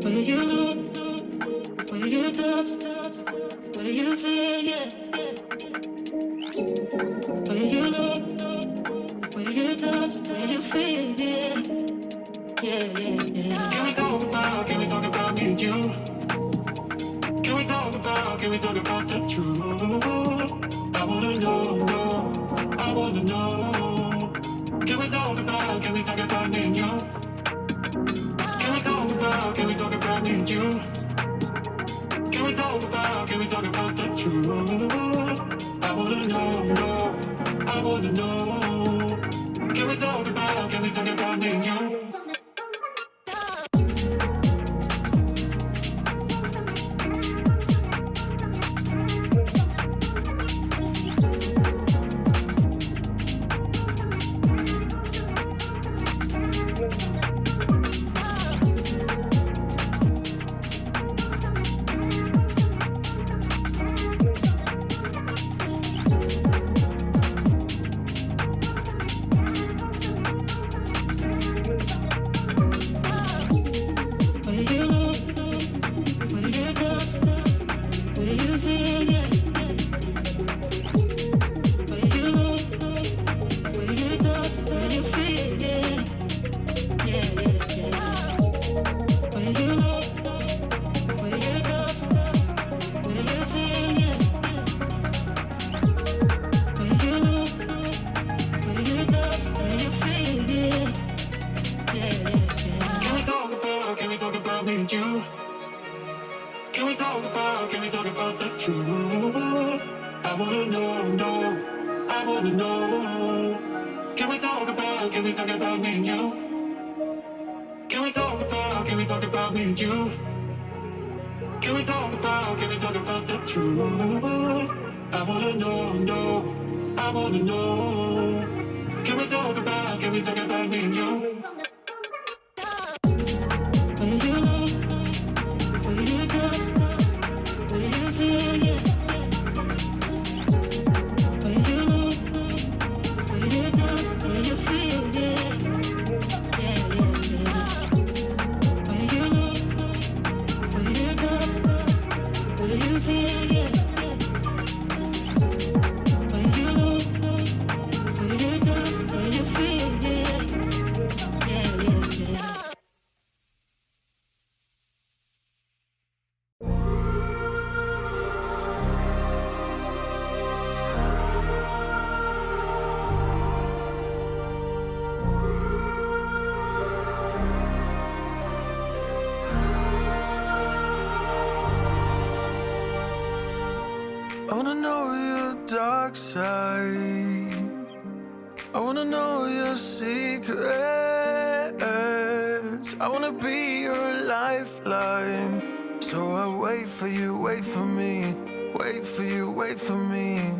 Where you look, where you touch, where you feel, yeah. Where you look, where you touch, where you feel, yeah. Yeah, yeah, yeah. Can we talk about me and you? Can we talk about the truth? I wanna know, I wanna know. Can we talk about me and you? Can we talk about me and you? Can we talk about the truth? I wanna know, I wanna know. Can we talk about me and you? Can we talk about the truth? I wanna know, I wanna know. Can we talk about me and you? Can we talk about me and you? Can we talk about the truth? I wanna know, I wanna know. Can we talk about me and you? Where you look, where you touch, where you feel, yeah. Where you look, where you touch, where you feel, yeah. Yeah, yeah, yeah. Where you look, where you touch, where you feel, yeah. Where you look, where you touch, where you feel, yeah. Yeah, yeah, yeah. I wanna know your dark side. I wanna know your secrets. I wanna be your lifeline. So I wait for you, wait for me. Wait for you, wait for me.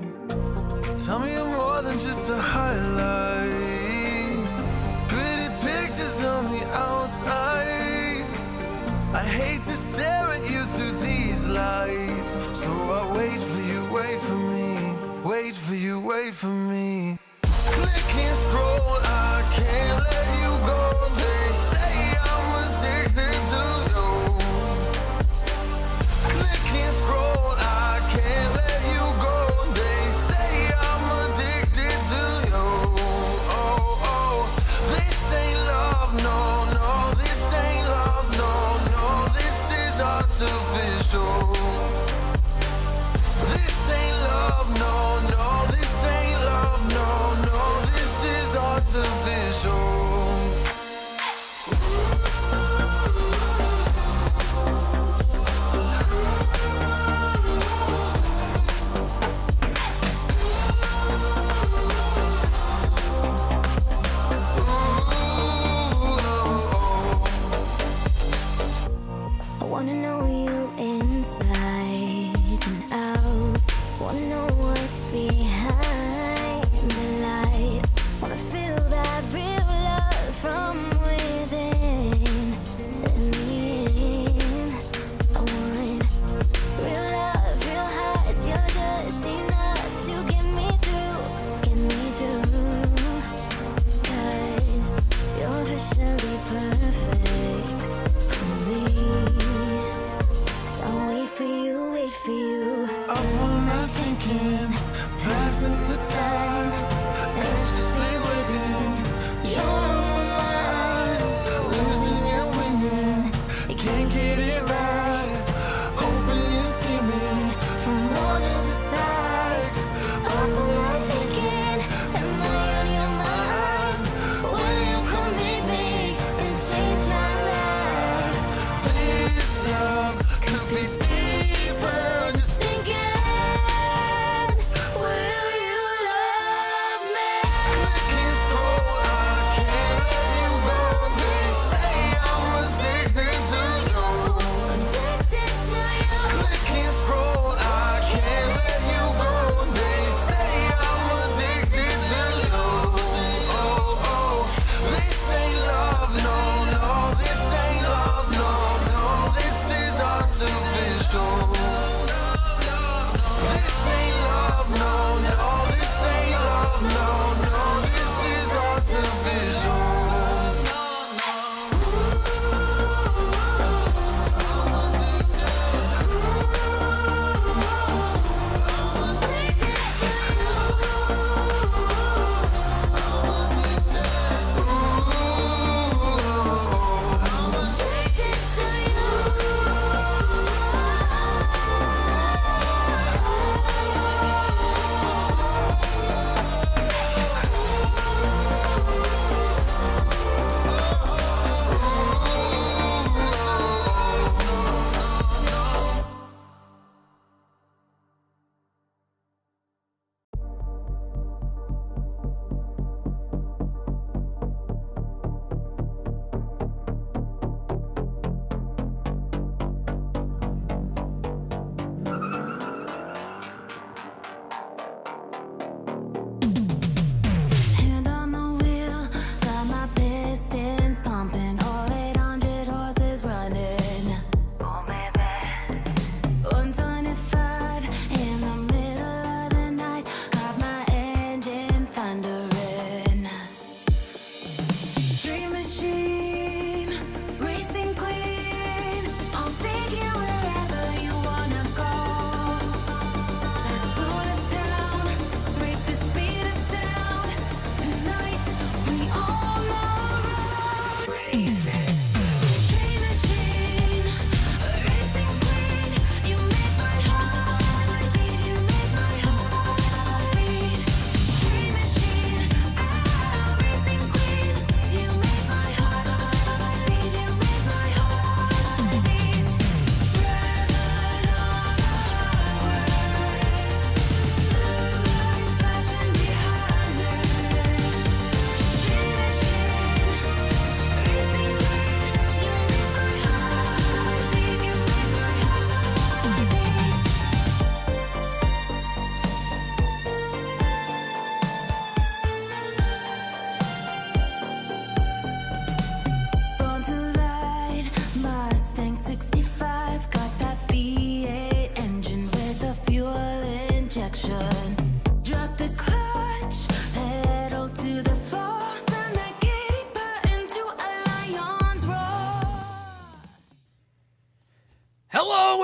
Tell me you're more than just a highlight. Pretty pictures on the outside. I hate to stare at you through these lights. So I wait for you, wait for me. Wait for you, wait for me. Click and scroll, I can't let you go. They say I'm addicted to you. Click and scroll, I can't let you go. They say I'm addicted to you. Oh, oh, this ain't love, no, no. This ain't love, no, no. This is artificial. This ain't love, no, no. This ain't love, no, no. This is artificial. I wanna know you inside and out. Wanna know what's behind the light. Wanna feel that real love from within. In the end, I want real love, real heights. You're just enough to get me through, get me through. 'Cause you're officially perfect for me.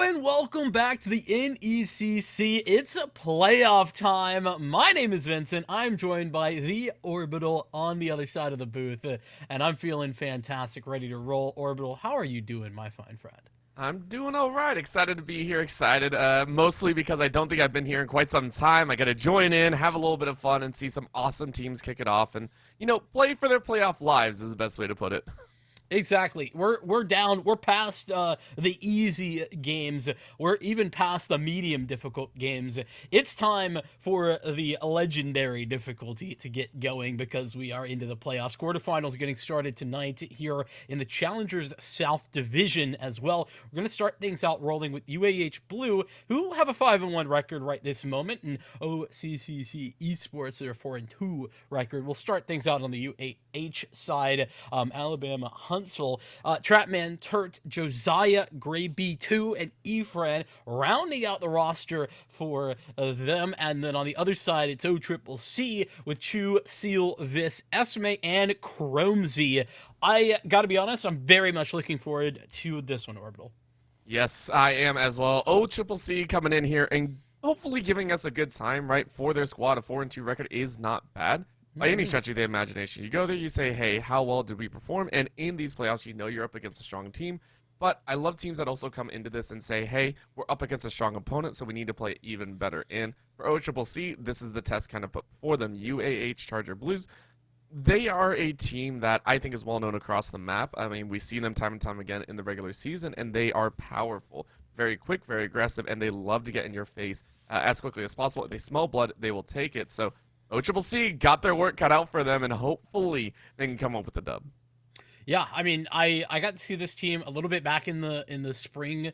and welcome back to the NECC. It's a playoff time. My name is Vincent. I'm joined by the Orbital on the other side of the booth, and I'm feeling fantastic, ready to roll. Orbital, how are you doing, my fine friend? I'm doing all right. Excited to be here. Excited, mostly because I don't think I've been here in quite some time. I got to join in, have a little bit of fun, and see some awesome teams kick it off, and play for their playoff lives is the best way to put it. Exactly. We're down. We're past the easy games. We're even past the medium difficult games. It's time for the legendary difficulty to get going because we are into the playoffs. Quarterfinals getting started tonight here in the Challengers South Division as well. We're going to start things out rolling with UAH Blue, who have a 5-1 record right this moment, and OCCC Esports, their 4-2 record. We'll start things out on the UAH side. Alabama Huntsville, Trapman, Turt, Josiah, Gray B2, and Efren rounding out the roster for them. And then on the other side, it's OCCC with Chu, Seal, Vis, Esme, and Chromzy. I gotta be honest, I'm very much looking forward to this one, Orbital. Yes, I am as well. OCCC coming in here and hopefully giving us a good time, right? For their squad, a 4-2 record is not bad. By any stretch of the imagination. You go there, you say, hey, how well did we perform? And in these playoffs, you're up against a strong team. But I love teams that also come into this and say, hey, we're up against a strong opponent, so we need to play even better. And for OCCC, this is the test kind of put before them. UAH Charger Blues, they are a team that I think is well known across the map. I mean, we've seen them time and time again in the regular season, and they are powerful, very quick, very aggressive, and they love to get in your face as quickly as possible. If they smell blood, they will take it. So OCCC got their work cut out for them, and hopefully they can come up with a dub. Yeah, I mean, I got to see this team a little bit back in the spring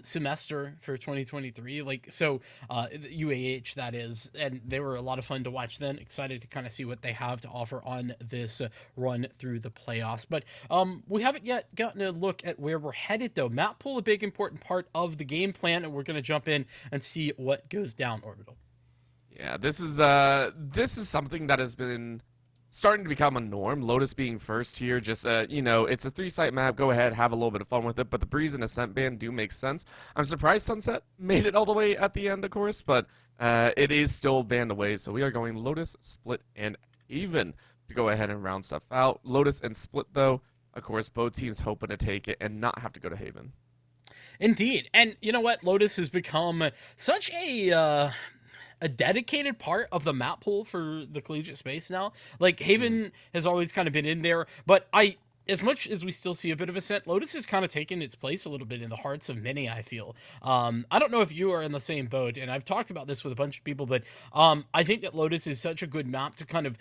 semester for 2023, UAH, that is, and they were a lot of fun to watch then. Excited to kind of see what they have to offer on this run through the playoffs. But we haven't yet gotten a look at where we're headed, though. Map pool, a big important part of the game plan, and we're going to jump in and see what goes down, Orbital. Yeah, this is something that has been starting to become a norm. Lotus being first here, just it's a 3-site map. Go ahead, have a little bit of fun with it. But the Breeze and Ascent ban do make sense. I'm surprised Sunset made it all the way at the end, of course, but it is still banned away. So we are going Lotus, Split, and Haven to go ahead and round stuff out. Lotus and Split, though, of course, both teams hoping to take it and not have to go to Haven. Indeed, and you know what? Lotus has become such a dedicated part of the map pool for the collegiate space now. Like, Haven has always kind of been in there, but as much as we still see a bit of Ascent, Lotus has kind of taken its place a little bit in the hearts of many, I feel. I don't know if you are in the same boat, and I've talked about this with a bunch of people, but I think that Lotus is such a good map to kind of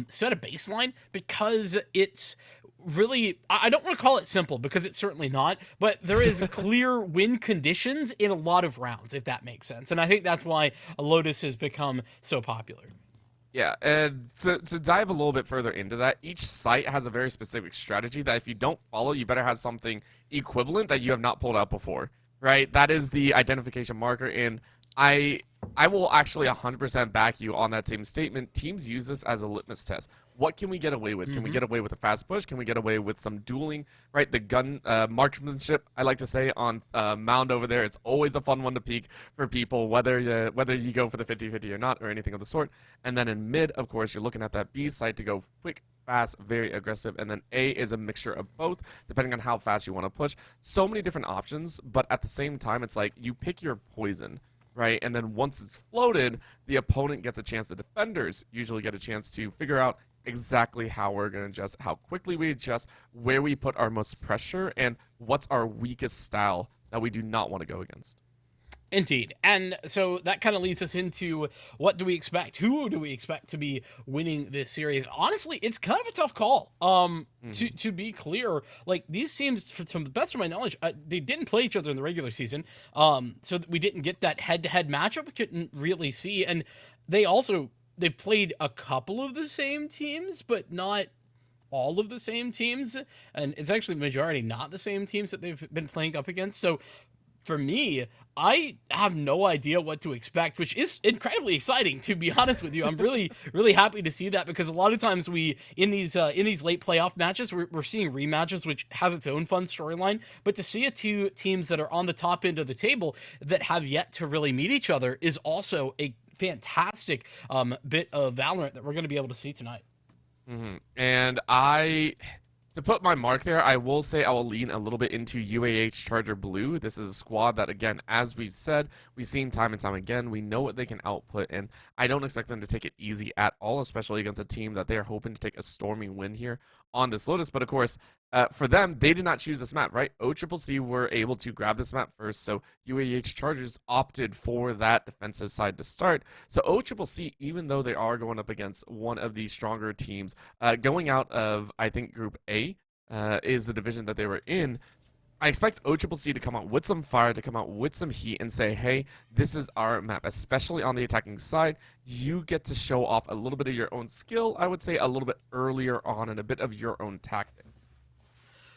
set a baseline, because it's really, I don't want to call it simple, because it's certainly not, but there is clear win conditions in a lot of rounds, if that makes sense. And I think that's why Lotus has become so popular. Yeah, and to dive a little bit further into that, each site has a very specific strategy that if you don't follow, you better have something equivalent that you have not pulled out before, right? That is the identification marker, and I will actually 100% back you on that same statement. Teams use this as a litmus test. What can we get away with? Can we get away with a fast push? Can we get away with some dueling, right? The gun marksmanship, I like to say, on Mound over there. It's always a fun one to peek for people, whether you go for the 50-50 or not, or anything of the sort. And then in mid, of course, you're looking at that B side to go quick, fast, very aggressive. And then A is a mixture of both, depending on how fast you want to push. So many different options, but at the same time, it's like you pick your poison, right? And then once it's floated, the opponent gets a chance. The defenders usually get a chance to figure out exactly how we're going to adjust, how quickly we adjust, where we put our most pressure, and what's our weakest style that we do not want to go against. Indeed. And so that kind of leads us into what do we expect? Who do we expect to be winning this series? Honestly, it's kind of a tough call. To be clear, like, these teams, from the best of my knowledge, they didn't play each other in the regular season. So we didn't get that head-to-head matchup. We couldn't really see. And they've played a couple of the same teams, but not all of the same teams. And it's actually the majority not the same teams that they've been playing up against. So For me, I have no idea what to expect, which is incredibly exciting, to be honest with you. I'm really, really happy to see that, because a lot of times in these late playoff matches, we're seeing rematches, which has its own fun storyline. But to see two teams that are on the top end of the table that have yet to really meet each other is also a fantastic bit of Valorant that we're going to be able to see tonight. And to put my mark there, I will say I will lean a little bit into UAH Charger Blue. This is a squad that, again, as we've said, we've seen time and time again. We know what they can output, and I don't expect them to take it easy at all, especially against a team that they are hoping to take a storming win here on this Lotus. But of course, for them, they did not choose this map, right? OCCC were able to grab this map first, so UAH Chargers opted for that defensive side to start. So OCCC, even though they are going up against one of the stronger teams, going out of, I think, Group A is the division that they were in, I expect OCCC to come out with some fire, to come out with some heat and say, hey, this is our map, especially on the attacking side. You get to show off a little bit of your own skill, I would say a little bit earlier on, and a bit of your own tactics.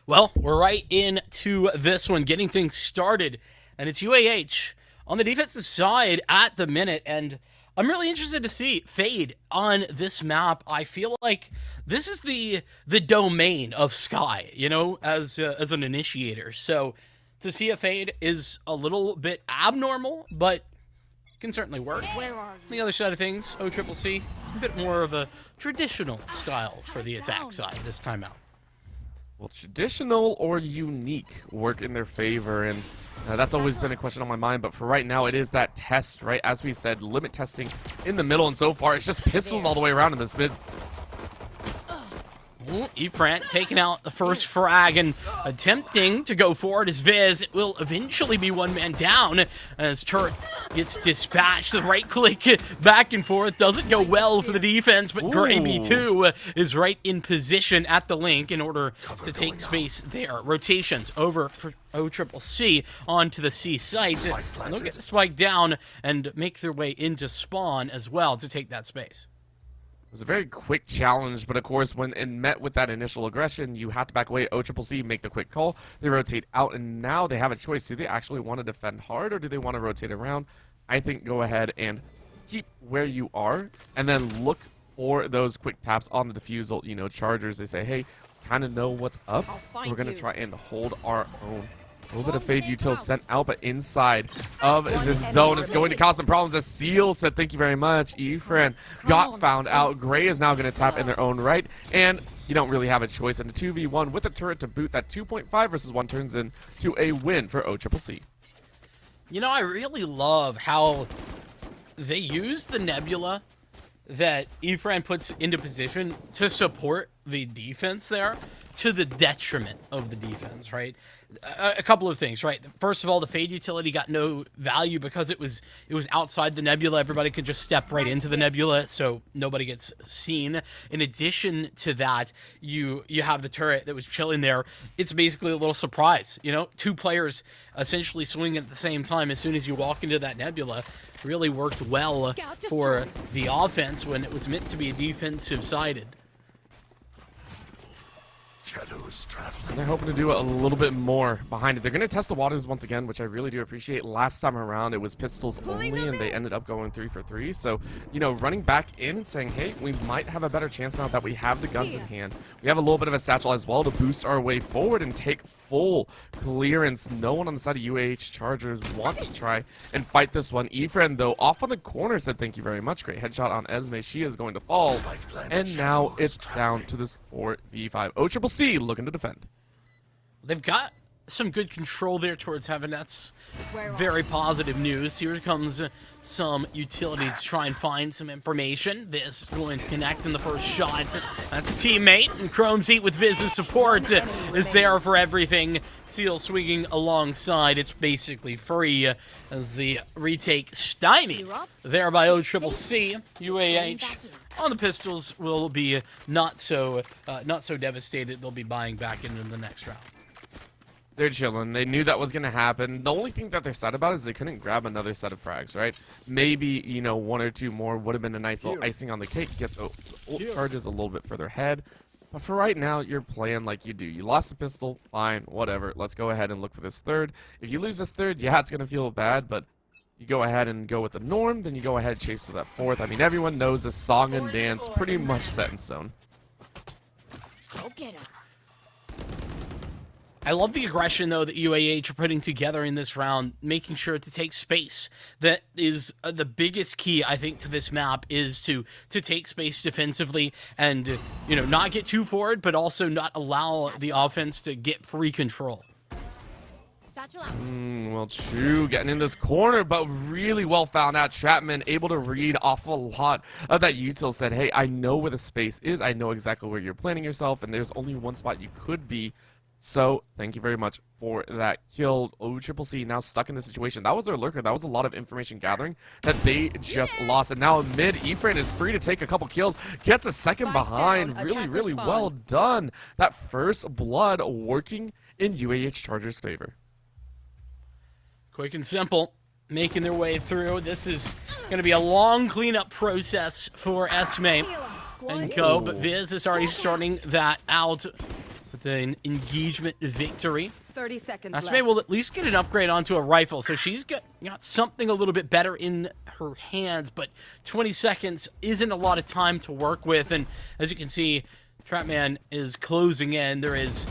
Well, we're right into this one, getting things started, and it's UAH on the defensive side at the minute, and I'm really interested to see Fade on this map. I feel like this is the domain of Sky, you know, as an initiator. So to see a Fade is a little bit abnormal, but can certainly work. The other side of things, OCCC, a bit more of a traditional style for the attack side this time out. Well, traditional or unique work in their favor, and that's always been a question on my mind. But for right now, it is that test, right? As we said, limit testing in the middle, and so far it's just pistols all the way around in this mid. Efrant taking out the first frag and attempting to go forward as Viz. It will eventually be one man down as Turret gets dispatched. The right click back and forth doesn't go well for the defense, but Gravy 2 is right in position at the link in order to take space there. Rotations over for OCCC onto the C site. And they'll get the spike down and make their way into spawn as well to take that space. It was a very quick challenge, but of course, when it met with that initial aggression, you have to back away. OCCC make the quick call. They rotate out, and now they have a choice. Do they actually want to defend hard, or do they want to rotate around? I think go ahead and keep where you are, and then look for those quick taps on the defusal. You know, Chargers, they say, hey, kind of know what's up. We're going to try and hold our own. A little bit of Fade Util sent out, but inside of this zone, it's going to cause some problems. As Seal said, thank you very much. Efren got found out. Gray is now going to tap in their own right, and you don't really have a choice in a 2v1 with a turret to boot. That 2.5 versus 1 turns into a win for OCCC. You know, I really love how they use the Nebula that Efren puts into position to support the defense there, to the detriment of the defense, right? A couple of things, right? First of all, the Fade utility got no value because it was outside the Nebula. Everybody could just step right into the Nebula, so nobody gets seen. In addition to that, you have the turret that was chilling there. It's basically a little surprise, you know? Two players essentially swinging at the same time as soon as you walk into that Nebula. Really worked well for the offense when it was meant to be defensive-sided. And they're hoping to do a little bit more behind it. They're going to test the waters once again, which I really do appreciate. Last time around, it was pistols only, and they ended up going 3 for 3. So, you know, running back in and saying, hey, we might have a better chance now that we have the guns in hand. We have a little bit of a satchel as well to boost our way forward and take full clearance. No one on the side of UAH Chargers wants to try and fight this one. Efren, though, off on the corner said, thank you very much. Great headshot on Esme. She is going to fall. And now it's down to this 4v5. OCCC looking to defend. They've got some good control there towards Heaven. That's very positive news. Here comes some utility to try and find some information. Viz going to connect in the first shot. That's a teammate, and Chrome's Heat with Viz's support is there for everything. Seal swinging alongside. It's basically free as the retake stymied there by OCCC. UAH on the pistols will be not so devastated. They'll be buying back into the next round. They're chilling. They knew that was going to happen. The only thing that they're sad about is they couldn't grab another set of frags, right? Maybe, you know, 1 or 2 more would have been a nice little icing on the cake. Get the Charges a little bit further ahead. But for right now, you're playing like you do. You lost the pistol, fine, whatever. Let's go ahead and look for this third. If you lose this third, yeah, it's going to feel bad, but you go ahead and go with the norm, then you go ahead and chase for that fourth. I mean, everyone knows this song and dance pretty much set in stone. Go get him. I love the aggression, though, that UAH are putting together in this round, making sure to take space. That is the biggest key, I think, to this map, is to take space defensively and, you know, not get too forward, but also not allow the offense to get free control. Well, true, getting in this corner, but really well found out. Trapman able to read off a lot of that util, said, hey, I know where the space is. I know exactly where you're planning yourself, and there's only one spot you could be. So, thank you very much for that kill. OCCC now stuck in this situation. That was their lurker. That was a lot of information gathering that they just lost. And now mid, Efrain is free to take a couple kills. Gets a second behind. Really, really well done. That first blood working in UAH Chargers' favor. Quick and simple, making their way through. This is going to be a long cleanup process for Esme and co. But Viz is already starting that out with an engagement victory. 30 seconds Esme left. will at least get an upgrade onto a rifle, so she's got something a little bit better in her hands, but 20 seconds isn't a lot of time to work with, and as you can see, Trapman is closing in. There is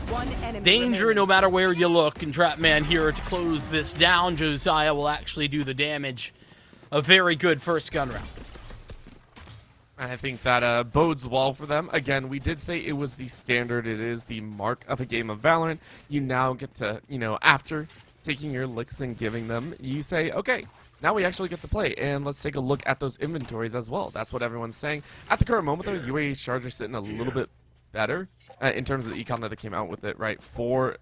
danger no matter where you look, and Trapman here to close this down. Josiah will actually do the damage. A very good first gun round. I think that bodes well for them. Again, we did say it was the standard. It is the mark of a game of Valorant. You now get to, you know, after taking your licks and giving them, you say, okay, now we actually get to play. And let's take a look at those inventories as well. That's what everyone's saying. At the current moment, though, UAH Chargers sitting a little bit better in terms of the econ that they came out with it, right? Four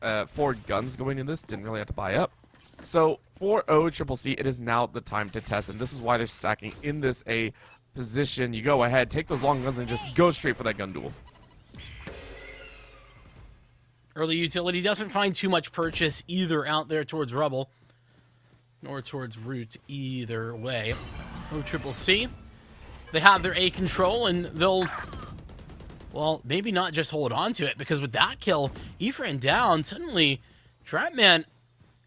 guns going in this. Didn't really have to buy up. So for OCCC, it is now the time to test. And this is why they're stacking in this A position. You go ahead, take those long guns, and just go straight for that gun duel. Early utility doesn't find too much purchase either out there towards Rubble, nor towards Root either way. OCCC, they have their A control, and they'll, well, maybe not just hold on to it, because with that kill, Efrain down, suddenly Trapman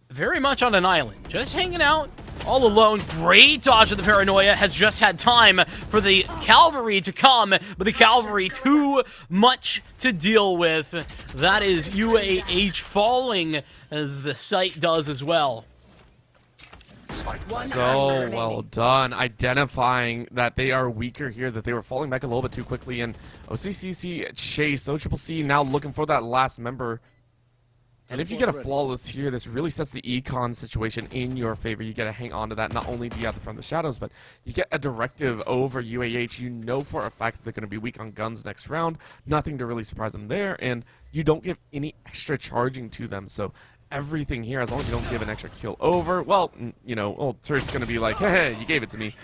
very much on an island, just hanging out all alone. Great dodge of the paranoia, has just had time for the cavalry to come, but the cavalry too much to deal with. That is UAH falling, as the site does as well. So well done, identifying that they are weaker here, that they were falling back a little bit too quickly, and OCCC chase. OCCC now looking for that last member. And if you get a flawless here, this really sets the econ situation in your favor. You get to hang on to that. Not only do you have the From the Shadows, but you get a directive over UAH. You know for a fact that they're going to be weak on guns next round. Nothing to really surprise them there. And you don't give any extra charging to them. So everything here, as long as you don't give an extra kill over, well, you know, old Turt's going to be like, hey, you gave it to me.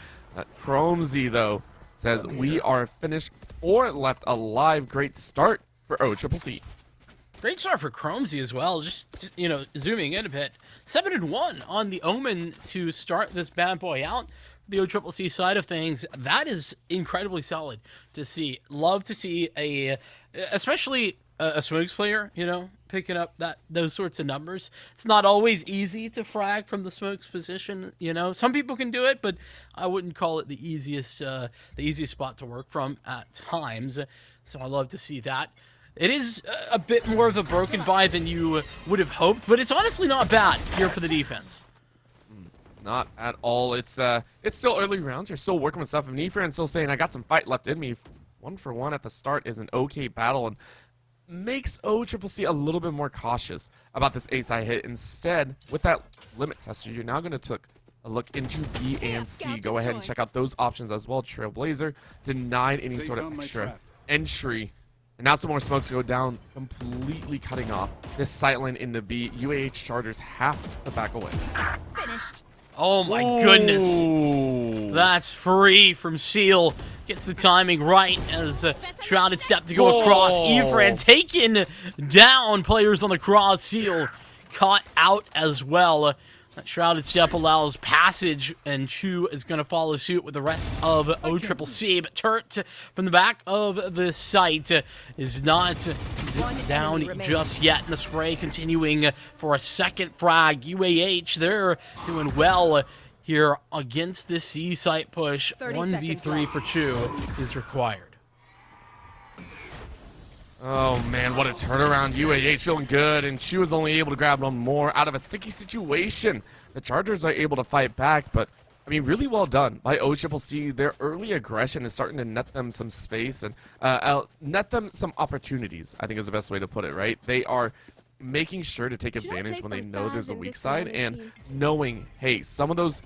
Chromesy, though, says we are finished or left alive. Great start for OCCC. Great start for Chromesy as well. Just, you know, zooming in a bit. 7-1 on the Omen to start this bad boy out. The OCCC side of things, that is incredibly solid to see. Love to see especially a Smokes player, you know, picking up those sorts of numbers. It's not always easy to frag from the Smokes position, you know. Some people can do it, but I wouldn't call it the easiest spot to work from at times. So I love to see that. It is a bit more of a broken buy than you would have hoped, but it's honestly not bad here for the defense. Not at all. It's still early rounds. You're still working with stuff. And Efrain's still saying, I got some fight left in me. 1-for-1 at the start is an okay battle, and makes OCCC a little bit more cautious about this ace I hit. Instead, with that limit tester, you're now going to take a look into B and C. Go ahead and check out those options as well. Trailblazer denied any sort of extra entry. And now some more smokes go down, completely cutting off this sightline into B. UAH Chargers have to back away. Finished. Oh my goodness. That's free from Seal. Gets the timing right as Shrouded step to go across. Efrain taking down players on the cross. Seal caught out as well. That shrouded step allows passage, and Chu is going to follow suit with the rest of OCCC. But Turt from the back of the site is not down just yet. And the spray continuing for a second frag. UAH, they're doing well here against this C site push. 1v3 for Chu is required. Oh man, what a turnaround. UAH feeling good, and she was only able to grab one more out of a sticky situation. The Chargers are able to fight back, but I mean, really well done by OCCC. Their early aggression is starting to net them some space and net them some opportunities, I think is the best way to put it, right? They are making sure to take advantage when they know there's a weak side, and knowing, hey, some of those,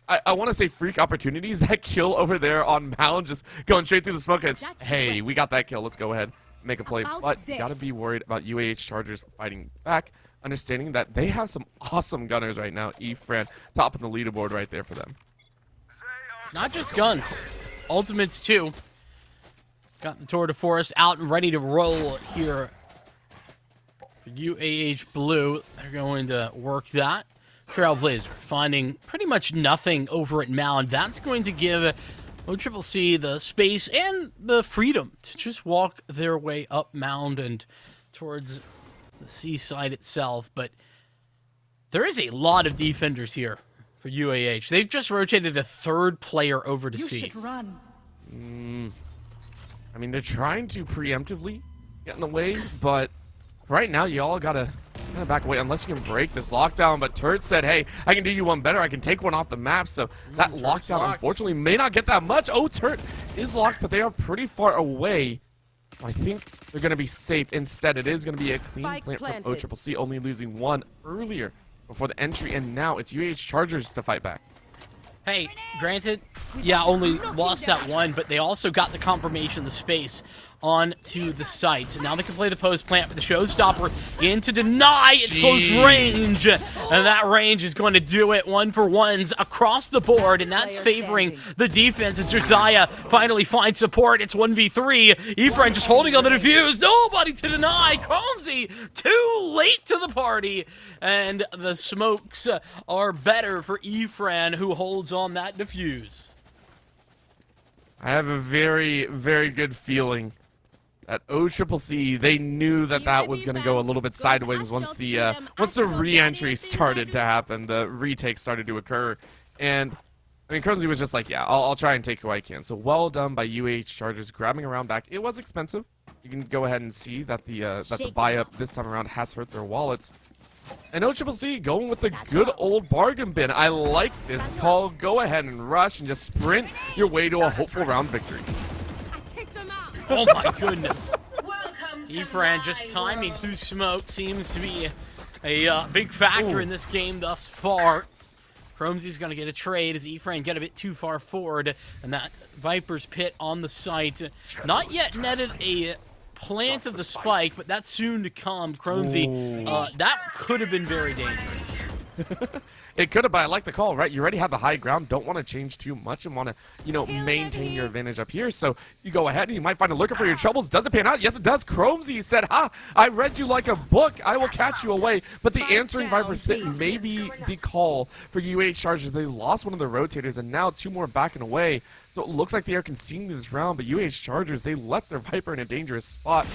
I want to say freak opportunities, that kill over there on Mound, just going straight through the smoke. It's, hey, we got that kill, let's go ahead. Make a play, but you gotta be worried about UAH Chargers fighting back, understanding that they have some awesome gunners right now. Efran top of the leaderboard right there for them. Not just guns, ultimates too. Got the Tour de Force out and ready to roll here for UAH Blue. They're going to work that. Trailblazer finding pretty much nothing over at Mound. That's going to give OCCC the space and the freedom to just walk their way up Mound and towards the seaside itself. But there is a lot of defenders here for UAH. They've just rotated a third player over to C. You should run. I mean, they're trying to preemptively get in the way, but right now you all gotta kind of back away unless you can break this lockdown. But Turt said, hey, I can do you one better. I can take one off the map. So that lockdown, unfortunately, may not get that much. Oh, Turt is locked, but they are pretty far away. I think they're going to be safe. Instead, it is going to be a clean plant from OCCC, only losing one earlier before the entry. And now it's UAH Chargers to fight back. Hey, granted, yeah, only lost that one, but they also got the confirmation, the space onto the site. Now they can play the post plant for the showstopper in to deny. It's close range, and that range is going to do it. 1-for-1s across the board, and that's favoring the defense as Josiah finally finds support. It's 1v3. Efren just holding on the defuse. Nobody to deny. Cromsy too late to the party, and the smokes are better for Efren, who holds on that defuse. I have a very, very good feeling that OCCC, they knew that that was going to go a little bit sideways once the re-entry started to happen, the retake started to occur. And I mean, Cromsy was just like, yeah, I'll try and take who I can. So well done by UAH Chargers grabbing around back. It was expensive. You can go ahead and see that the buy-up this time around has hurt their wallets. And OCCC going with the good old bargain bin. I like this call. Go ahead and rush and just sprint your way to a hopeful round victory. Oh my goodness. Efran just timing through smoke seems to be a big factor in this game thus far. Cromsy's going to get a trade as Efran get a bit too far forward, and that Viper's pit on the site. Not yet netted a plant of the spike, but that's soon to come. Cromsy, that could have been very dangerous. It could have, but I like the call, right? You already have the high ground, don't want to change too much and want to, maintain your advantage up here. So you go ahead and you might find a lurker for your troubles. Does it pan out? Yes, it does. Cromsy said, ha, I read you like a book. I will catch you away. But the answering Viper's pit may be the call for UAH Chargers. They lost one of the rotators and now two more backing away. So it looks like they are conceding this round, but UAH Chargers, they left their Viper in a dangerous spot.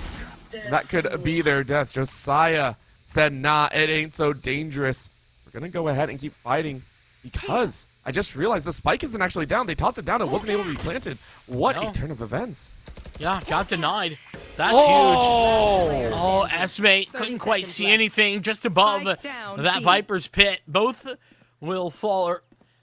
That could be their death. Josiah said, nah, it ain't so dangerous. We're going to go ahead and keep fighting because I just realized the spike isn't actually down. They tossed it down. It wasn't able to be planted. What a turn of events. Yeah, got denied. That's huge. Oh, S-Mate couldn't quite see anything just above that Viper's pit. Both will fall,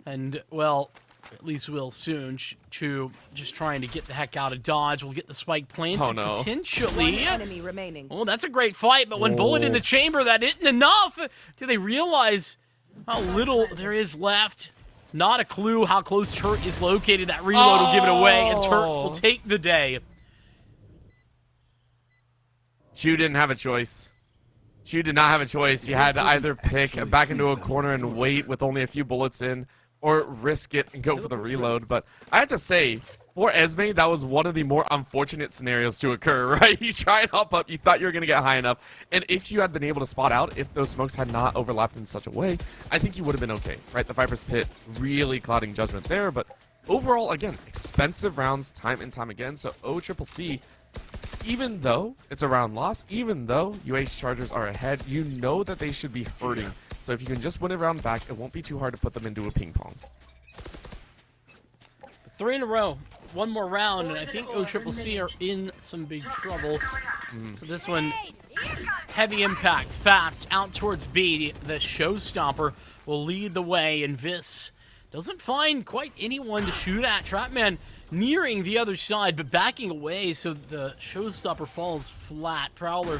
and, well, at least will soon. Chu just trying to get the heck out of dodge. We'll get the spike planted potentially. Enemy remaining. Oh, that's a great fight, but when bullet in the chamber, that isn't enough. Do they realize how little there is left? Not a clue how close Turt is located. That reload will give it away, and Turt will take the day. Chu didn't have a choice. Chu did not have a choice. He had to either pick back into a corner and wait with only a few bullets in, or risk it and go for the reload. But I have to say, for Esme, that was one of the more unfortunate scenarios to occur, right? You try and hop up, you thought you were going to get high enough, and if you had been able to spot out, if those smokes had not overlapped in such a way, I think you would have been okay, right? The Viper's Pit really clouding judgment there, but overall, again, expensive rounds time and time again, so OCCC, even though it's a round loss, even though UAH Chargers are ahead, you know that they should be hurting. So if you can just win a round back, it won't be too hard to put them into a ping pong. 3 in a row. One more round, and I think OCCC are in some big trouble. So this one, heavy impact, fast, out towards B. The showstopper will lead the way, and Vis doesn't find quite anyone to shoot at. Trapman nearing the other side, but backing away, so the showstopper falls flat. Prowler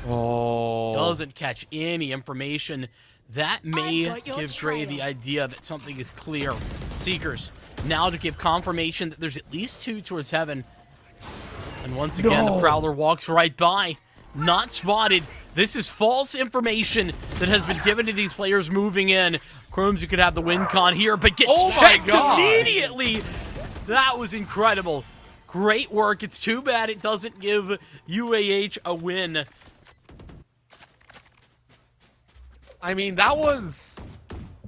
doesn't catch any information. That may give Dre the idea that something is clear. Seekers now to give confirmation that there's at least 2 towards heaven. And once again, the Prowler walks right by. Not spotted. This is false information that has been given to these players moving in. Chromes, you could have the win con here, but gets checked immediately. That was incredible. Great work. It's too bad it doesn't give UAH a win. I mean, that was...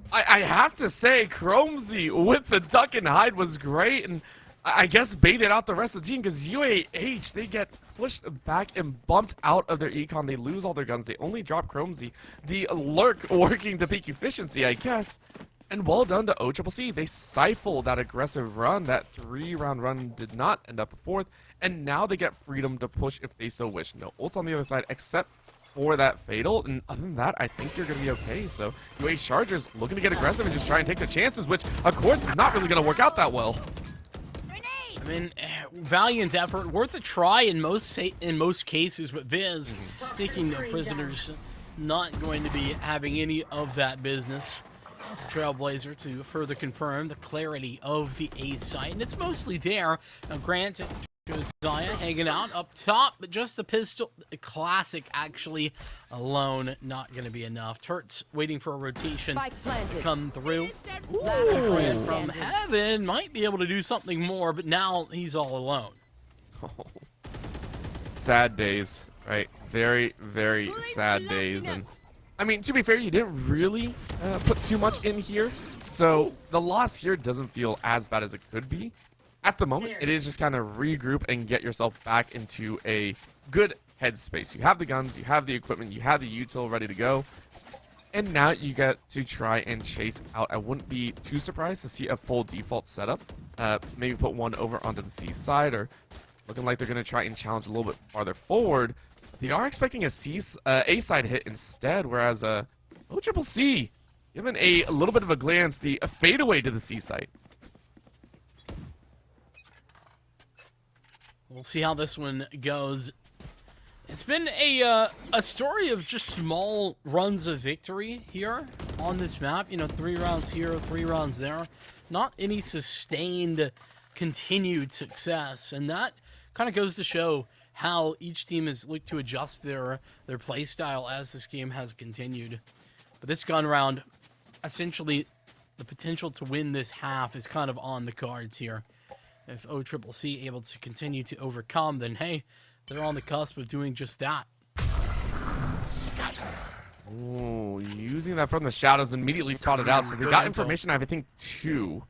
I have to say, Chromesy with the duck and hide was great, and I guess baited out the rest of the team, because UAH, they get pushed back and bumped out of their econ. They lose all their guns. They only drop Chromesy. The lurk working to peak efficiency, I guess. And well done to OCCC. They stifle that aggressive run. That 3-round run did not end up a 4th, and now they get freedom to push if they so wish. No ults on the other side, except for that fatal, and other than that, I think you're going to be okay. So UAH Chargers looking to get aggressive and just try and take the chances, which of course is not really going to work out that well. I mean, valiant effort, worth a try in most cases, but Viz taking no prisoners, not going to be having any of that business. Trailblazer to further confirm the clarity of the A site, and it's mostly there. Now, granted, Josiah hanging out up top, but just a pistol, a classic actually, alone, not going to be enough. Turt's waiting for a rotation to come through. Ooh, from heaven, might be able to do something more, but now he's all alone. Sad days, right? Very, very sad days. And I mean, to be fair, you didn't really put too much in here, so the loss here doesn't feel as bad as it could be. At the moment, it is just kind of regroup and get yourself back into a good headspace. You have the guns, you have the equipment, you have the util ready to go. And now you get to try and chase out. I wouldn't be too surprised to see a full default setup. Maybe put one over onto the C side, or looking like they're going to try and challenge a little bit farther forward. They are expecting a A side hit instead, whereas OCCC, given a little bit of a glance, the fadeaway to the C site. We'll see how this one goes. It's been a story of just small runs of victory here on this map. You know, 3 rounds here, 3 rounds there. Not any sustained, continued success. And that kind of goes to show how each team has looked to adjust their play style as this game has continued. But this gun round, essentially, the potential to win this half is kind of on the cards here. If OCCC able to continue to overcome, then hey, they're on the cusp of doing just that. Ooh, using that from the shadows, immediately spotted out. So they got information, I think 2.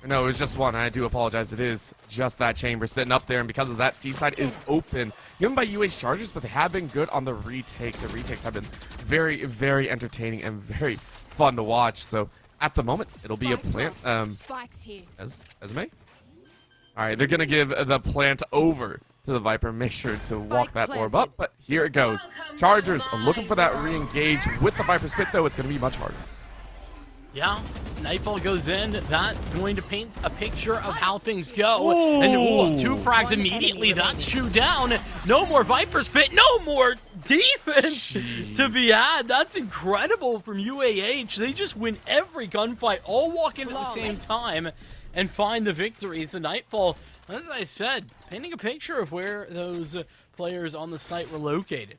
No, it was just 1. I do apologize. It is just that chamber sitting up there, and because of that, C-side is open. Given by UAH Chargers, but they have been good on the retake. The retakes have been very, very entertaining and very fun to watch. So at the moment, it'll be a plant. Esme? All right, they're going to give the plant over to the Viper. Make sure to walk that orb up, but here it goes. Chargers are looking for that re-engage. With the Viper spit, though, it's going to be much harder. Yeah, Nightfall goes in. That's going to paint a picture of how things go. And 2 frags immediately. That's chewed down. No more Viper spit. No more defense to be had. That's incredible from UAH. They just win every gunfight, all walk in at the same time and find the victories. The Nightfall, as I said, painting a picture of where those players on the site were located.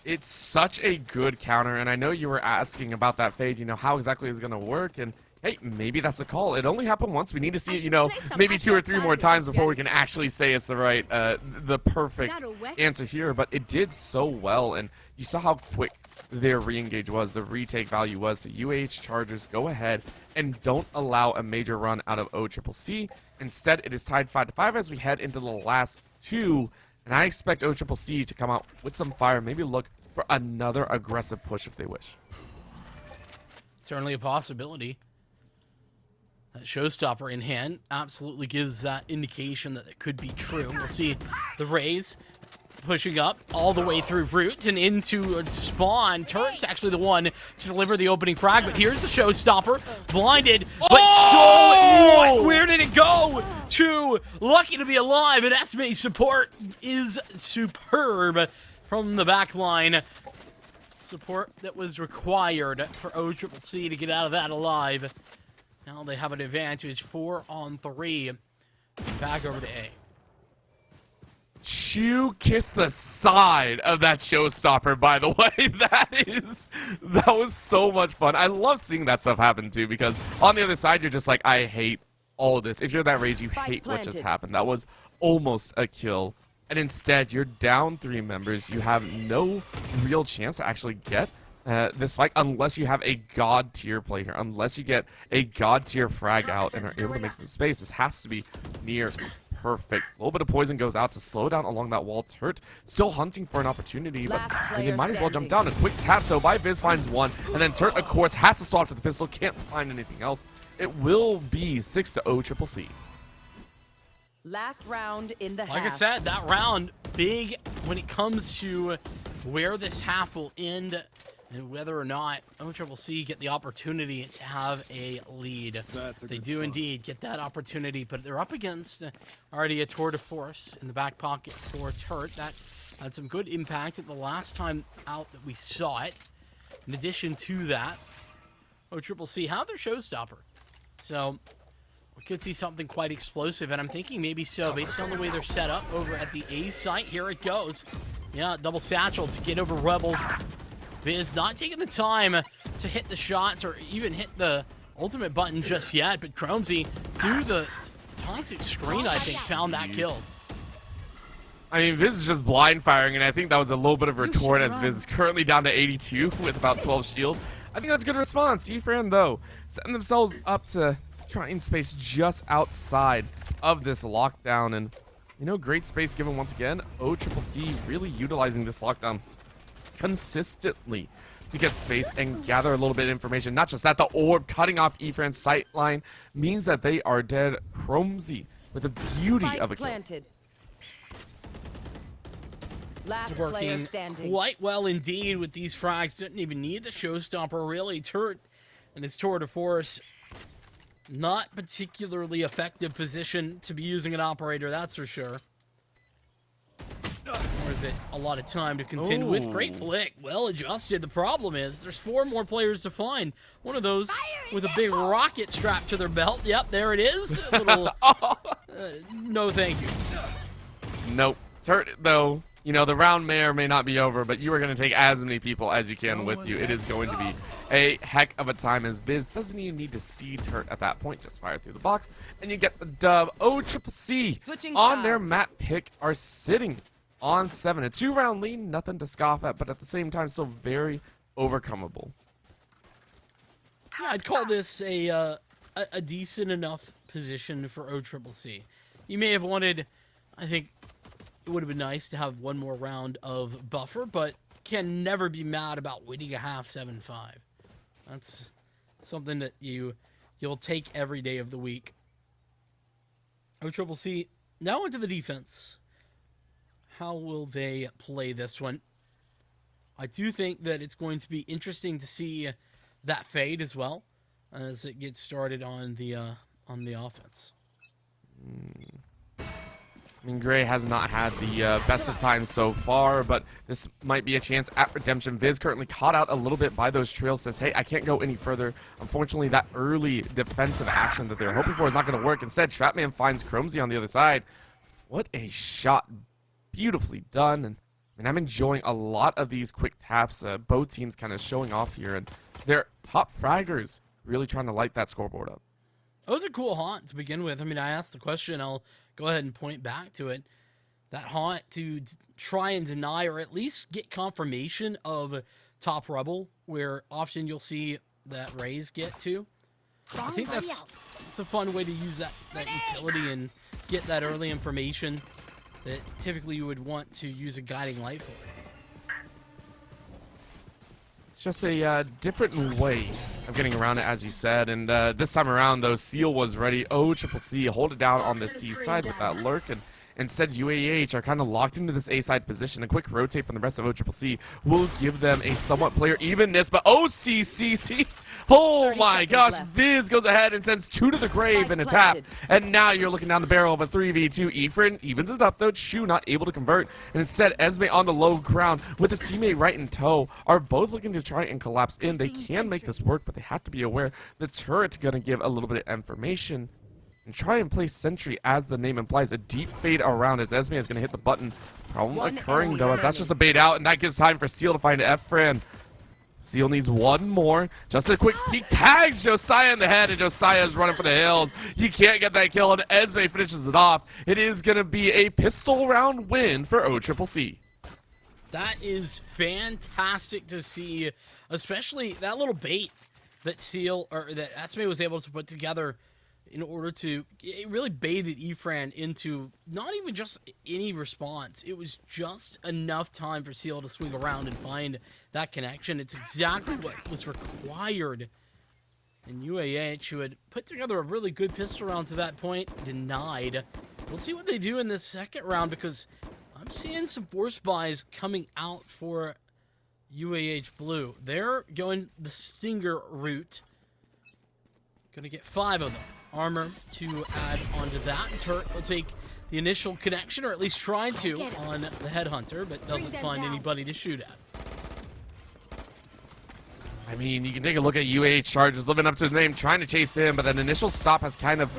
It's such a good counter, and I know you were asking about that fade, you know, how exactly is it going to work, and hey, maybe that's the call. It only happened once. We need to see it, should you know, play some maybe 2 or 3 more exercises times to before we get can into it. actually say it's the perfect That'll work. answer here. But it did so well, and you saw how quick their re-engage was, the retake value was. So UAH Chargers go ahead and don't allow a major run out of OCCC. Instead, it is tied 5-5 as we head into the last 2. And I expect OCCC to come out with some fire, maybe look for another aggressive push if they wish. Certainly a possibility. That showstopper in hand absolutely gives that indication that it could be true. We'll see the Rays pushing up all the way through root and into spawn. Turret's actually the one to deliver the opening frag, but here's the showstopper. Blinded, but stole. Where did it go? To lucky to be alive, and Esme's support is superb from the back line. Support that was required for OCCC to get out of that alive. Now they have an advantage, 4 on 3. Back over to A. Chew kiss the side of that showstopper, by the way. That was so much fun. I love seeing that stuff happen too, because on the other side you're just like, I hate all of this. If you're that rage, you Spike hate what just planted. happened. That was almost a kill. And instead, you're down 3 members. You have no real chance to actually get this fight unless you have a god tier play here, unless you get a god tier frag out and are able to make some space. This has to be near perfect. A little bit of poison goes out to slow down along that wall. Turret still hunting for an opportunity, but Last I mean, they player might as well jump standing. down. A quick tap though by Viz finds one, and then Turret of course has to swap to the pistol. Can't find anything else. It will be 6-0 CCC. Last round in the Like I half. said, that round, big when it comes to where this half will end and whether or not OCCC get the opportunity to have a lead. They do indeed get that opportunity, but they're up against already a tour de force in the back pocket for Turret. That had some good impact at the last time out that we saw it. In addition to that, OCCC have their showstopper. So we could see something quite explosive, and I'm thinking maybe so, based on the way they're set up over at the A site. Here it goes. Yeah, double satchel to get over Rebel. Viz not taking the time to hit the shots or even hit the ultimate button just yet, but Chromesy, through the toxic screen, I think, found that kill. I mean, Viz is just blind firing, and I think that was a little bit of a retort should as Viz is currently down to 82 with about 12 shield. I think that's a good response. Efran, though, setting themselves up to try and space just outside of this lockdown. And, you know, great space given once again. OCCC really utilizing this lockdown consistently to get space and gather a little bit of information. Not just that, the orb cutting off Efran's sight line means that they are dead. Chromesy with a beauty Spike of a kill. planted. Last It's player working standing. quite well indeed with these frags. Didn't even need the showstopper, really. Turret and its tour de force, not particularly effective position to be using an operator, that's for sure. Or is it a lot of time to contend with? Great flick, well adjusted. The problem is there's 4 more players to find. One of those with a big rocket strapped to their belt. Yep, there it is. A little, no thank you. Nope. Turret, though, you know, the round may or may not be over, but you are going to take as many people as you can with you. It is going to be a heck of a time, as Viz doesn't even need to see Turret at that point. Just fire through the box, and you get the dub. OCCC Switching on their sides. map pick are sitting on 7. A 2-round lead, nothing to scoff at, but at the same time, still very overcomable. Yeah, I'd call this a decent enough position for OCCC. You may have wanted, I think it would have been nice to have one more round of buffer, but can never be mad about winning a half 7-5. That's something that you'll take every day of the week. OCCC now into the defense. How will they play this one? I do think that it's going to be interesting to see that fade as well as it gets started on the offense. I mean, Gray has not had the best of times so far, but this might be a chance at redemption. Viz currently caught out a little bit by those trails, says, hey, I can't go any further. Unfortunately, that early defensive action that they're hoping for is not going to work. Instead, Trapman finds Chromesy on the other side. What a shot. Beautifully done. And I'm enjoying a lot of these quick taps. Both teams kind of showing off here. And their top fraggers really trying to light that scoreboard up. It was a cool haunt to begin with. I mean, I asked the question. I'll go ahead and point back to it. That haunt to try and deny or at least get confirmation of top rebel, where often you'll see that Rays get to. I think that's a fun way to use that utility and get that early information that typically you would want to use a guiding light for. It's just a different way of getting around it, as you said. And this time around, though, Seal was ready. OCCC hold it down on the C side with that lurk, and instead, UAH are kind of locked into this A-side position. A quick rotate from the rest of OCCC will give them a somewhat player evenness, but OCCC, oh my gosh, Viz goes ahead and sends 2 to the grave in a tap. And now you're looking down the barrel of a 3v2. Efren evens it up, though. Chu not able to convert. And instead, Esme on the low ground with a teammate right in tow are both looking to try and collapse in. They can make this work, but they have to be aware the turret's going to give a little bit of information. And try and play sentry, as the name implies. A deep fade around as Esme is going to hit the button. Problem occurring, though, as that's just a bait out, and that gives time for Seal to find Efren. Seal needs one more. Just a quick peek. Tags Josiah in the head, and Josiah is running for the hills. You can't get that kill, and Esme finishes it off. It is going to be a pistol round win for OCCC. That is fantastic to see, especially that little bait that that Esme was able to put together in order to, it really baited Efran into not even just any response. It was just enough time for Seal to swing around and find that connection. It's exactly what was required. And UAH, who had put together a really good pistol round to that point, denied. We'll see what they do in this second round, because I'm seeing some force buys coming out for UAH Blue. They're going the Stinger route. Gonna get 5 of them. Armor to add onto that. Turret will take the initial connection, or at least try to, on the Headhunter, but doesn't find anybody to shoot at. I mean, you can take a look at UAH Chargers living up to his name, trying to chase him, but that initial stop has kind of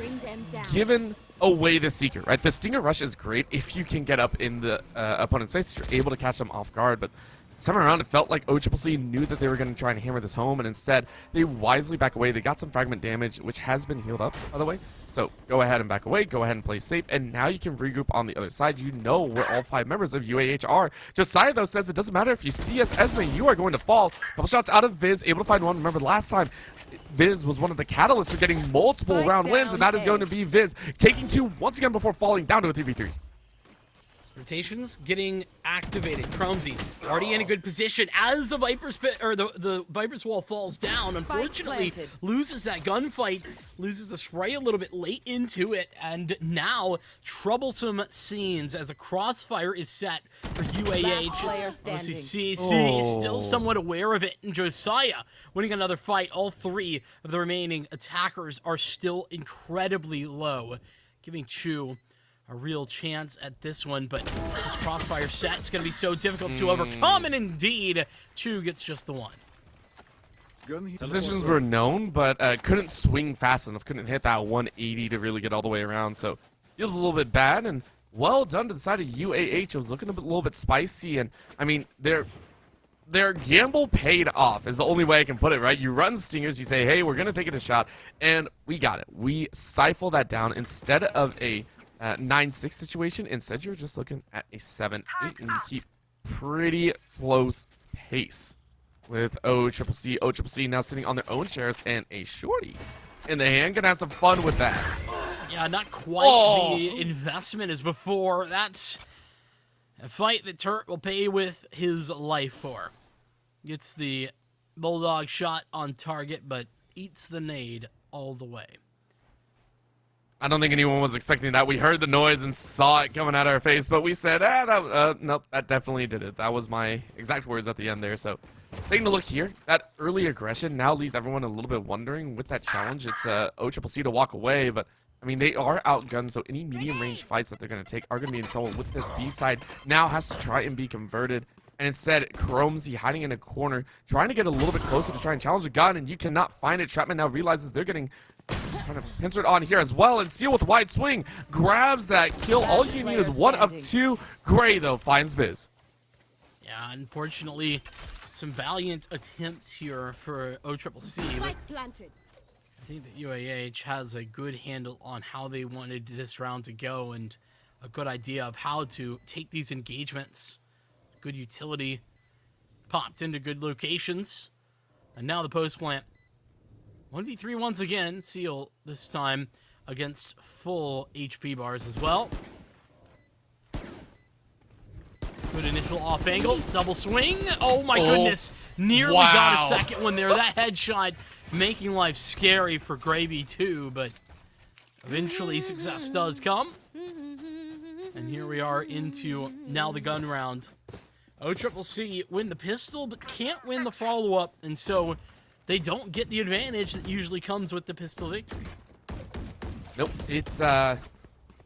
given away the Seeker, right? The Stinger Rush is great if you can get up in the opponent's face. You're able to catch them off guard, but some around, it felt like OCCC knew that they were going to try and hammer this home, and instead, they wisely back away. They got some fragment damage, which has been healed up, by the way. So go ahead and back away, go ahead and play safe, and now you can regroup on the other side. You know where all 5 members of UAH are. Josiah, though, says it doesn't matter if you see us, Esme, you are going to fall. Couple shots out of Viz, able to find one. Remember, last time, Viz was one of the catalysts for getting multiple round wins, and that is going to be Viz taking 2 once again before falling down to a 3v3. Rotations getting activated. Chromesy already in a good position as the Viper's pit, or the Viper's wall falls down. Unfortunately, loses that gunfight, loses the spray a little bit late into it, and now troublesome scenes as a crossfire is set for UAH. OCCC is still somewhat aware of it, and Josiah winning another fight. All 3 of the remaining attackers are still incredibly low, giving Chu a real chance at this one, but this crossfire set is going to be so difficult to overcome, and indeed, Chu gets just the one. Positions were known, but couldn't swing fast enough, couldn't hit that 180 to really get all the way around, so feels a little bit bad, and well done to the side of UAH. It was looking a little bit spicy, and I mean, their gamble paid off is the only way I can put it, right? You run Stingers, you say, hey, we're going to take it a shot, and we got it. We stifle that down instead of a 9-6 situation. Instead, you're just looking at a 7-8, and you keep pretty close pace with OCCC. OCCC now sitting on their own chairs, and a shorty in the hand. Gonna have some fun with that. Yeah, not quite the investment as before. That's a fight that Turret will pay with his life for. Gets the Bulldog shot on target, but eats the nade all the way. I don't think anyone was expecting that. We heard the noise and saw it coming at our face, but we said, nope, that definitely did it. That was my exact words at the end there. So taking a look here, that early aggression now leaves everyone a little bit wondering with that challenge. It's OCCC to walk away, but I mean, they are outgunned, so any medium range fights that they're going to take are going to be in trouble. With this B side now has to try and be converted. And instead, Chromesy hiding in a corner, trying to get a little bit closer to try and challenge a gun, and you cannot find it. Trapman now realizes they're getting kind of pincered on here as well, and Seal with wide swing grabs that kill. All you need is 1 of 2. Gray, though, finds Viz. Yeah, unfortunately, some valiant attempts here for OCCC. I think that UAH has a good handle on how they wanted this round to go and a good idea of how to take these engagements. Good utility, popped into good locations, and now the post plant. 1v3 once again, Seal this time against full HP bars as well. Good initial off angle, double swing. Oh my goodness, nearly got a second one there. That headshot making life scary for Gravy too, but eventually success does come. And here we are into now the gun round. OCCC win the pistol, but can't win the follow-up, and so they don't get the advantage that usually comes with the pistol victory. Nope, it's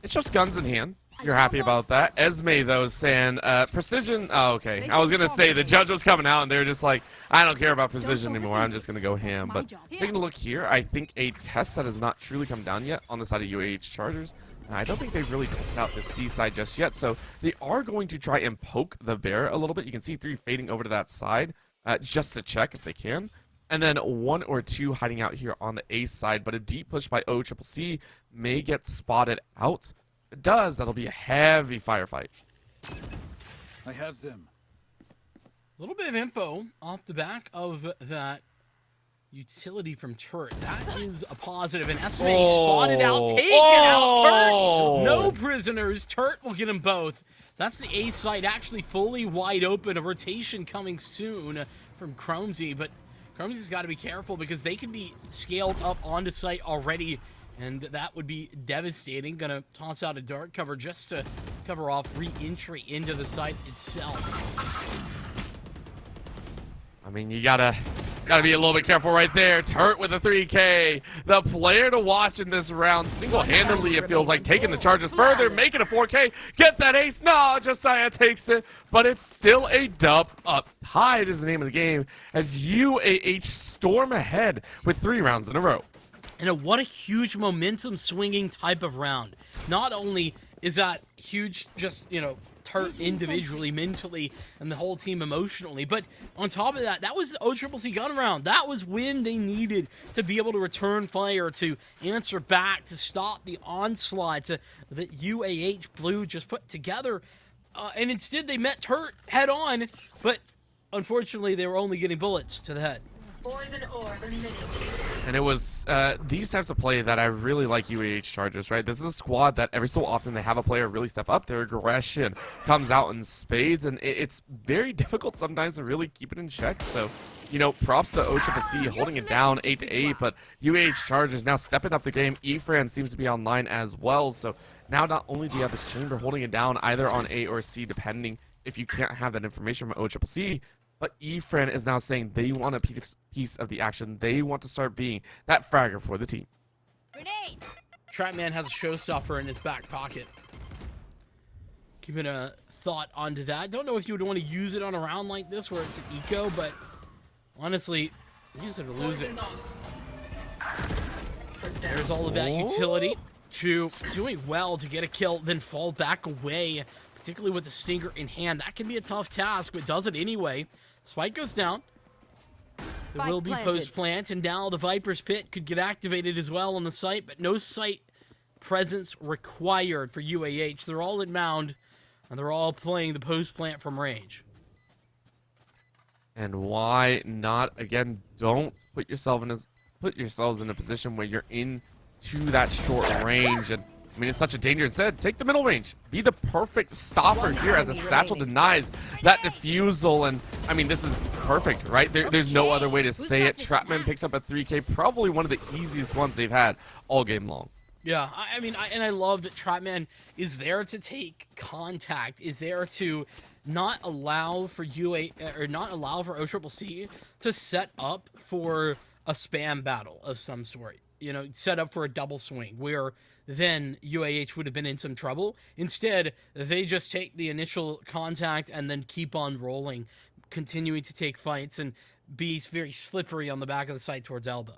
just guns in hand. You're happy about that. Esme, though, saying precision. Oh, okay. I was going to say the judge was coming out, and they were just like, I don't care about precision anymore. I'm just going to go ham. But taking a look here, I think a test that has not truly come down yet on the side of UAH Chargers. I don't think they've really tested out the C side just yet. So they are going to try and poke the bear a little bit. You can see 3 fading over to that side just to check if they can. And then 1 or 2 hiding out here on the A side. But a deep push by OCCC may get spotted out. If it does, that'll be a heavy firefight. I have them. A little bit of info off the back of that utility from Turret. That is a positive. And SMA spotted out, taken out. Turret, no prisoners. Turret will get them both. That's the A side actually fully wide open. A rotation coming soon from Chromesy, but Chromesy's got to be careful because they can be scaled up onto site already, and that would be devastating. Gonna toss out a dart cover just to cover off re-entry into the site itself. I mean, you gotta be a little bit careful right there. Turret with a 3K. The player to watch in this round, single-handedly, it feels like, taking the charges further, making a 4K. Get that ace. No, Josiah takes it, but it's still a dub up. Tied is the name of the game as UAH storm ahead with 3 rounds in a row. And what a huge momentum swinging type of round. Not only is that huge, just, you know, Turret individually, mentally, and the whole team emotionally, but on top of that, that was the OCCC gun round. That was when they needed to be able to return fire, to answer back, to stop the onslaught that UAH Blue just put together. And instead, they met Turret head on, but unfortunately, they were only getting bullets to the head. And it was these types of play that I really like UAH Chargers, right? This is a squad that every so often they have a player really step up. Their aggression comes out in spades, and it's very difficult sometimes to really keep it in check. So, you know, props to OCCC holding it down 8-8, but UAH Chargers now stepping up the game. Efran seems to be online as well. So now not only do you have this chamber holding it down either on A or C, depending if you can't have that information from OCCC, but Efran is now saying they want a piece of the action. They want to start being that fragger for the team. Grenade! Trapman has a showstopper in his back pocket. Keeping a thought onto that. Don't know if you would want to use it on a round like this where it's an eco, but honestly, use it or lose it. There's all of that utility. Chu doing well to get a kill, then fall back away, particularly with the Stinger in hand. That can be a tough task, but does it anyway. Spike goes down. There will be post-plant, and now the Viper's Pit could get activated as well on the site, but no site presence required for UAH. They're all at Mound, and they're all playing the post-plant from range. And why not? Again, don't put yourselves in a position where you're into that short range. And I mean, it's such a danger. Instead, take the middle range. Be the perfect stopper here as a Satchel denies that defusal. And I mean, this is perfect, right? There's no other way to say it. Trapman picks up a 3K, probably one of the easiest ones they've had all game long. Yeah, I mean, I love that Trapman is there to take contact, is there to not allow for OCCC to set up for a spam battle of some sort. You know, set up for a double swing where then UAH would have been in some trouble. Instead, they just take the initial contact and then keep on rolling, continuing to take fights and be very slippery on the back of the site towards elbow.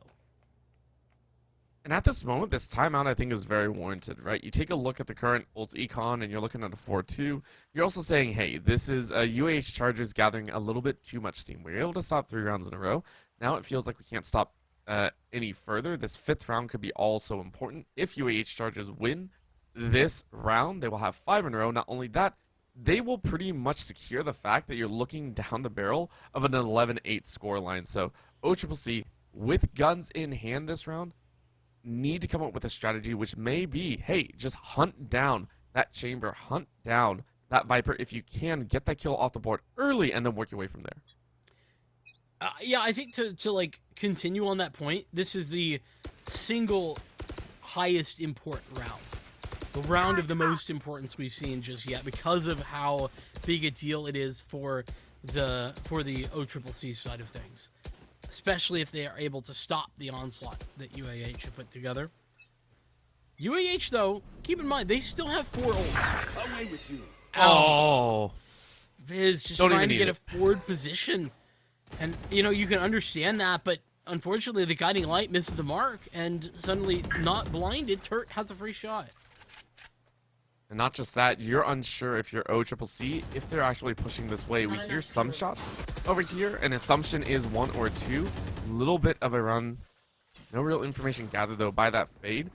And at this moment, this timeout, I think, is very warranted, right? You take a look at the current ult econ and you're looking at a 4-2. You're also saying, hey, this is UAH Chargers gathering a little bit too much steam. We were able to stop 3 rounds in a row. Now it feels like we can't stop any further, this 5th round could be also important. If UAH Chargers win this round, they will have 5 in a row. Not only that, they will pretty much secure the fact that you're looking down the barrel of an 11-8 scoreline. So OCCC, with guns in hand this round, need to come up with a strategy which may be, hey, just hunt down that chamber, hunt down that Viper if you can, get that kill off the board early, and then work your way from there. Yeah, I think to like continue on that point, this is the single highest import round. The round of the most importance we've seen just yet because of how big a deal it is for the OCCC side of things. Especially if they are able to stop the onslaught that UAH have put together. UAH, though, keep in mind, they still have 4 ults. Away with you. Oh. Viz just Don't trying even to need get it. a forward position. And, you know, you can understand that, but unfortunately the guiding light misses the mark, and suddenly, not blinded, Turt has a free shot. And not just that, you're unsure if you're OCCC, if they're actually pushing this way. We hear some shots over here, and assumption is 1 or 2. Little bit of a run. No real information gathered, though, by that fade.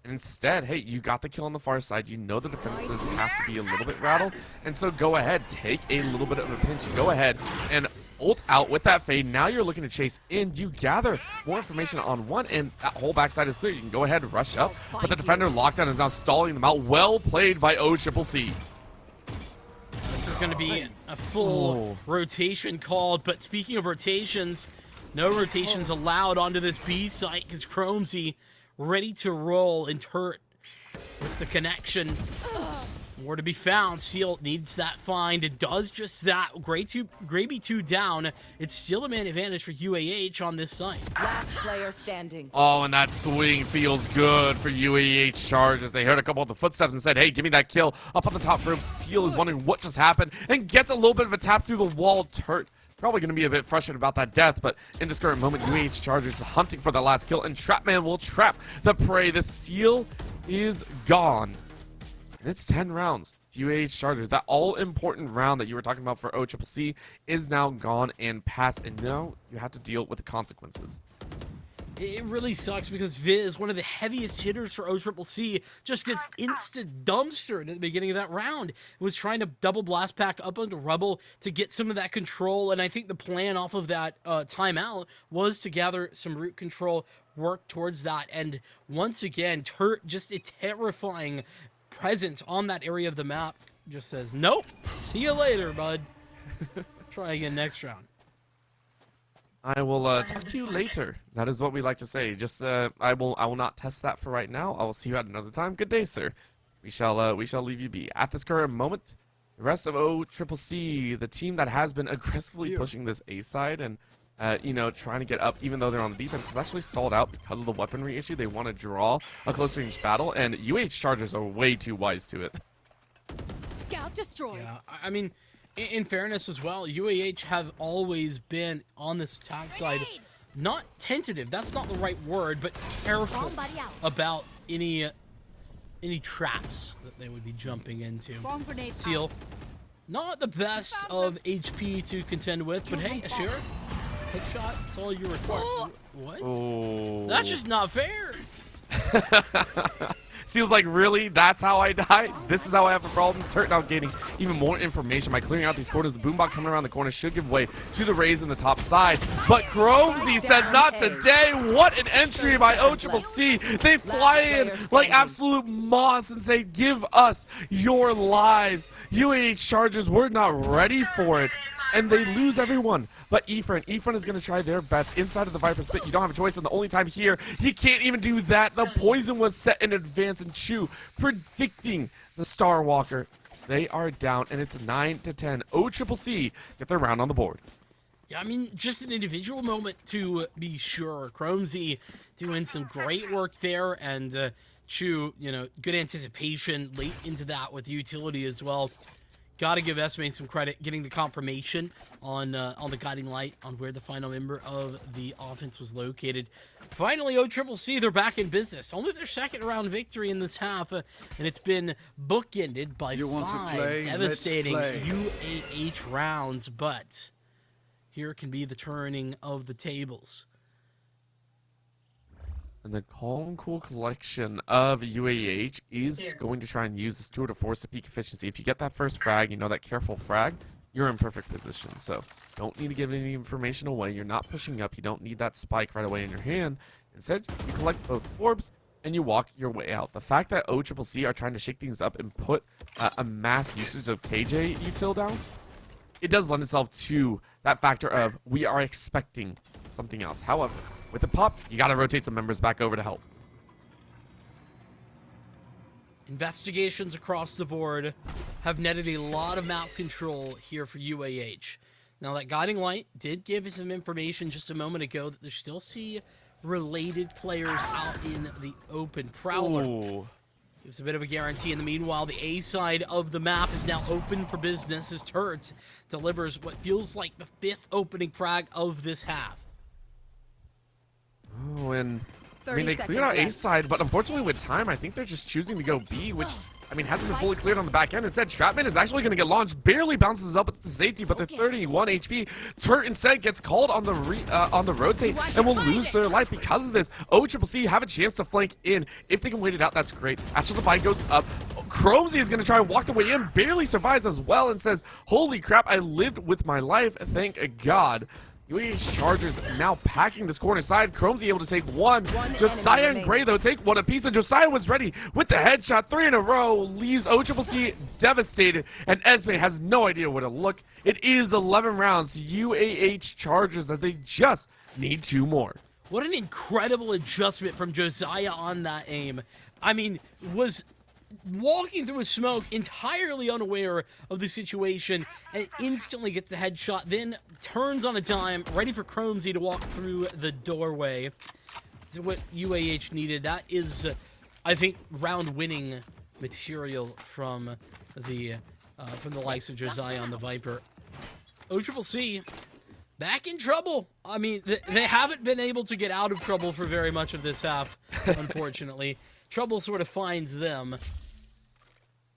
And instead, hey, you got the kill on the far side. You know the defenses have to be a little bit rattled. And so go ahead, take a little bit of a pinch. Go ahead and ult out with that fade. Now you're looking to chase in. You gather more information on 1, and that whole backside is clear. You can go ahead and rush up. But the defender lockdown is now stalling them out. Well played by OCCC. This is going to be a full rotation called, but speaking of rotations, no rotations allowed onto this B site because Chromesy ready to roll, and Turt with the connection. More to be found. Seal needs that find. It does just that. Gravy 2 down. It's still a man advantage for UAH on this site. Last player standing. Oh, and that swing feels good for UAH Chargers. They heard a couple of the footsteps and said, hey, give me that kill. Up on the top room, Seal is wondering what just happened and gets a little bit of a tap through the wall. Turt probably going to be a bit frustrated about that death, but in this current moment, UAH Chargers is hunting for the last kill, and Trapman will trap the prey. The Seal is gone. And it's 10 rounds. UAH Chargers, that all-important round that you were talking about for OCCC is now gone and past, and now you have to deal with the consequences. It really sucks because Viz, one of the heaviest hitters for OCCC, just gets insta-dumpstered at the beginning of that round. It was trying to double blast pack up onto Rubble to get some of that control, and I think the plan off of that timeout was to gather some root control, work towards that, and once again, Turt, just a terrifying presence on that area of the map, just says, nope, see you later, bud. Try again next round. I will talk to you later. That is what we like to say. Just I will not test that for right now. I will see you at another time. Good day, sir. We shall leave you be. At this current moment, the rest of OCCC, the team that has been aggressively pushing this A side and you know, trying to get up, even though they're on the defense, is actually stalled out because of the weaponry issue. They want to draw a close range battle, and UAH Chargers are way too wise to it. Scout destroyed. Yeah, I mean, in fairness as well, UAH have always been on this attack side, not tentative, that's not the right word, but careful about any traps that they would be jumping into. Bomb grenade Seal, out. not the best of HP to contend with, but hey, sure. Headshot, that's all you require. What? Oh. That's just not fair. Seal's like, really? That's how I die? This is how I have a problem? Turt now gaining even more information by clearing out these corners. The boombot coming around the corner should give way to the raise in the top side. But Chromesy says, not today. What an entry by OCCC. They fly in like absolute moss and say, give us your lives. UAH Chargers were not ready for it. And they lose everyone but Ephraim. Ephraim is going to try their best inside of the Viper Spit. You don't have a choice, and the only time here, you can't even do that. The poison was set in advance, and Chu predicting the Star Walker. They are down, and it's 9-10. OCCC get their round on the board. Yeah, I mean, just an individual moment to be sure. Chromesy doing some great work there, and Chu, you know, good anticipation late into that with utility as well. Got to give Esme some credit getting the confirmation on the guiding light on where the final member of the offense was located. Finally, OCCC, they're back in business. Only their second round victory in this half, and it's been bookended by five devastating UAH rounds. But here can be the turning of the tables. And the Calm Cool collection of UAH is going to try and use this tour to force a peak efficiency. If you get that first frag, you know that careful frag, you're in perfect position. So don't need to give any information away. You're not pushing up. You don't need that spike right away in your hand. Instead, you collect both orbs and you walk your way out. The fact that OCCC are trying to shake things up and put a mass usage of KJ util down, it does lend itself to that factor of we are expecting something else. However, with the pop, you got to rotate some members back over to help. Investigations across the board have netted a lot of map control here for UAH. Now, that guiding light did give us some information just a moment ago that they still see related players out in the open. Prowler gives a bit of a guarantee. In the meanwhile, the A side of the map is now open for business as Turret delivers what feels like the 5th opening frag of this half. Oh, and I mean, 30 they cleared out seconds A left. side, but unfortunately with time, I think they're just choosing to go B, which, I mean, hasn't been fully cleared on the back end. Instead, Trapman is actually going to get launched, barely bounces up to safety, but they're 31 HP. Turt instead gets called on the rotate and will lose their life because of this. OCCC have a chance to flank in. If they can wait it out, that's great. Astral Divide goes up. Chromesy is going to try and walk the way in, barely survives as well, and says, holy crap, I lived with my life, thank God. UAH Chargers now packing this corner side. Chromesy able to take one. Josiah and Gray, though, take one apiece. And Josiah was ready with the headshot. 3 in a row. Leaves OCCC devastated. And Esme has no idea where to look. It is 11 rounds. UAH Chargers that they just need 2 more. What an incredible adjustment from Josiah on that aim. I mean, was walking through a smoke, entirely unaware of the situation, and instantly gets the headshot, then turns on a dime, ready for Chromesy to walk through the doorway. That's what UAH needed. That is, I think, round-winning material from the likes of Josiah on the Viper. OCCC back in trouble. I mean, they haven't been able to get out of trouble for very much of this half, unfortunately. Trouble sort of finds them.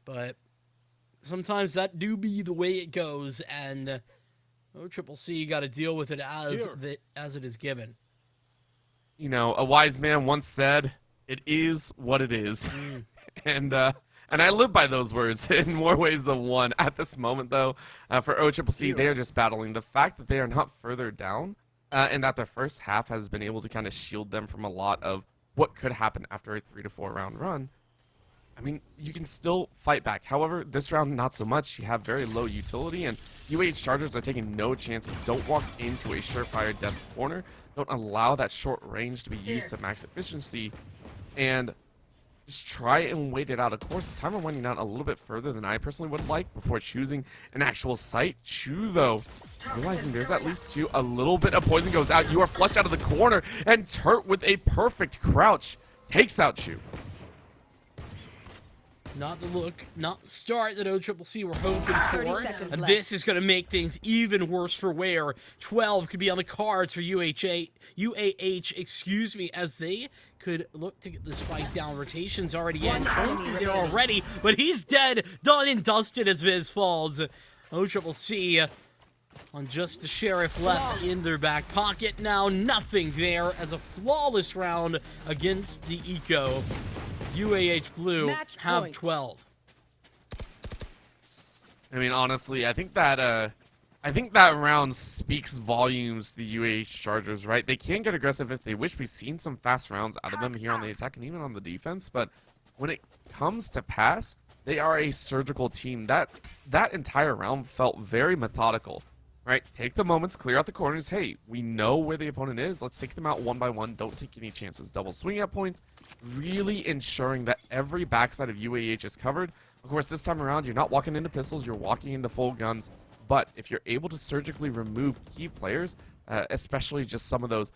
But sometimes that do be the way it goes, and OCCC got to deal with it as it is given. You know, a wise man once said, "It is what it is," and I live by those words in more ways than one. At this moment, though, for OCCC, they are just battling the fact that they are not further down, and that their first half has been able to kind of shield them from a lot of what could happen after a 3 to 4 round run. I mean, you can still fight back. However, this round, not so much. You have very low utility, and UAH Chargers are taking no chances. Don't walk into a surefire depth corner. Don't allow that short range to be used to max efficiency, and just try and wait it out. Of course, the timer winding down a little bit further than I personally would like before choosing an actual site. Chu, though, realizing there's at least 2, a little bit of poison goes out. You are flushed out of the corner, and Turt with a perfect crouch takes out Chu. Not the look, not the start that OCCC were hoping 30 for. seconds And left. this is going to make things even worse for Wear. 12 could be on the cards for UAH, excuse me, as they could look to get the spike down. Rotation's already in. Chromesy there already, but he's dead, done and dusted as Viz falls. OCCC on just the Sheriff left in their back pocket. Now nothing there as a flawless round against the Eco. UAH Blue Match have point. 12. I mean, honestly, I think that round speaks volumes to the UAH Chargers, right? They can get aggressive if they wish. We've seen some fast rounds out of them here on the attack and even on the defense, but when it comes to pass, they are a surgical team. That entire round felt very methodical, right? Take the moments, clear out the corners. Hey, we know where the opponent is. Let's take them out one by one. Don't take any chances. Double swing at points, really ensuring that every backside of UAH is covered. Of course, this time around, you're not walking into pistols, you're walking into full guns. But if you're able to surgically remove key players, especially just some of those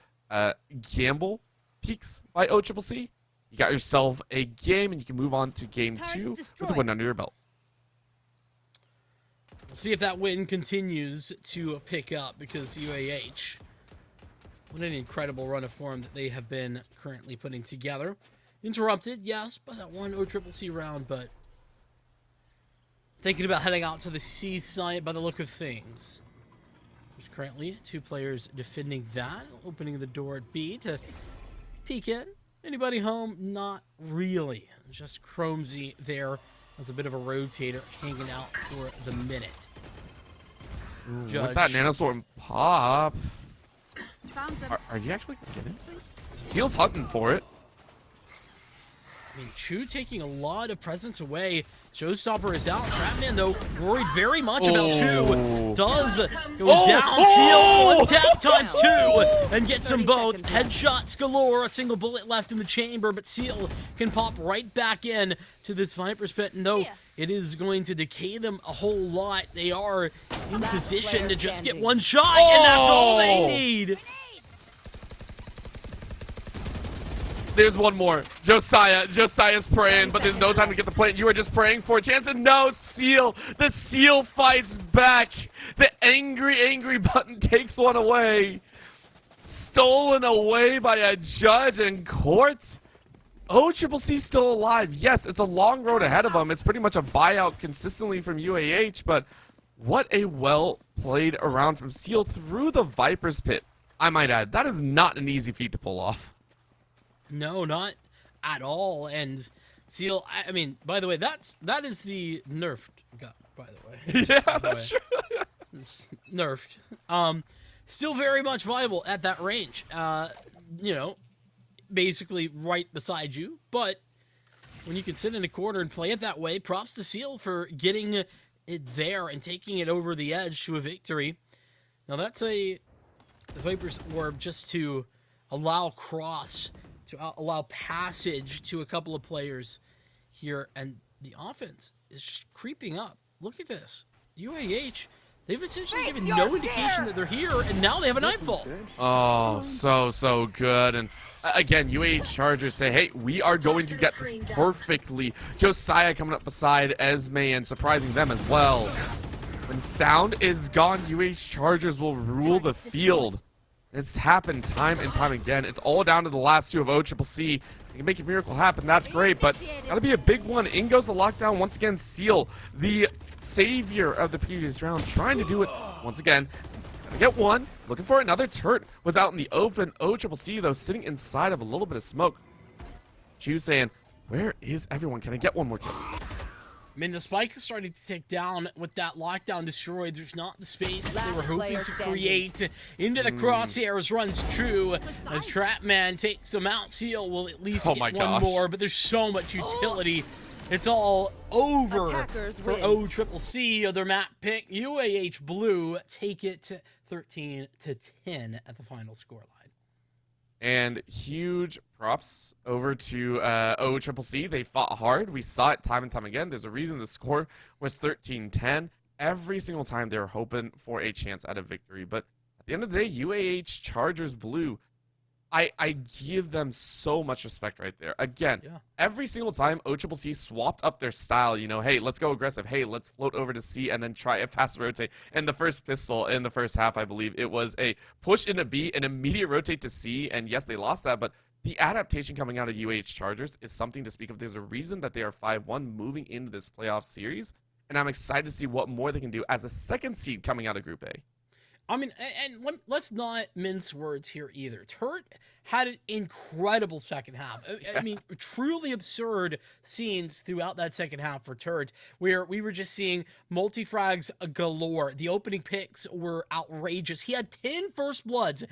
gamble peaks by OCCC, you got yourself a game, and you can move on to game 2 with a win under your belt. We'll see if that win continues to pick up, because UAH, what an incredible run of form that they have been currently putting together. Interrupted, yes, by that one OCCC round, but thinking about heading out to the C side by the look of things. There's currently 2 players defending that, opening the door at B to peek in. Anybody home? Not really. Just Chromesy there as a bit of a rotator hanging out for the minute. Judge. With that nanostorm pop, Found them. are you actually gonna get into it? Seal's hunting for it. I mean, Chu taking a lot of presence away. Showstopper is out. Trapman, though, worried very much about Chu. Does go down. Seal, one tap times 2, and gets them both. Headshots galore. A single bullet left in the chamber, but Seal can pop right back in to this Viper's Pit. And though it is going to decay them a whole lot, they are in position to just get one shot, and that's all they need. There's one more. Josiah's praying, but there's no time to get the plant. You are just praying for a chance, and no, Seal. The Seal fights back. The angry button takes one away. Stolen away by a judge in court. OCCC still alive. Yes, it's a long road ahead of them. It's pretty much a buyout consistently from UAH, but what a well-played round from Seal through the Viper's Pit. I might add, that is not an easy feat to pull off. No, not at all. And Seal, I mean, by the way, that is the nerfed gun, by the way. Yeah, that's true. It's nerfed. Still very much viable at that range. You know, basically right beside you. But when you can sit in a corner and play it that way, props to Seal for getting it there and taking it over the edge to a victory. Now that's a Viper's Orb just to allow cross, to allow passage to a couple of players here, and the offense is just creeping up. Look at this. UAH, they've essentially given no indication that they're here, and now they have a Nightfall. Oh, so good. And again, UAH Chargers say, hey, we are going to get this perfectly. Josiah coming up beside Esme and surprising them as well. When sound is gone, UAH Chargers will rule the field. It's happened time and time again. It's all down to the last two of OCCC. They can make a miracle happen. That's great, but gotta be a big one. In goes the lockdown once again. Seal, the savior of the previous round, trying to do it once again. Gonna get one. Looking for another. Turt was out in the open. OCCC, though, sitting inside of a little bit of smoke. Chu saying, where is everyone? Can I get one more kill? I mean, the spike is starting to tick down with that lockdown destroyed. There's not the space that they were hoping to create. Into the crosshairs runs True as Trapman takes them out. Seal will at least get one more, but there's so much utility. It's all over for OCCC. Their map pick. UAH Blue take it to 13-10 at the final scoreline. And huge props over to OCCC. They fought hard. We saw it time and time again. There's a reason the score was 13-10. Every single time they were hoping for a chance at a victory. But at the end of the day, UAH Chargers Blue, I give them so much respect right there. Again, every single time OCCC swapped up their style, you know, hey, let's go aggressive. Hey, let's float over to C and then try a fast rotate. And the first pistol in the first half, I believe, it was a push into B, an immediate rotate to C. And yes, they lost that, but the adaptation coming out of UAH Chargers is something to speak of. There's a reason that they are 5-1 moving into this playoff series. And I'm excited to see what more they can do as a second seed coming out of Group A. I mean, and let's not mince words here either. Turt had an incredible second half. I mean, truly absurd scenes throughout that second half for Turt, where we were just seeing multi-frags galore. The opening picks were outrageous. He had 10 first bloods.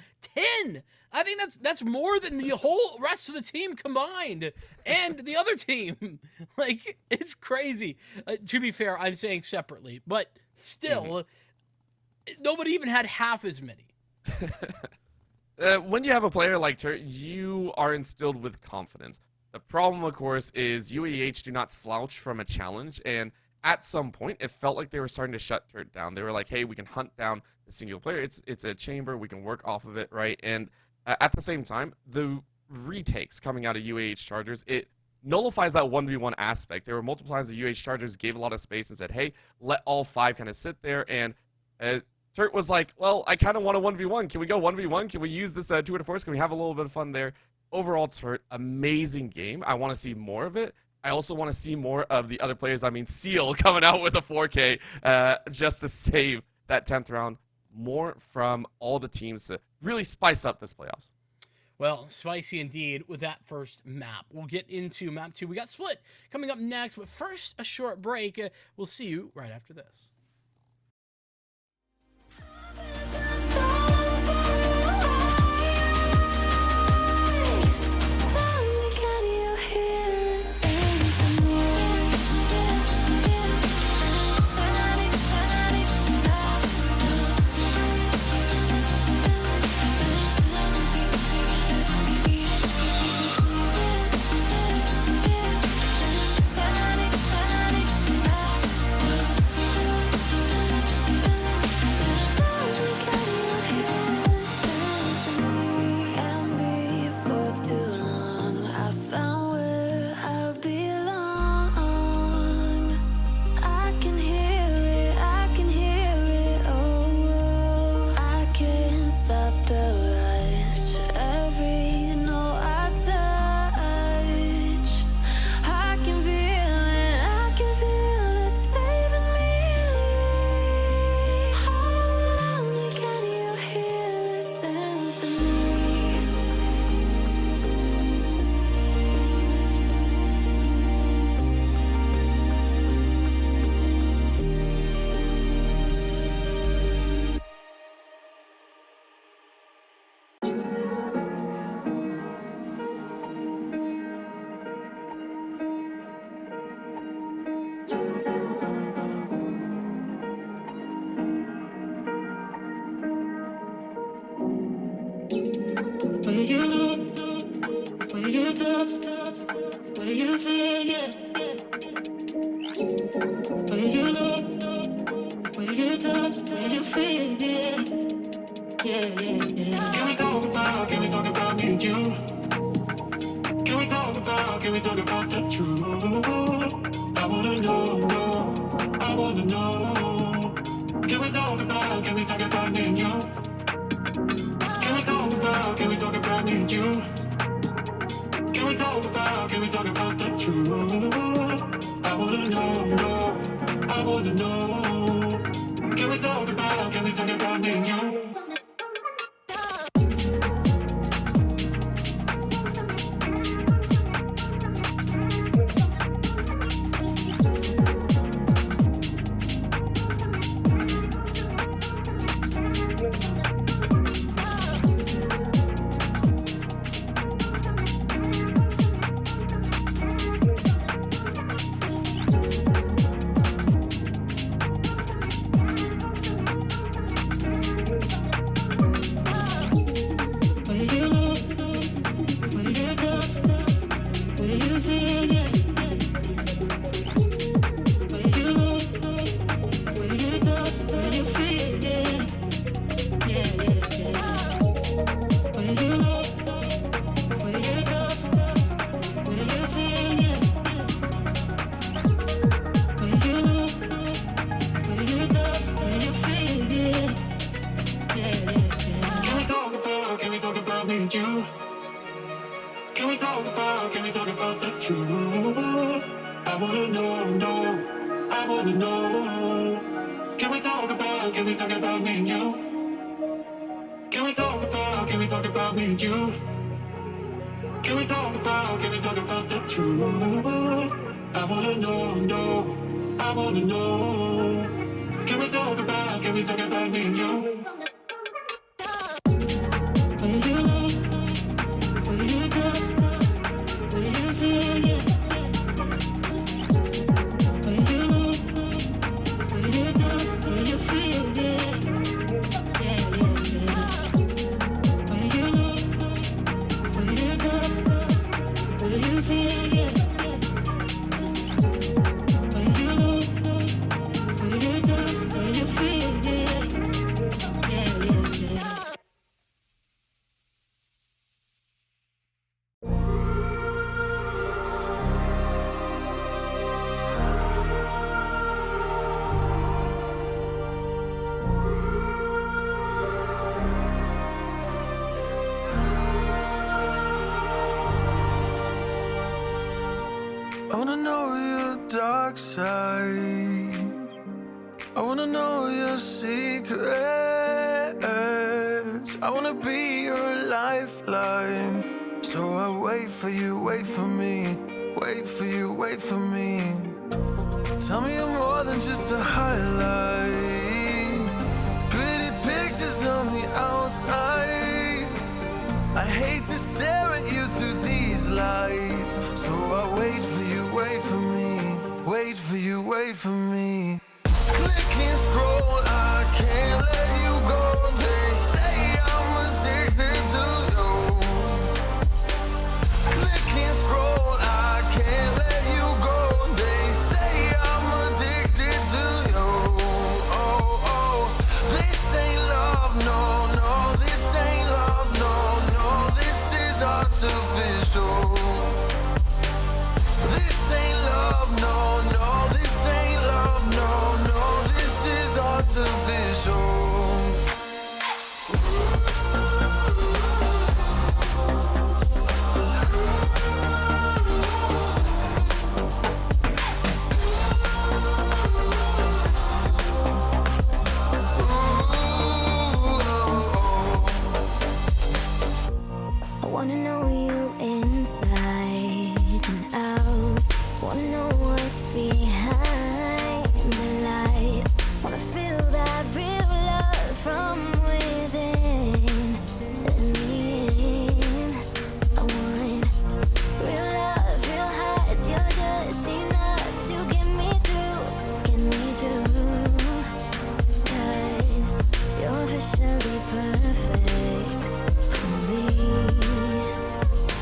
10! I think that's more than the whole rest of the team combined. And the other team. Like, it's crazy. To be fair, I'm saying separately. But still... Nobody even had half as many. When you have a player like Turt, you are instilled with confidence. The problem, of course, is UAH do not slouch from a challenge, and at some point, it felt like they were starting to shut Turt down. They were like, hey, we can hunt down the single player. It's a chamber. We can work off of it, right? And at the same time, the retakes coming out of UAH Chargers, it nullifies that 1v1 aspect. There were multiple times the UAH Chargers gave a lot of space and said, hey, let all 5 kind of sit there, and Turt was like, well, I kind of want a 1v1. Can we go 1v1? Can we use this 2 force? Can we have a little bit of fun there? Overall, Turt, amazing game. I want to see more of it. I also want to see more of the other players. I mean, Seal coming out with a 4K just to save that 10th round. More from all the teams to really spice up this playoffs. Well, spicy indeed with that first map. We'll get into map 2. We got Split coming up next, but first, a short break. We'll see you right after this. Where you look, where you touch, where you feel, yeah. Where you look, where you touch, where you feel, yeah. Can we talk about me and you? Can we talk about the truth? I wanna know, I wanna know. Can we talk about me and you? Can we talk about me and you? Can we talk about the truth? I wanna know, I wanna know. Can we talk about me and you? I wanna know your dark side. I wanna know your secrets. I wanna be your lifeline. So I wait for you, wait for me. Wait for you, wait for me. Tell me you're more than just a highlight. Pretty pictures on the outside. I hate to stare at you through these lights. So I wait for you, wait for me. Wait for you, wait for me. Click and scroll, I can't let you go. They say I'm addicted to you. Click and scroll, I can't let you go. They say I'm addicted to you. Oh, oh, this ain't love, no, no. This ain't love, no, no. This is artificial. This ain't love, no, no. This ain't love, no, no. This is artificial. I wanna know you inside and out. Wanna know what's behind the light. Wanna feel that real love from within. Let me in. I want real love, real heights. You're just enough to get me through, get me through. 'Cause you're officially perfect for me.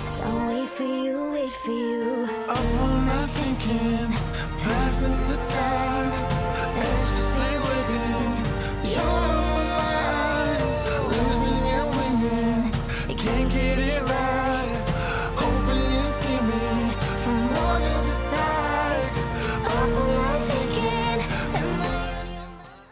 So wait for you, wait for you. Up all night thinking, passing the time, anxiously waiting. You're mine, losing and winning. You can't get it right. Hoping you see me for more than just nights. Up all night thinking, am I on your mind?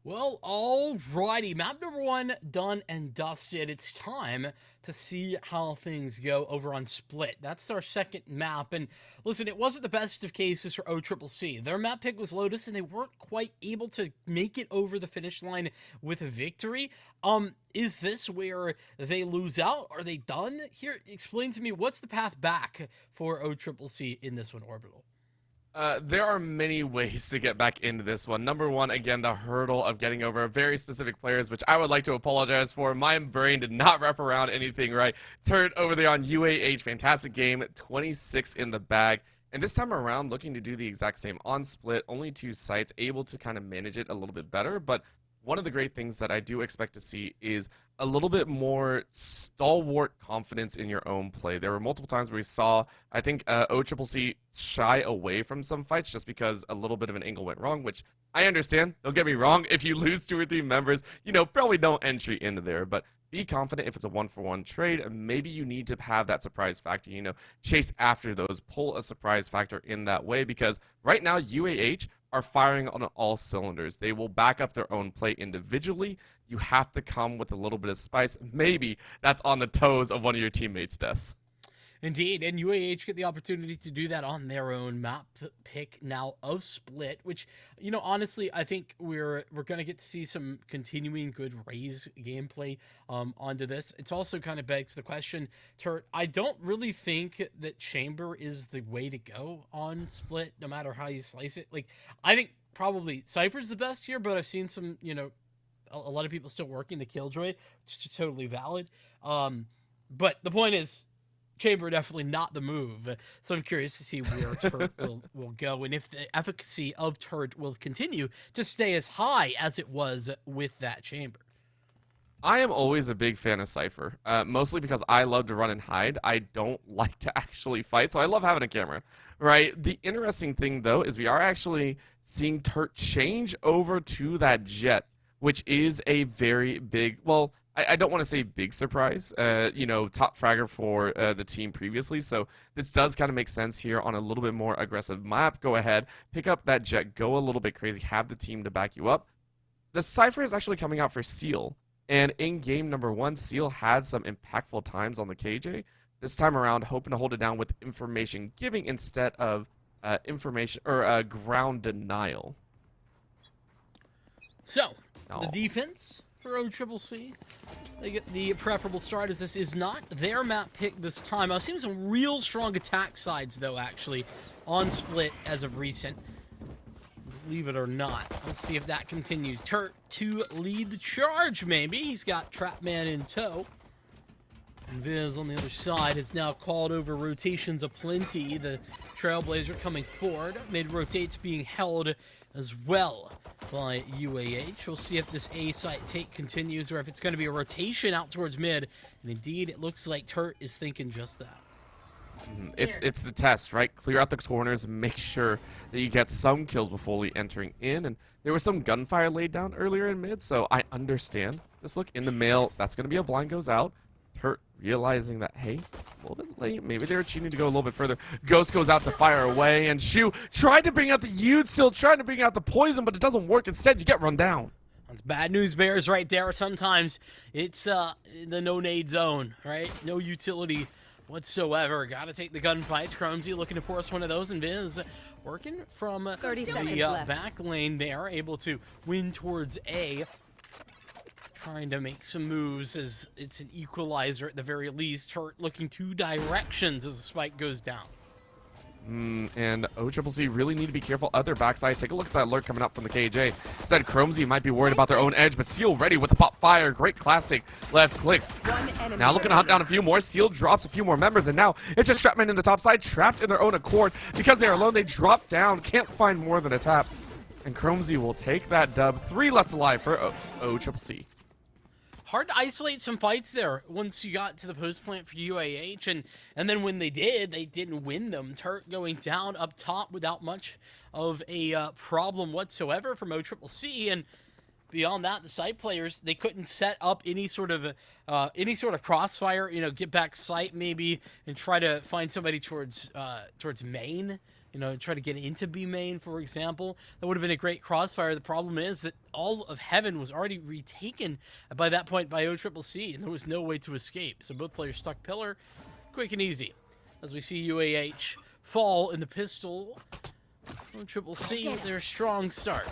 Well, alrighty, map number 1 done and dusted. It's time to see how things go over on Split. That's our second map, and listen, it wasn't the best of cases for OCCC. Their map pick was Lotus, and they weren't quite able to make it over the finish line with a victory. Is this where they lose out? Are they done? Here, explain to me, what's the path back for OCCC in this one, Orbital? There are many ways to get back into this one. Number one, again, the hurdle of getting over very specific players, which I would like to apologize for. My brain did not wrap around anything right. Turned over there on UAH, fantastic game, 26 in the bag. And this time around, looking to do the exact same on Split, only 2 sites, able to kind of manage it a little bit better. But one of the great things that I do expect to see is a little bit more stalwart confidence in your own play. There were multiple times where we saw, I think, OCCC shy away from some fights just because a little bit of an angle went wrong, which I understand. Don't get me wrong. If you lose 2 or 3 members, probably don't entry into there. But be confident if it's a 1-for-1 trade. Maybe you need to have that surprise factor, chase after those, pull a surprise factor in that way, because right now UAH are firing on all cylinders. They will back up their own play individually. You have to come with a little bit of spice. Maybe that's on the toes of one of your teammates' deaths. Indeed, and UAH get the opportunity to do that on their own map pick now of Split, which, honestly, I think we're going to get to see some continuing good Raze gameplay onto this. It's also kind of begs the question, Turt, I don't really think that Chamber is the way to go on Split, no matter how you slice it. Like, I think probably Cypher's the best here, but I've seen some, a lot of people still working the Killjoy, which is totally valid. But the point is, Chamber definitely not the move, so I'm curious to see where Turt will go, and if the efficacy of Turt will continue to stay as high as it was with that Chamber. I am always a big fan of Cypher, mostly because I love to run and hide. I don't like to actually fight, so I love having a camera, right? The interesting thing, though, is we are actually seeing Turt change over to that Jet, which is a very big, well, I don't want to say big surprise, top fragger for the team previously, so this does kind of make sense here on a little bit more aggressive map. Go ahead, pick up that Jet, go a little bit crazy, have the team to back you up. The Cypher is actually coming out for Seal, and in game number 1, Seal had some impactful times on the KJ. This time around, hoping to hold it down with information giving instead of information or ground denial. So, the defense for OCCC. They get the preferable start, as this is not their map pick this time. I've seen some real strong attack sides, though, actually, on Split as of recent. Believe it or not. Let's see if that continues. Turt to lead the charge, maybe. He's got Trapman in tow. And Viz on the other side has now called over rotations aplenty. The Trailblazer coming forward. Mid rotates being held as well by UAH. We'll see if this A site take continues or if it's going to be a rotation out towards mid. And indeed, it looks like Turt is thinking just that. It's the test, right? Clear out the corners, make sure that you get some kills before entering in. And there was some gunfire laid down earlier in mid, so I understand this look in the mail. That's going to be a blind goes out. Turt realizing that, hey, a little bit late. Maybe they were cheating to go a little bit further. Ghost goes out to fire away, and Shu tried to bring out the Util, trying to bring out the poison, but it doesn't work. Instead, you get run down. That's bad news bears right there. Sometimes it's the no-nade zone, right? No utility whatsoever. Gotta take the gunfights. Chromesy looking to force one of those, and Viz working from 30 the seconds left. back lane there, able to win towards A. Trying to make some moves as it's an equalizer at the very least. Hurt looking two directions as the spike goes down. And OCCC really need to be careful of their backside. Take a look at that alert coming up from the KJ. Said Chromesy might be worried about their own edge, but Seal ready with the pop fire. Great classic left clicks. Now looking to hunt down a few more. Seal drops a few more members, and now it's just Trapman in the top side, trapped in their own accord. Because they're alone, they drop down. Can't find more than a tap. And Chromesy will take that dub. 3 left alive for OCCC. Hard to isolate some fights there once you got to the post plant for UAH, and then when they did, they didn't win them. Turt going down up top without much of a problem whatsoever from OCCC, and beyond that, the side players, they couldn't set up any sort of crossfire. You know, get back site maybe and try to find somebody towards main. You know, try to get into B main, for example. That would have been a great crossfire. The problem is that all of Heaven was already retaken by that point by OCCC, and there was no way to escape. So both players stuck pillar, quick and easy. As we see UAH fall in the pistol, OCCC with their strong start.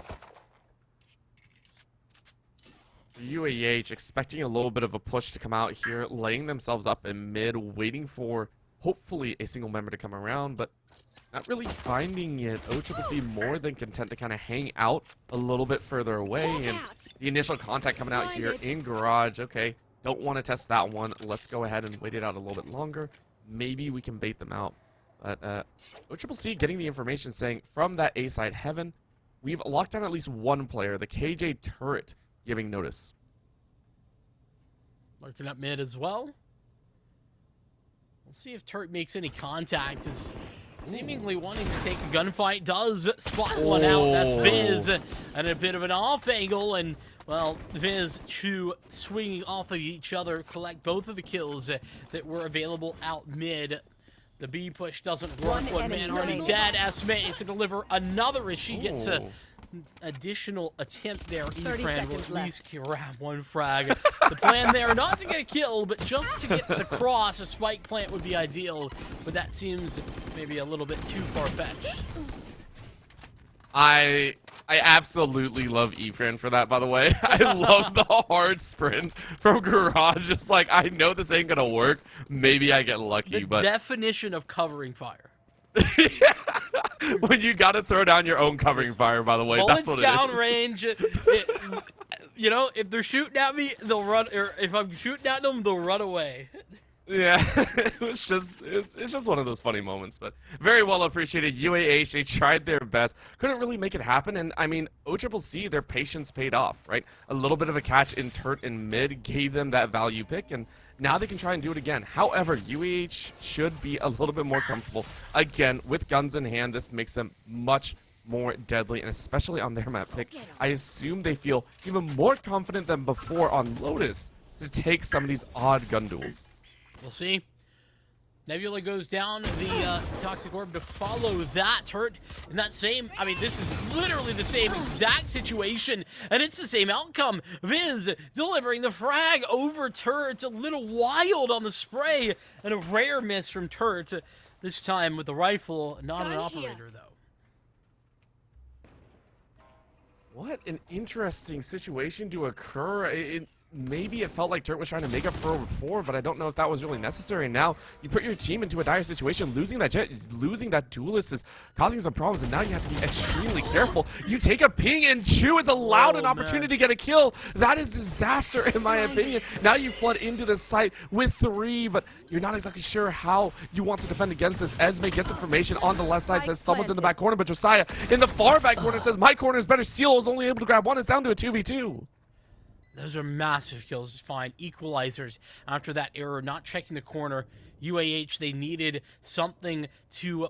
UAH expecting a little bit of a push to come out here, laying themselves up in mid, waiting for hopefully a single member to come around, but not really finding it. OCCC more than content to kind of hang out a little bit further away, and the initial contact coming out here in garage. Okay, don't want to test that one. Let's go ahead and wait it out a little bit longer. Maybe we can bait them out. But OCCC getting the information saying from that A side Heaven, we've locked down at least one player, the KJ Turret, giving notice. Lurking up mid as well. We'll see if Turt makes any contact. Is seemingly wanting to take a gunfight. Does spot one out. That's Viz at a bit of an off angle. And, well, Viz, Chu swinging off of each other, collect both of the kills that were available out mid. The B push doesn't work. One man already dead. Esme to deliver another as she gets a additional attempt there. Efran will at least grab one frag. The plan there, not to get a kill, but just to get the cross. A spike plant would be ideal, but that seems maybe a little bit too far-fetched. I absolutely love Efran for that, by the way. I love the hard sprint from garage. Just like, I know this ain't gonna work. Maybe I get lucky, The but definition of covering fire. yeah. When you gotta throw down your own covering fire, by the way, that's what it is. Downrange. You know, if they're shooting at me, they'll run. Or if I'm shooting at them, they'll run away. Yeah, it's just one of those funny moments, but very well appreciated. UAH, they tried their best, couldn't really make it happen, and I mean, OCCC, their patience paid off, right? A little bit of a catch in Turt and mid gave them that value pick, and now they can try and do it again. However, UAH should be a little bit more comfortable. Again, with guns in hand, this makes them much more deadly, and especially on their map pick, I assume they feel even more confident than before on Lotus to take some of these odd gun duels. We'll see. Nebula goes down the Toxic Orb to follow that. Turt in that same, I mean, this is literally the same exact situation, and it's the same outcome. Viz delivering the frag over Turt. It's a little wild on the spray, and a rare miss from Turt. This time with the rifle, not an operator, though. What an interesting situation to occur. Maybe it felt like Turk was trying to make up for before, but I don't know if that was really necessary. And now you put your team into a dire situation. Losing that Jet, losing that duelist is causing some problems, and now you have to be extremely careful. You take a ping, and Chu is allowed an opportunity to get a kill. That is disaster, in my opinion. Now you flood into the site with 3, but you're not exactly sure how you want to defend against this. Esme gets information on the left side, says someone's in the back corner, but Josiah in the far back corner says my corner is better. Seal is only able to grab 1. It's down to a 2v2. Those are massive kills. It's fine. Equalizers after that error, not checking the corner. UAH, they needed something to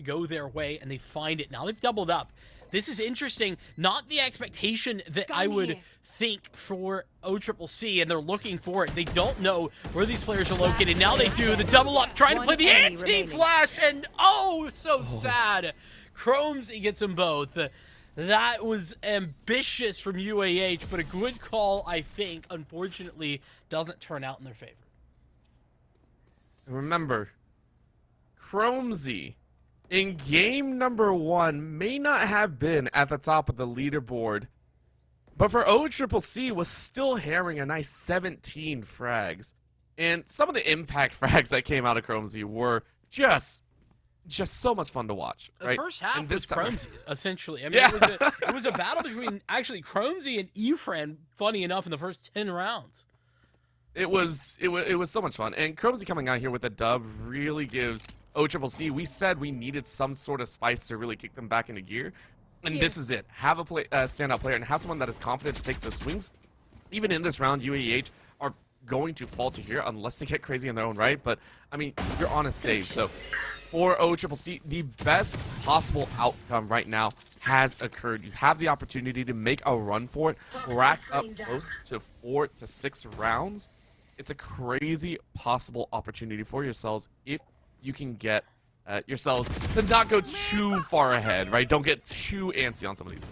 go their way, and they find it. Now they've doubled up. This is interesting. Not the expectation that I would think for OCCC, and they're looking for it. They don't know where these players are located. Now they do. The double up, trying to play the anti-flash, and oh, so sad. Chromes, he gets them both. That was ambitious from UAH, but a good call, I think, unfortunately, doesn't turn out in their favor. Remember, Chromesy in game number 1 may not have been at the top of the leaderboard, but for OCCC was still hammering a nice 17 frags. And some of the impact frags that came out of Chromesy were just so much fun to watch. Right? The first half was Chromesy's, essentially. I mean, Yeah. it was a battle between actually Chromesy and Efren, funny enough, in the first 10 rounds. It was so much fun. And Chromesy coming out here with a dub really gives OCCC, we said we needed some sort of spice to really kick them back into gear. And this is it. Have a standout player and have someone that is confident to take the swings. Even in this round, UAH are going to fall to here unless they get crazy in their own right. But, I mean, you're on a save. So for OCCC, the best possible outcome right now has occurred. You have the opportunity to make a run for it, rack up close to 4 to 6 rounds. It's a crazy possible opportunity for yourselves if you can get yourselves to not go too far ahead, right? Don't get too antsy on some of these.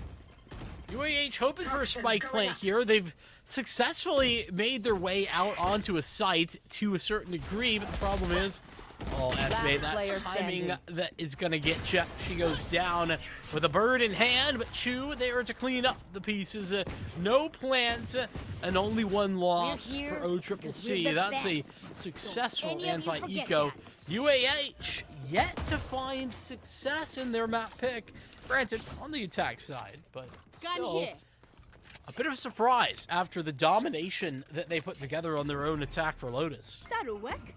UAH hoping for a spike plant here. They've successfully made their way out onto a site to a certain degree, but the problem is, oh, Esme, that timing that is going to get checked. She goes down with a bird in hand, but Chu there to clean up the pieces. No plant and only 1 loss for OCCC. That's a successful anti-eco. UAH yet to find success in their map pick. Granted, on the attack side, but still a bit of a surprise after the domination that they put together on their own attack for Lotus. That'll work.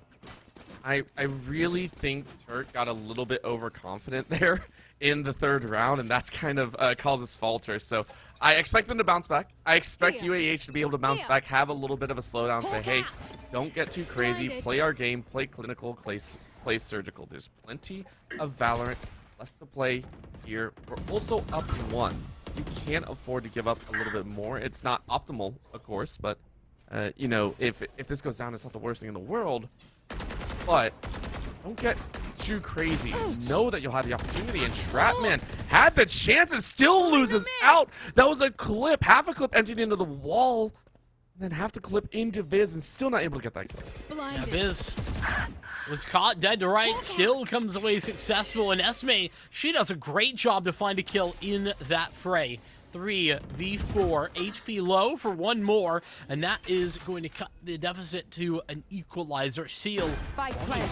I really think Turk got a little bit overconfident there in the 3rd round, and that's kind of causes falter. So I expect them to bounce back. I expect UAH to be able to bounce back, have a little bit of a slowdown, say, hey, don't get too crazy, play our game, play clinical, play surgical. There's plenty of Valorant left to play here. We're also up 1. You can't afford to give up a little bit more. It's not optimal, of course, but you know, if this goes down, it's not the worst thing in the world. But don't get too crazy. Know that you'll have the opportunity, and Trapman had the chance and still loses out. That was a clip, half a clip emptied into the wall, and then half the clip into Viz, and still not able to get that kill. Yeah, Viz was caught dead to right, still comes away successful, and Esme, she does a great job to find a kill in that fray. 3v4, HP low for 1 more, and that is going to cut the deficit to an equalizer. Seal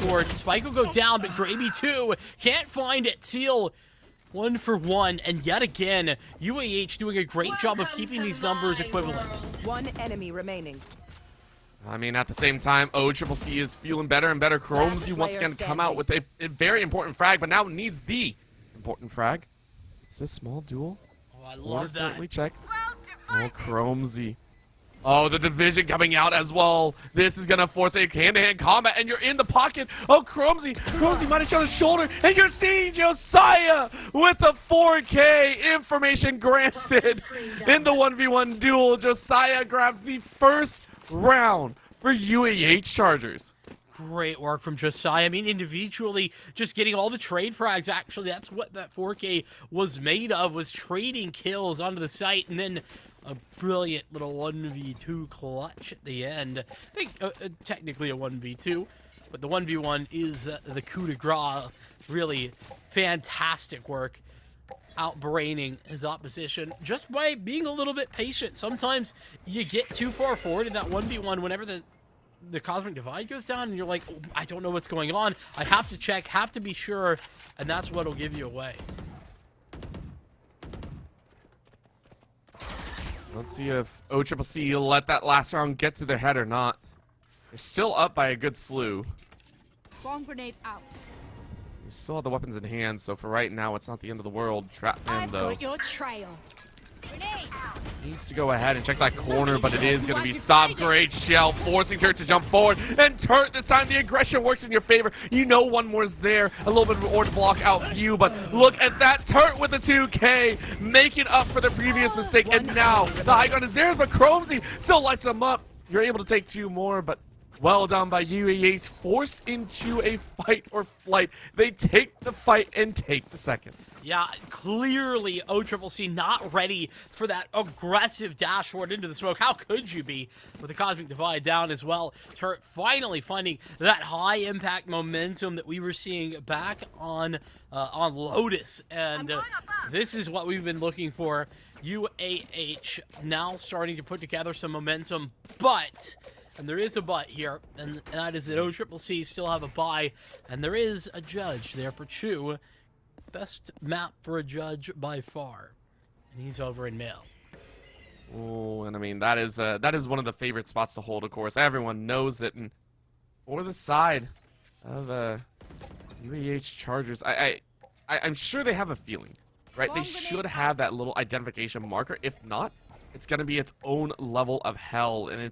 forward. Spike will go down, but Gravy 2 can't find it. Seal 1 for 1, and yet again, UAH doing a great job of keeping these numbers equivalent. 1 enemy remaining. I mean, at the same time, OCCC is feeling better and better. Chromesy once again come out with a very important frag, but now needs the important frag. It's a small duel. Oh, I love that. We check. Oh, Chromesy. Oh, the division coming out as well. This is going to force a hand-to-hand combat, and you're in the pocket. Oh, Chromesy. Chromesy might have shown his shoulder, and you're seeing Josiah with the 4K information granted in the 1v1 duel. Josiah grabs the first round for UAH Chargers. Great work from Josiah. I mean, individually, just getting all the trade frags. Actually, that's what that 4K was made of, was trading kills onto the site, and then a brilliant little 1v2 clutch at the end. I think technically a 1v2, but the 1v1 is the coup de grace. Really fantastic work outbraining his opposition just by being a little bit patient. Sometimes you get too far forward in that 1v1 whenever the Cosmic Divide goes down and you're like, oh, I don't know what's going on. I have to check, have to be sure, and that's what'll give you away. Let's see if OCCC let that last round get to their head or not. They're still up by a good slew. Swarm grenade out. They still have the weapons in hand, so for right now, it's not the end of the world. Trapman, though, your trail. Grenade out. needs to go ahead and check that corner, but it is going to be stopped. Great shell, forcing Turret to jump forward. And Turret, this time the aggression works in your favor. You know one more is there. A little bit of an orange block out view, but look at that. Turret with the 2K, making up for the previous mistake. And now the high ground is theirs, but Chromesy still lights them up. You're able to take 2 more, but well done by UAH, forced into a fight or flight. They take the fight and take the second. Yeah, clearly OCCC not ready for that aggressive dash forward into the smoke. How could you be with the Cosmic Divide down as well? Turret finally finding that high impact momentum that we were seeing back on Lotus, and this is what we've been looking for. UAH now starting to put together some momentum, but, and there is a but here, and that is that OCCC still have a bye, and there is a judge there for Chu. Best map for a judge by far, and he's over in male. Oh, and I mean that is one of the favorite spots to hold. Of course, everyone knows it. And for the side of UAH Chargers, I'm sure they have a feeling, right? They should have that little identification marker. If not, it's gonna be its own level of hell, and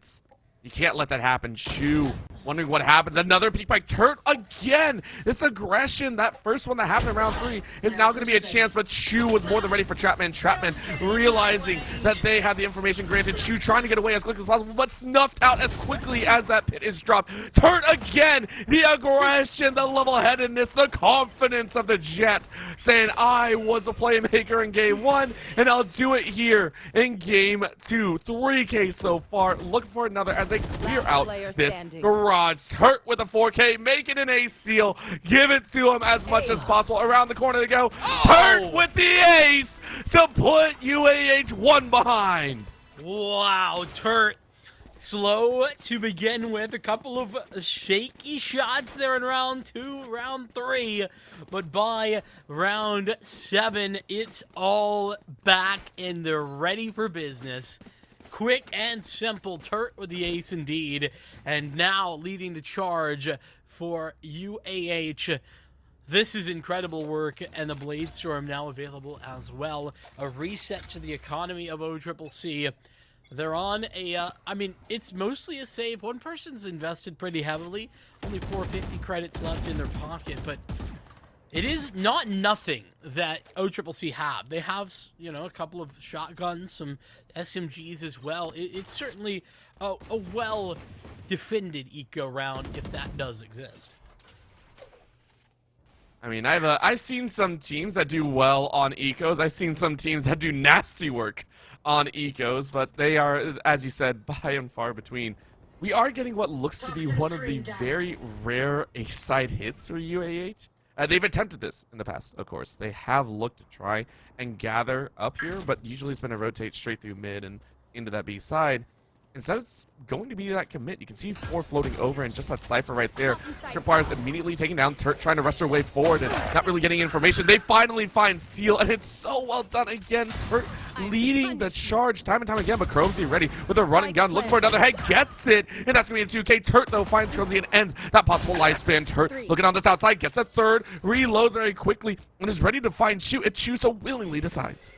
you can't let that happen. Chu wondering what happens. Another peek by Turret again. This aggression, that first one that happened in round 3, is now going to be a chance, but Chu was more than ready for Trapman. Trapman realizing that they had the information granted. Chu trying to get away as quick as possible, but snuffed out as quickly as that pit is dropped. Turret again, the aggression, the level-headedness, the confidence of the Jet, saying, I was a playmaker in game 1, and I'll do it here in game 2. 3K so far. Looking for another as they clear out this garage. Turret with a 4K, make it an ace seal, give it to him as much as possible. Around the corner they go. Turret with the ace to put UAH 1 behind. Wow, Turret slow to begin with. A couple of shaky shots there in round 2, round 3, but by round 7, it's all back and they're ready for business. Quick and simple. Turret with the ace indeed. And now leading the charge for UAH. This is incredible work, and the Blade Storm now available as well. A reset to the economy of OCCC. They're on a, I mean, it's mostly a save. One person's invested pretty heavily. Only 450 credits left in their pocket, but it is not nothing that OCCC have. They have, you know, a couple of shotguns, some SMGs as well. It's certainly a well-defended eco round, if that does exist. I mean, I've seen some teams that do well on ecos. I've seen some teams that do nasty work on ecos, but they are, as you said, by and far between. We are getting what looks to be one of the very rare ace-side hits for UAH. They've attempted this in the past, of course. They have looked to try and gather up here, but usually it's been to rotate straight through mid and into that B side. Instead, it's going to be that commit. You can see 4 floating over and just that Cypher right there. Tripwire's immediately taking down Turret, trying to rush their way forward and not really getting information. They finally find Seal, and it's so well done again. Turret leading the charge time and time again, but Chromesy ready with a running gun, looking for another head, gets it, and that's going to be a 2K. Turret, though, finds Chromesy and ends that possible lifespan. Turret looking on this outside, gets a third, reloads very quickly, and is ready to find Chu. And Chu so willingly decides.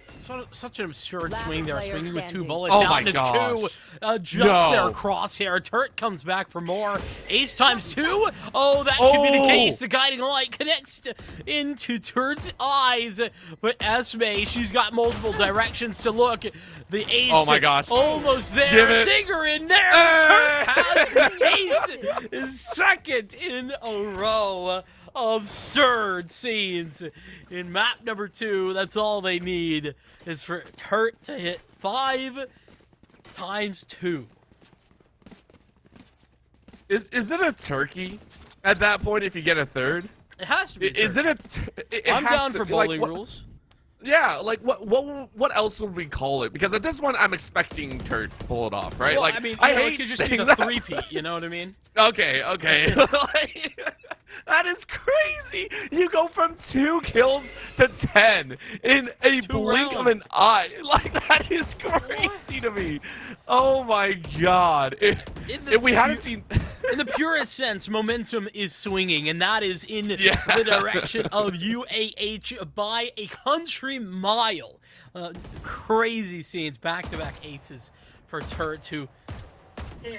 Such an absurd swing there, swinging with 2 bullets oh out, my and it's gosh. 2 just their crosshair. Turret comes back for more. Ace times 2. Oh, that could be the case. The guiding light connects into Turret's eyes, but Esme, she's got multiple directions to look. The ace, oh my gosh, almost there. Singer in there. Turret has the ace. Is second in a row. Absurd scenes in map number 2. That's all they need is for Turret to hit 5 times 2. Is it a turkey at that point if you get a third? It has to be. Is it a? I'm down for bowling rules. Yeah, like what else would we call it? Because at this one, I'm expecting Turt to pull it off, right? Well, like I mean, I it hate could just be saying the that. three-peat, you know what I mean? Okay. Like, that is crazy. You go from 2 kills to 10 in a blink of an eye. Like, that is crazy to me. Oh my god. If we hadn't seen... In the purest sense, momentum is swinging, and that is in Yeah. the direction of UAH by a country mile. Crazy scenes, back-to-back aces for Turt, who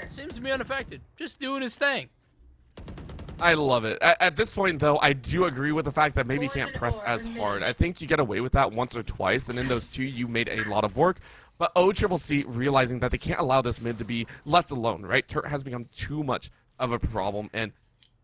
seems to be unaffected, just doing his thing. I love it. At this point, though, I do agree with the fact that maybe you can't press as hard. I think you get away with that once or twice, and in those 2, you made a lot of work. But OCCC realizing that they can't allow this mid to be left alone, right? Turt has become too much of a problem, and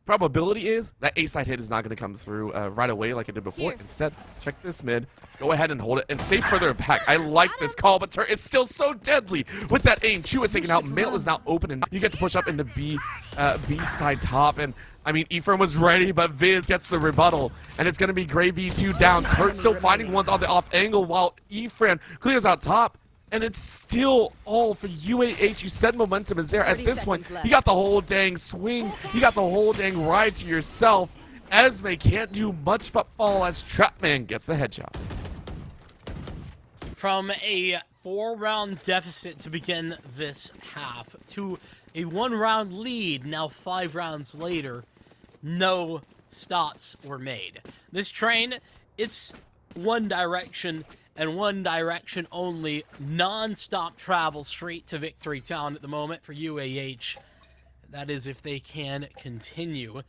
probability is that A-side hit is not going to come through right away like it did before. Instead, check this mid, go ahead and hold it, and stay further back. I like this call, but Turt is still so deadly with that aim. Chu is taken out, Mail is now open, and you get to push up into B-side top, and I mean, Ephraim was ready, but Viz gets the rebuttal, and it's going to be Gray B2 down. Turt still finding ones on the off angle while Ephraim clears out top. And it's still all for UAH. You said momentum is there. At this point, you got the whole dang swing. You got the whole dang ride to yourself. Esme can't do much but fall as Trapman gets the headshot. From a 4-round deficit to begin this half to a 1-round lead, now 5 rounds later, no stops were made. This train, it's one direction, and one direction only, non-stop travel straight to Victory Town at the moment for UAH. That is if they can continue.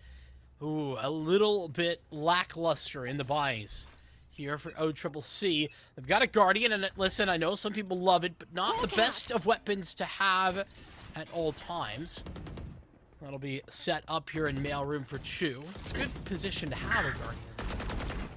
Ooh, a little bit lackluster in the buys here for OCCC. They've got a Guardian, and listen, I know some people love it, but not the best of weapons to have at all times. That'll be set up here in mailroom for Chu. Good position to have a Guardian.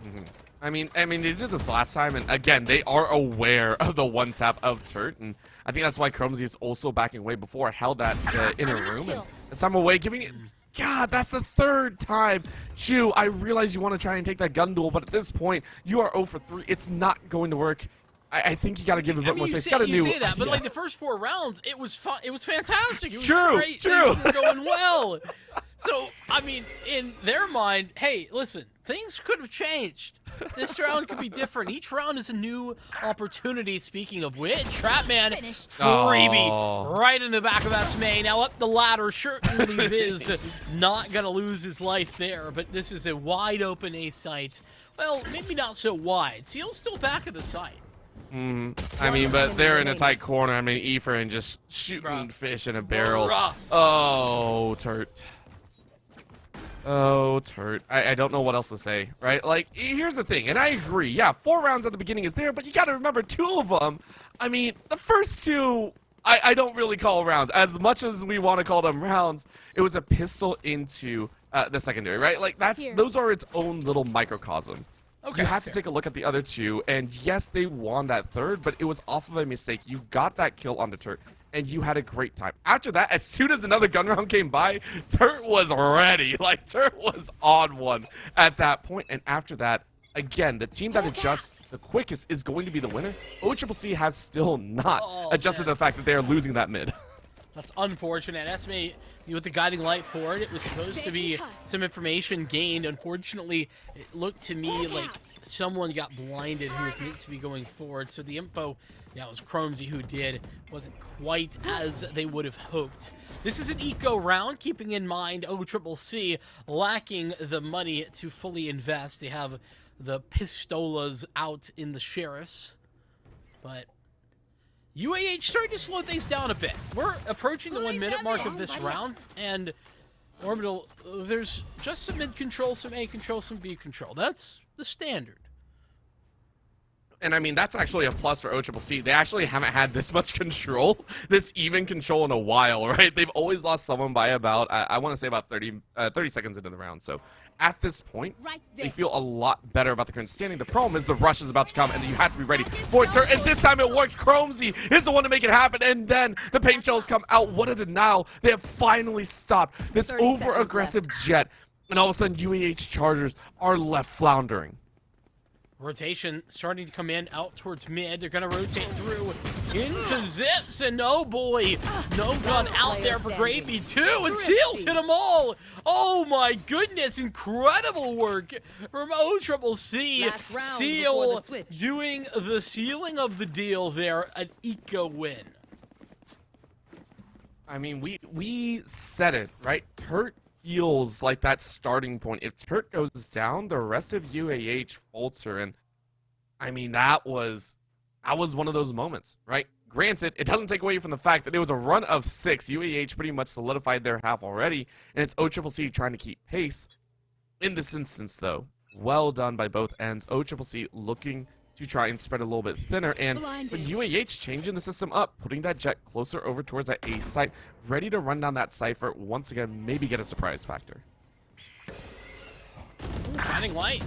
Mm-hmm. I mean, they did this last time, and again, they are aware of the one tap of Turt, and I think that's why Chromesy is also backing away. Before held that inner room, and this time away, giving it. God, that's the 3rd time. Chu, I realize you want to try and take that gun duel, but at this point, you are 0 for 3. It's not going to work. I think you got to give it a bit more space. You say that, but like the first 4 rounds, it was fun. It was fantastic. It was true, great. true. Things were going well. So, I mean, in their mind, hey, listen, things could have changed. This round could be different. Each round is a new opportunity. Speaking of which, Trapman, freebie, right in the back of Esme. Now up the ladder, certainly Viz not going to lose his life there, but this is a wide open A site. Well, maybe not so wide. Seal's still back of the site. I mean, but they're in a tight corner. I mean, Ephraim just shooting fish in a barrel. Oh, Turt. Oh, Turt. I don't know what else to say, right? Like, here's the thing, and I agree. Yeah, 4 rounds at the beginning is there, but you got to remember 2 of them. I mean, the first 2, I don't really call rounds. As much as we want to call them rounds, it was a pistol into the secondary, right? Like, those are its own little microcosm. Okay, you have to take a look at the other 2, and yes, they won that 3rd, but it was off of a mistake. You got that kill on the Turt, and you had a great time. After that, as soon as another gun round came by, Turt was ready. Like, Turt was on one at that point, and after that, again, the team that adjusts the quickest is going to be the winner. OCCC has still not adjusted to the fact that they are losing that mid. That's unfortunate. Esme, with the guiding light forward, it was supposed to be some information gained. Unfortunately, it looked to me like someone got blinded who was meant to be going forward. So the info, yeah, it was Chromesy who did, wasn't quite as they would have hoped. This is an eco round, keeping in mind OCCC lacking the money to fully invest. They have the pistolas out in the sheriffs, but UAH starting to slow things down a bit. We're approaching the 1-minute mark of this round, and Orbital, there's just some mid control, some A control, some B control. That's the standard. And I memean, that's actually a plus for OCCC. They actually haven't had this much control, this even control in a while, right? They've always lost someone by about, I want to say about 30 seconds into the round. So at this point, they feel a lot better about the current standing. The problem is the rush is about to come, and you have to be ready for it. And this time it works. Chromesy is the one to make it happen, and then the paint shells come out. What a denial. They have finally stopped this over-aggressive jet, and all of a sudden UAH Chargers are left floundering. Rotation starting to come in out towards mid. They're going to rotate through into Zips. And oh boy, no gun out there for Gravy too. And Seals hit them all. Oh my goodness, incredible work from OCCC. Seal doing the sealing of the deal there. An eco win. I mean, we said it, right? Turt feels like that starting point. If Turt goes down, the rest of UAH falter, and I mean that was one of those moments, right? Granted, it doesn't take away from the fact that it was a run of 6. UAH pretty much solidified their half already, and it's OCCC trying to keep pace. In this instance, though, well done by both ends. OCCC looking to try and spread a little bit thinner, and but UAH changing the system up, putting that jet closer over towards that A site, ready to run down that cipher once again, maybe get a surprise factor. Shining Light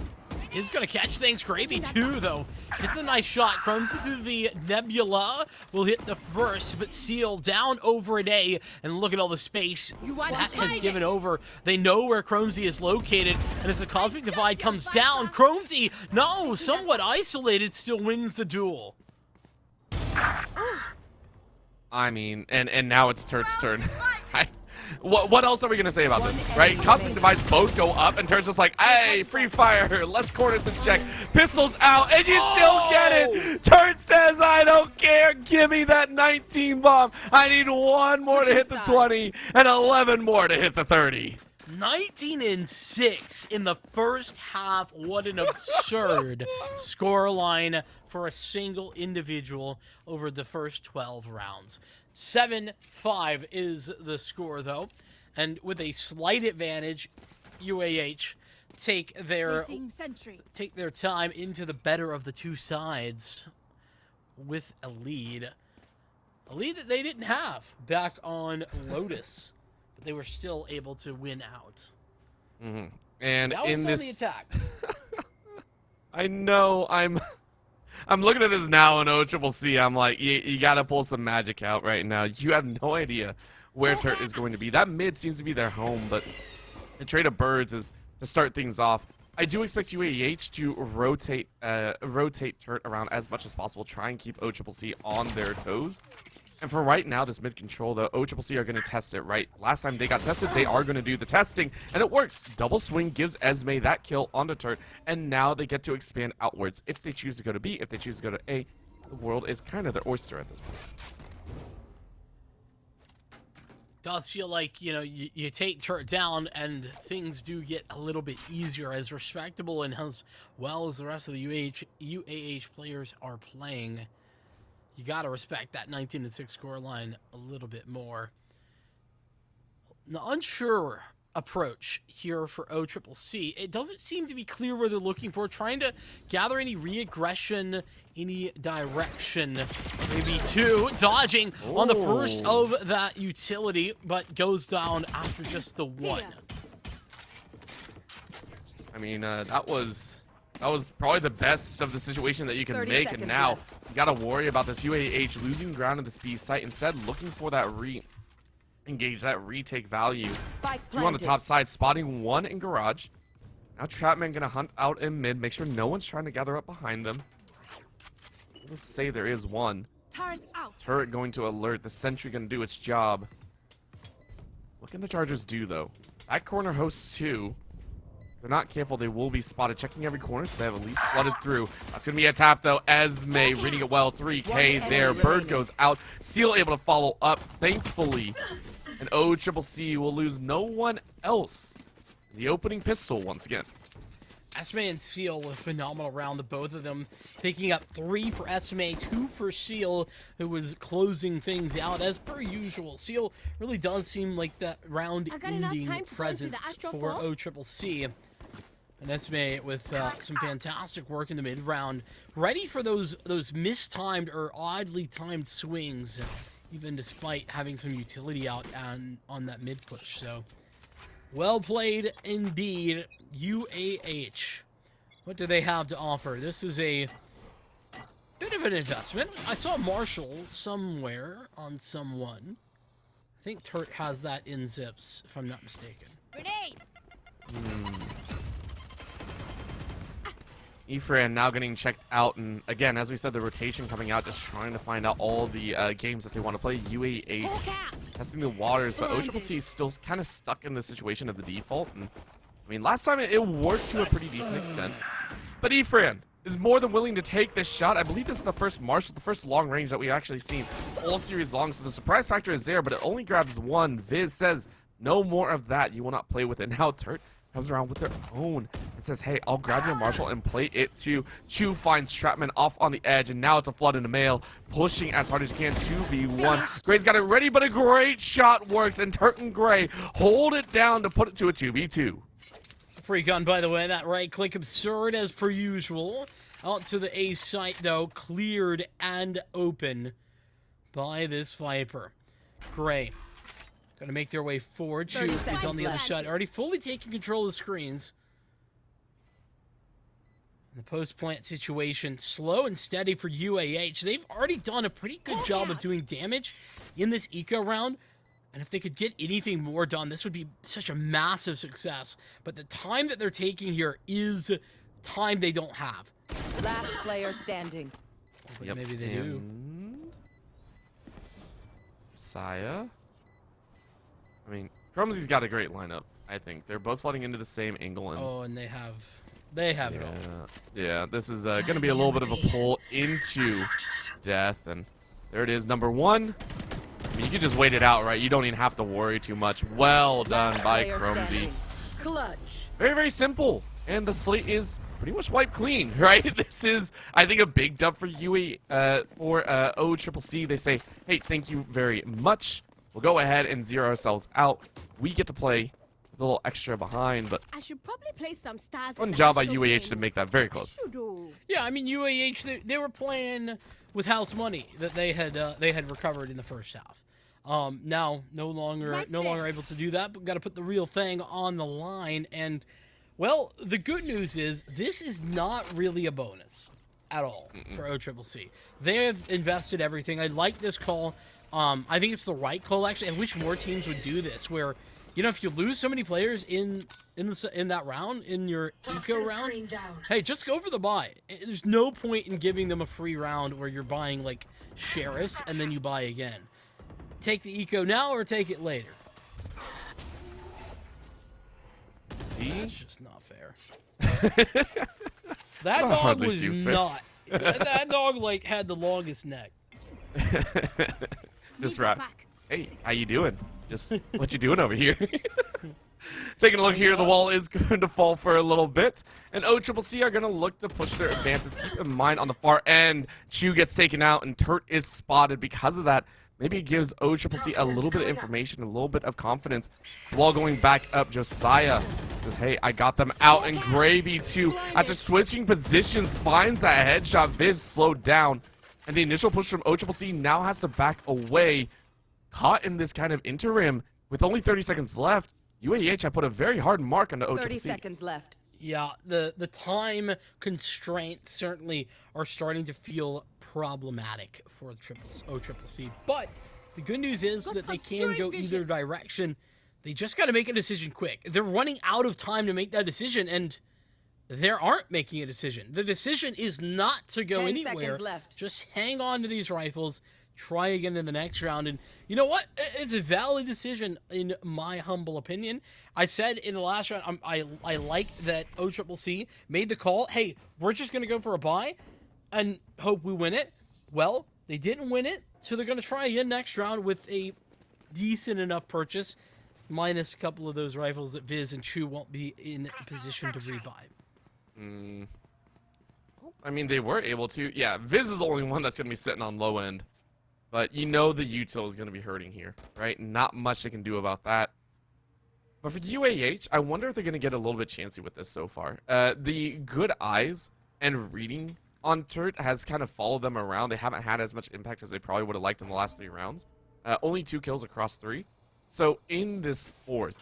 is going to catch things. Gravy too, though. It's a nice shot. Chromesy through the Nebula will hit the first, but Seal down over an A, and look at all the space that has given over. They know where Chromesy is located, and as the Cosmic Divide comes down, Chromesy, no, somewhat isolated, still wins the duel. I mean, and now it's Turt's turn. What else are we gonna say about this, right? Cosmic Divides both go up, and Turt's just like, hey, free fire, let's corner some check. Pistols out, and you still get it. Turt says, I don't care, give me that 19 bomb. I need 1 more to hit the 20, and 11 more to hit the 30. 19 and 6 in the first half. What an absurd scoreline for a single individual over the first 12 rounds. 7-5 is the score, though, and with a slight advantage, UAH take their time into the better of the two sides with a lead that they didn't have back on Lotus, but they were still able to win out. Mm-hmm. And that was in on this the attack. I know, I'm looking at this now in OCCC. I'm like, you got to pull some magic out right now. You have no idea where Turt is going to be. That mid seems to be their home, but the trade of birds is to start things off. I do expect UAH to rotate Turt around as much as possible, try and keep OCCC on their toes. And for right now, this mid control, though, OCCC are going to test it, right? Last time they got tested, they are going to do the testing, and it works. Double swing gives Esme that kill onto Turt, and now they get to expand outwards. If they choose to go to B, if they choose to go to A, the world is kind of their oyster at this point. Does feel like, you know, you take Turt down, and things do get a little bit easier, as respectable and as well as the rest of the UAH players are playing. You got to respect that 19-6 scoreline a little bit more. The unsure approach here for OCCC. It doesn't seem to be clear where they're looking for. Trying to gather any re-aggression, any direction. Maybe 2. Dodging on the first of that utility, but goes down after just the 1. I mean, that was probably the best of the situation that you can make, and now left. you gotta worry about this UAH losing ground at the speed site, instead looking for that re-engage, that retake value. 2 on the top side, spotting 1 in garage. Now Trapman gonna hunt out in mid, make sure no one's trying to gather up behind them. Let's say there is one. Turret going to alert, the sentry gonna do its job. What can the Chargers do, though? That corner hosts 2. If they're not careful, they will be spotted. Checking every corner, so they have at least flooded through. That's going to be a tap, though. Esme reading it well. 3K there. Bird goes out. Seal able to follow up, thankfully. And OCCC will lose no one else. The opening pistol once again. Esme and Seal, a phenomenal round. The both of them picking up 3 for Esme, 2 for Seal, who was closing things out as per usual. Seal really does seem like that round-ending presence for OCCC. And Esme with some fantastic work in the mid-round, ready for those mistimed or oddly timed swings, even despite having some utility out on that mid-push. So, well played indeed, UAH. What do they have to offer? This is a bit of an investment. I saw Marshall somewhere on someone. I think Turt has that in Zips, if I'm not mistaken. Grenade! Efran now getting checked out, and again, as we said, the rotation coming out, just trying to find out all the games that they want to play. UAH Hawk out. testing the waters, but OCCC is still kind of stuck in the situation of the default. And I mean, last time it worked to a pretty decent extent, but Efran is more than willing to take this shot. I believe this is the first Marshall, the first long range that we've actually seen all series long, so the surprise factor is there, but it only grabs one. Viz says, no more of that. You will not play with it. Now Turt comes around with their own and says, hey, I'll grab your Marshall and play it too. Chu finds Stratman off on the edge, and now it's a flood in the mail, pushing as hard as you can. 2v1. Gray's got it ready, but a great shot works, and Turt and Gray hold it down to put it to a 2v2. It's a free gun, by the way. That right click absurd as per usual. Out to the A site, though, cleared and open by this Viper. Gray gonna make their way forward. Chu is on the other side, already fully taking control of the screens. The post-plant situation, slow and steady for UAH. They've already done a pretty good job of doing damage in this eco round. And if they could get anything more done, this would be such a massive success. But the time that they're taking here is time they don't have. Last player standing. But maybe they do. Saya. I mean, Crumsy's got a great lineup, I think. They're both flooding into the same angle. And Oh, and they have it all. Yeah, this is going to be a little bit of a pull into death. And there it is, number one. I mean, you can just wait it out, right? You don't even have to worry too much. Well done by Crumsy. Clutch. Very, very simple. And the slate is pretty much wiped clean, right? This is, I think, a big dub for OCCC. They say, hey, thank you very much. We'll go ahead and zero ourselves out. We get to play a little extra behind, but I should probably play some stars. fun job by UAH to make that very close. Yeah, I mean UAH they were playing with house money that they had recovered in the first half. Now no longer able to do that, but got to put the real thing on the line. And well, the good news is this is not really a bonus at all for OCCC. They have invested everything. I like this call. I think it's the right call, actually. I wish more teams would do this, where, you know, if you lose so many players in that round, in your eco round, hey, just go for the buy. There's no point in giving them a free round where you're buying, like, sheriffs and then you buy again. Take the eco now or take it later. See? That's just not fair. That dog was not. That dog, like, had the longest neck. Just right. Hey, how you doing? Just what you doing over here? Taking a look here, the wall is going to fall for a little bit, and OCCC are going to look to push their advances. Keep in mind on the far end, Chu gets taken out, and Turt is spotted. Because of that, maybe it gives OCCC a little bit of information, a little bit of confidence. While going back up, Josiah says, hey, I got them out, and Gravy too, after switching positions, finds that headshot. Viz slowed down. And the initial push from OCCC now has to back away. Caught in this kind of interim with only 30 seconds left, UAH had put a very hard mark on the OCCC. 30 seconds left. Yeah, the time constraints certainly are starting to feel problematic for the OCCC. But the good news is that they can go either direction. They just got to make a decision quick. They're running out of time to make that decision, and they aren't making a decision. The decision is not to go 10 anywhere. seconds left. Just hang on to these rifles, try again in the next round. And you know what? It's a valid decision in my humble opinion. I said in the last round, I like that OCCC made the call. Hey, we're just going to go for a buy and hope we win it. Well, they didn't win it, so they're going to try again next round with a decent enough purchase, minus a couple of those rifles that Viz and Chu won't be in a position to rebuy. I mean, they were able to. Yeah, Viz is the only one that's going to be sitting on low end. But you know the util is going to be hurting here, right? Not much they can do about that. But for UAH, I wonder if they're going to get a little bit chancy with this so far. The good eyes and reading on Turt has kind of followed them around. They haven't had as much impact as they probably would have liked in the last 3 rounds. Only 2 kills across 3. So in this 4th,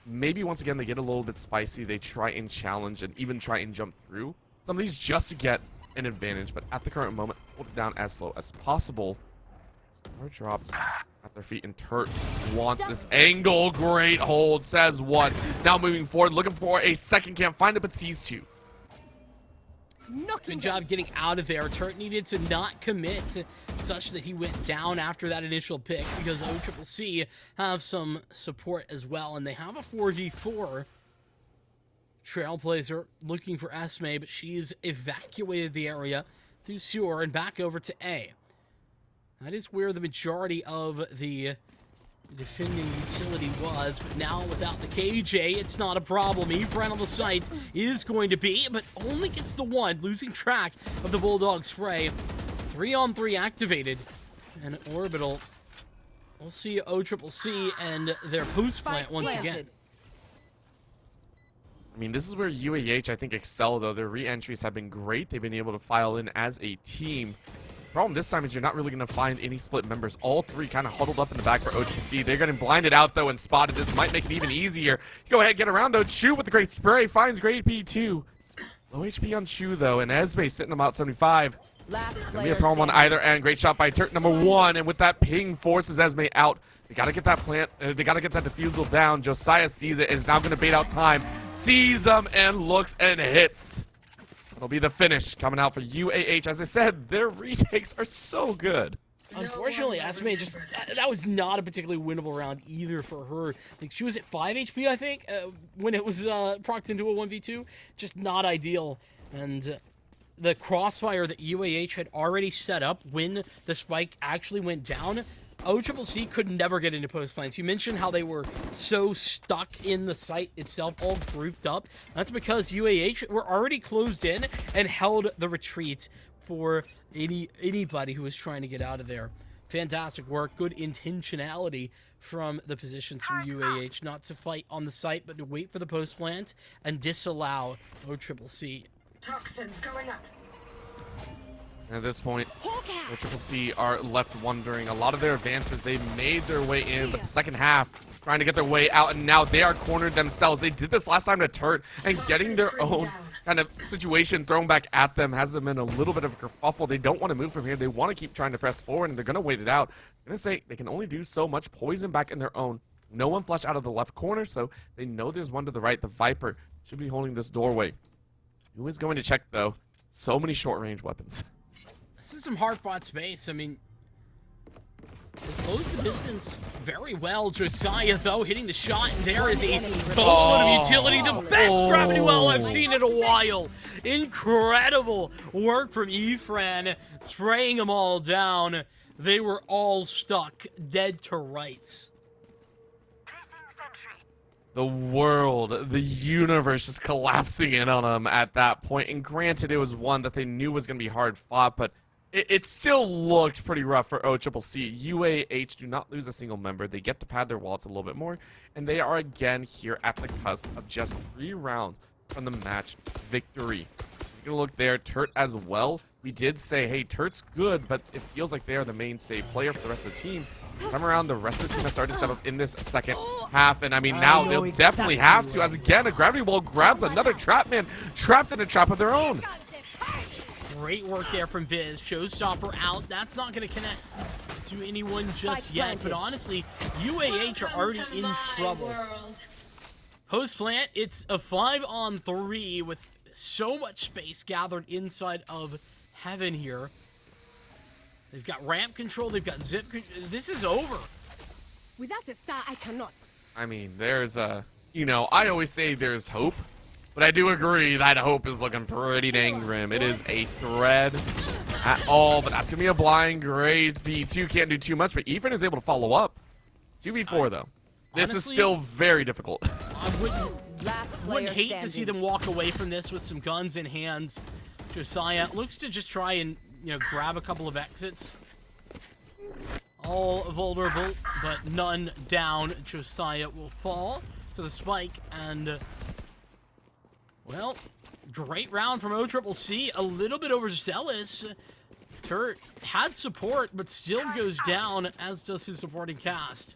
maybe once again they get a little bit spicy. They try and challenge and even try and jump through some of these just to get an advantage. But at the current moment, hold it down as slow as possible. Star drops at their feet, and Turt wants this angle. Great hold, says 1. Now moving forward, looking for a second, can't find it, but sees 2. Good job getting out of there. Turt needed to not commit such that he went down after that initial pick because OCCC have some support as well, and they have a 4v4. Trailblazer looking for Esme, but she's evacuated the area through sewer and back over to A. That is where the majority of the defending utility was, but now without the KJ, it's not a problem. Efren on the site is going to be, but only gets the one, losing track of the Bulldog spray. 3-on-3 activated, and Orbital. We'll see OCCC and their boost plant once again. I mean, this is where UAH, I think, excel, though. Their re-entries have been great. They've been able to file in as a team. Problem this time is you're not really going to find any split members. All three kind of huddled up in the back for OCCC. They're getting blinded out, though, and spotted. This might make it even easier. Go ahead, get around, though. Chu with the great spray finds great P2. Low HP on Chu, though, and Esme sitting about 75. Gonna be a problem on either end. Great shot by Turk number 1, and with that ping forces Esme out. They gotta get that plant. They gotta get that defusal down. Josiah sees it and is now gonna bait out time. Sees them and looks and hits. It'll be the finish coming out for UAH. As I said, their retakes are so good. Unfortunately, Esme just that was not a particularly winnable round either for her. Like she was at 5 HP, I think, when it was procced into a 1v2. Just not ideal. And the crossfire that UAH had already set up when the spike actually went down, OCCC could never get into post plants. You mentioned how they were so stuck in the site itself, all grouped up. That's because UAH were already closed in and held the retreat for anybody who was trying to get out of there. Fantastic work, good intentionality from the positions from UAH, not to fight on the site, but to wait for the post plant and disallow OCCC. Toxins going up. At this point, the CCC are left wondering. A lot of their advances, they made their way in, but the second half, trying to get their way out, and now they are cornered themselves. They did this last time to Turt, and getting their own kind of situation thrown back at them has them in a little bit of a kerfuffle. They don't want to move from here. They want to keep trying to press forward, and they're going to wait it out. I'm going to say they can only do so much. Poison back in their own. No one flushed out of the left corner, so they know there's one to the right. The Viper should be holding this doorway. Who is going to check, though? So many short-range weapons. This is some hard-fought space. I mean, they closed the distance very well. Josiah, though, hitting the shot, and there is a boatload of utility. The best gravity well I've seen in a while. Incredible work from Efren, spraying them all down. They were all stuck, dead to rights. The world, the universe just collapsing in on them at that point. And granted, it was one that they knew was going to be hard fought, but it still looked pretty rough for OCCC. UAH do not lose a single member. They get to pad their wallets a little bit more, and they are again here at the cusp of just 3 rounds from the match victory. You're going to look there, Turt as well. We did say, hey, Turt's good, but it feels like they are the mainstay player for the rest of the team. Come around, the rest of the team has started to step up in this second half, and I mean, now they'll definitely have to, as again, a gravity wall grabs another trap man, trapped in a trap of their own. Great work there from Viz. Showstopper out. That's not going to connect to anyone just yet, but honestly, UAH are already in trouble. Post plant, it's a 5-on-3 with so much space gathered inside of heaven here. They've got ramp control, they've got zip control. This is over. Without a star, I cannot. I mean, there's a, you know, I always say there's hope, but I do agree that hope is looking pretty dang grim. It is a thread at all, but that's going to be a blind. Great B2 can't do too much, but Efren is able to follow up. 2v4, though. This honestly, is still very difficult. I wouldn't hate to see them walk away from this with some guns in hands. Josiah looks to just try and, you know, grab a couple of exits. All vulnerable, but none down. Josiah will fall to the spike, and, well, great round from OCCC. A little bit overzealous. Turt had support, but still goes down, as does his supporting cast.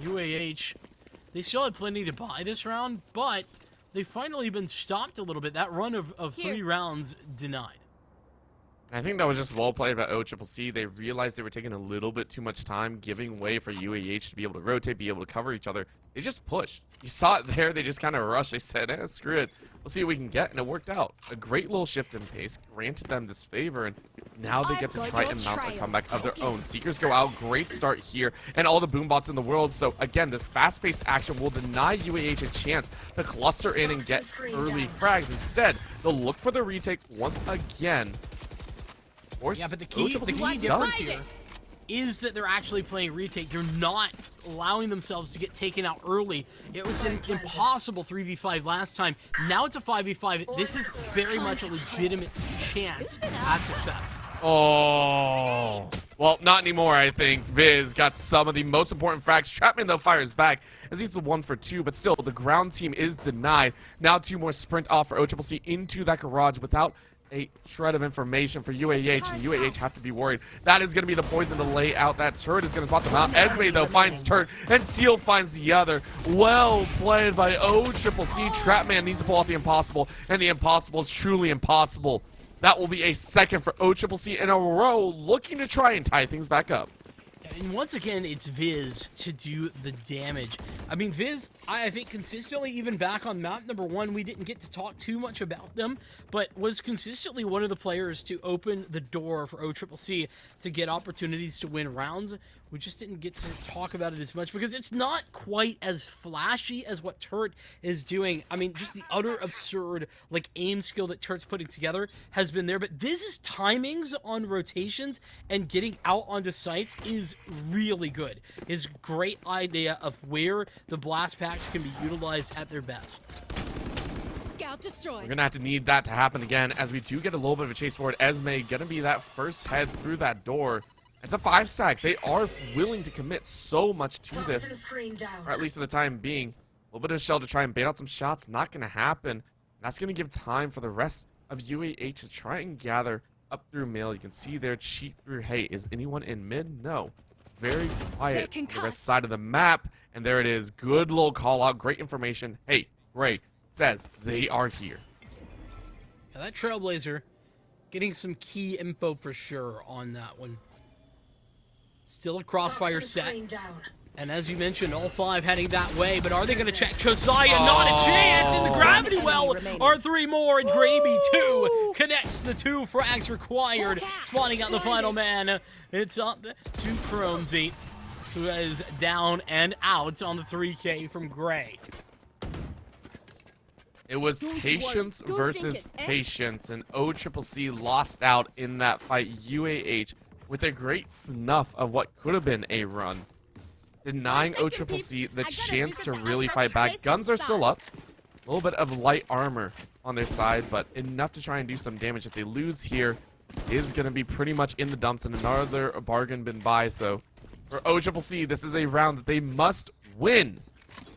UAH, they still had plenty to buy this round, but they've finally been stopped a little bit. That run of 3 rounds denied. I think that was just well played by OCCC. They realized they were taking a little bit too much time, giving way for UAH to be able to rotate, be able to cover each other. They just pushed. You saw it there. They just kind of rushed. They said, screw it. We'll see what we can get. And it worked out. A great little shift in pace granted them this favor. And now they get to try and mount a comeback of their own. Seekers go out. Great start here. And all the boom bots in the world. So, again, this fast-paced action will deny UAH a chance to cluster in and get early frags. Instead, they'll look for the retake once again. Yeah, but the key difference here is that they're actually playing retake. They're not allowing themselves to get taken out early. It was an impossible 3v5 last time. Now it's a 5v5. This is very much a legitimate chance at success. Oh, well, not anymore, I think. Viz got some of the most important frags. Trapman, though, fires back as he's a 1 for 2, but still, the ground team is denied. Now 2 more sprint off for OCCC into that garage without a shred of information for UAH, and UAH have to be worried. That is going to be the poison to lay out. That turret is going to spot them out. Esme, though, finds turret, and Seal finds the other. Well played by OCCC. Trapman needs to pull off the impossible, and the impossible is truly impossible. That will be a second for OCCC in a row, looking to try and tie things back up. And once again, it's Viz to do the damage. I mean, Viz, I think consistently, even back on map number 1, we didn't get to talk too much about them, but was consistently one of the players to open the door for OCCC to get opportunities to win rounds. We just didn't get to talk about it as much because it's not quite as flashy as what Turret is doing. I mean, just the utter absurd, like, aim skill that Turret's putting together has been there. But Viz's timings on rotations and getting out onto sites is really good. His great idea of where the blast packs can be utilized at their best. Scout destroyed. We're going to have to need that to happen again as we do get a little bit of a chase forward. Esme going to be that first head through that door. It's a 5-stack. They are willing to commit so much to this, or at least for the time being. A little bit of shell to try and bait out some shots. Not going to happen. That's going to give time for the rest of UAH to try and gather up through middle. You can see there, cheat through. Hey, is anyone in mid? No. Very quiet on the rest side of the map. And there it is. Good little call out. Great information. Hey, Gray says they are here. Yeah, that Trailblazer getting some key info for sure on that one. Still a crossfire set. And as you mentioned, all 5 heading that way, but are they going to check Josiah? Not a chance in the gravity well. Are 3 more, and Gravy 2 connects the 2 frags required, spawning out the final man. It's up to Chromesy, who is down and out on the 3K from Gray. It was patience versus patience, and OCCC lost out in that fight. UAH with a great snuff of what could have been a run, denying OCCC the chance to really fight back. Guns are still up. A little bit of light armor on their side, but enough to try and do some damage. If they lose here, is going to be pretty much in the dumps, and another bargain bin buy. So for OCCC, this is a round that they must win.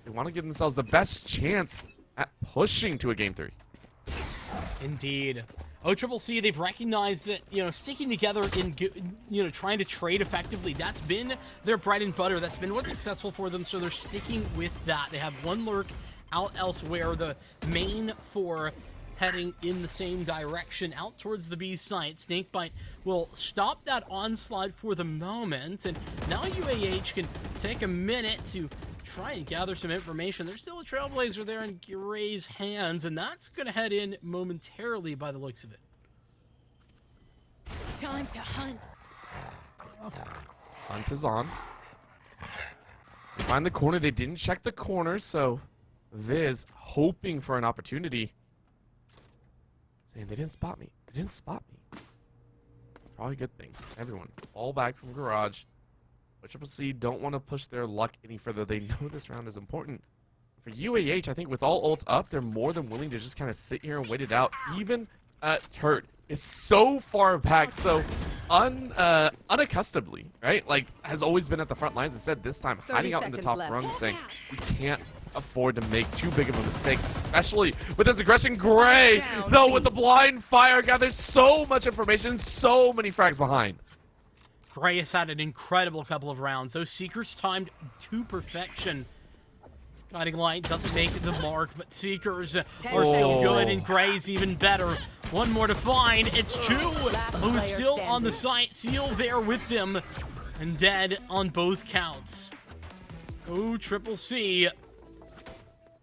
They want to give themselves the best chance at pushing to a Game 3. Indeed. OCCC, they've recognized that, sticking together in, trying to trade effectively, that's been their bread and butter. That's been what's successful for them, so they're sticking with that. They have one lurk out elsewhere. The main 4 heading in the same direction, out towards the B site. Snakebite will stop that onslaught for the moment, and now UAH can take a minute to try and gather some information. There's still a Trailblazer there in Gray's hands, and that's going to head in momentarily by the looks of it. Time to hunt. Hunt is on. They find the corner. They didn't check the corner, so Viz hoping for an opportunity. Saying they didn't spot me. They didn't spot me. Probably a good thing. Everyone, fall back from garage. OCCC don't want to push their luck any further. They know this round is important. For UAH, I think with all ults up, they're more than willing to just kind of sit here and wait it out. Even Turt is so far back, so unaccustomedly, right? Like, has always been at the front lines. Instead, this time, hiding out in the top rung, saying, we can't afford to make too big of a mistake, especially with this aggression. Gray, though, with the blind fire, gathers so much information, so many frags behind. Gray has had an incredible couple of rounds. Those Seekers timed to perfection. Guiding Light doesn't make the mark, but Seekers are still good, and Gray's even better One more to find. It's Chu, who's player still on the standing. site. Seal there with them, and dead on both counts. OCCC.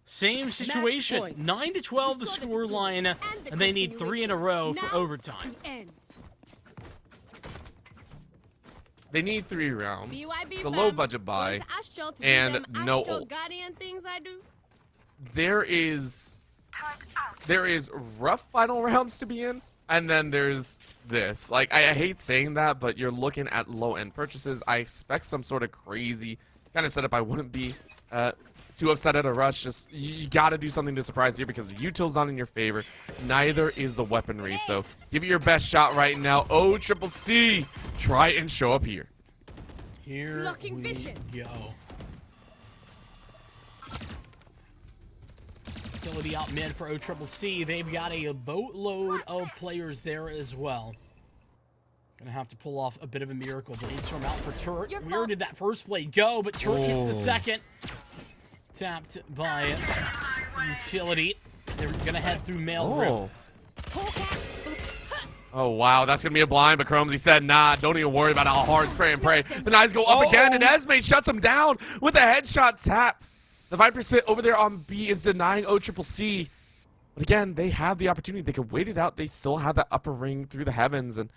Same situation. point. 9-12 the We saw the scoreline, beginning and the and they need 3 in a row for Now, overtime. the end. They need 3 rounds. BYB The low budget buy. going to Astro to do and them no Astro ults. Guardian things I do. There is rough final rounds to be in, and then there's this. Like, I hate saying that, but you're looking at low-end purchases. I expect some sort of crazy kind of setup. I wouldn't be too upset at a rush. Just, you got to do something to surprise here because the util's not in your favor. Neither is the weaponry. So give it your best shot right now. OCCC, try and show up here. Here Blocking we vision. go. Utility out mid for OCCC. They've got a boatload of players there as well. Gonna have to pull off a bit of a miracle. Brainstorm out for Turret. Your Where fault. did that first play go? But Turret gets the Oh. second. Tapped by Utility. They're gonna head through mail room. Oh, wow, that's going to be a blind, but Chromesy said, nah, don't even worry about a hard spray and pray. The knives go up again, and Esme shuts him down with a headshot tap. The Viper spit over there on B is denying OCCC. But again, they have the opportunity. They could wait it out. They still have that upper ring through the heavens, and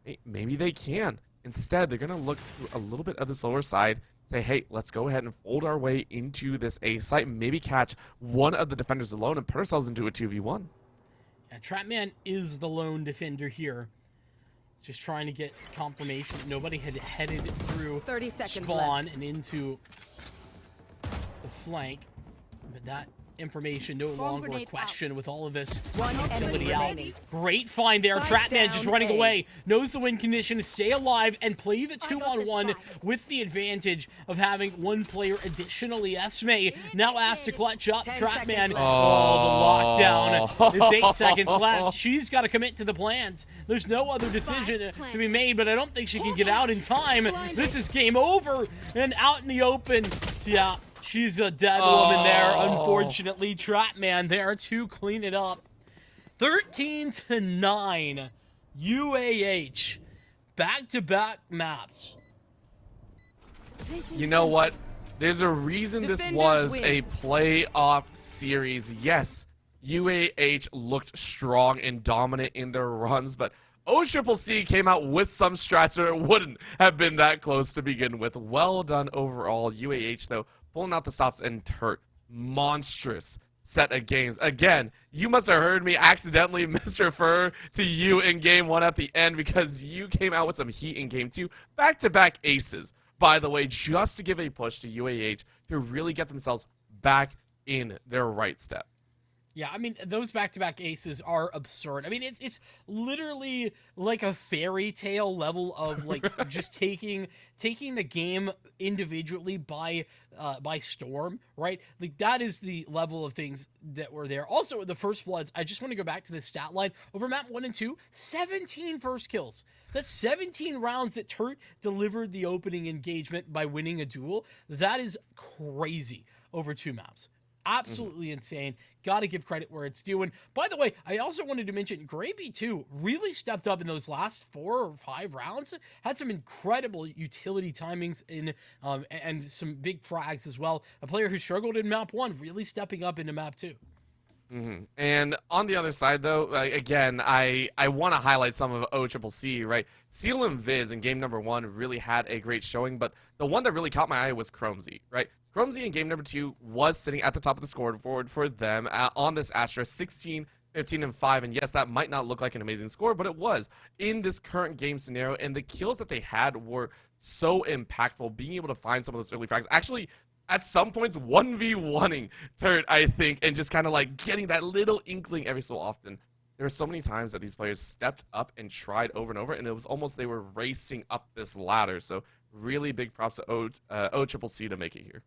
hey, maybe they can. Instead, they're going to look through a little bit of this lower side, say, hey, let's go ahead and fold our way into this A site, maybe catch one of the defenders alone and put ourselves into a 2v1. Yeah, Trapman is the lone defender here. Just trying to get confirmation that nobody had headed through 30 seconds spawn left. and into the flank. But that information no longer a grenade question with all of this One enemy utility out. remaining. Great find there. Spike Trapman just down running A. away. Knows the win condition. Stay alive and play the got this 2-on-1 spike. with the advantage of having one player additionally. Esme now asked to clutch up. 10 Trapman. seconds left. Oh, the lockdown. It's 8 seconds Oh. left. She's got to commit to the plans. There's no other decision to be made, but I don't think she can get out in time. This is game over and out in the open. Yeah. She's a dead woman there, unfortunately. Trapman there to clean it up. 13-9. UAH. Back-to-back maps. You know what? There's a reason this Defenders was win. a playoff series. Yes, UAH looked strong and dominant in their runs, but OCCC came out with some strats or it wouldn't have been that close to begin with. Well done overall. UAH, though, pulling out the stops and Turt. Monstrous set of games. Again, you must have heard me accidentally misrefer to you in game 1 at the end because you came out with some heat in game 2. Back-to-back aces, by the way, just to give a push to UAH to really get themselves back in their right step. Yeah, I mean, those back-to-back aces are absurd. I mean, it's literally like a fairy tale level of like just taking the game individually by storm, right? Like that is the level of things that were there. Also, the First Bloods, I just want to go back to the stat line. Over map 1 and 2, 17 first kills. That's 17 rounds that Turt delivered the opening engagement by winning a duel. That is crazy over 2 maps. Absolutely insane. Got to give credit where it's due. And by the way, I also wanted to mention Gravy too really stepped up in those last 4 or 5 rounds. Had some incredible utility timings in and some big frags as well. A player who struggled in map 1 really stepping up into map 2. And on the other side, though, again, I want to highlight some of OCCC, right? Seal and Viz in game number 1 really had a great showing, but the one that really caught my eye was Chromesy, right? Chromesy in game number 2 was sitting at the top of the scoreboard for them on this Astra, 16, 15, and 5. And yes, that might not look like an amazing score, but it was in this current game scenario. And the kills that they had were so impactful, being able to find some of those early frags. Actually, at some points, 1v1ing Turt, I think, and just kind of like getting that little inkling every so often. There are so many times that these players stepped up and tried over and over, and it was almost they were racing up this ladder. So really big props to OCCC to make it here.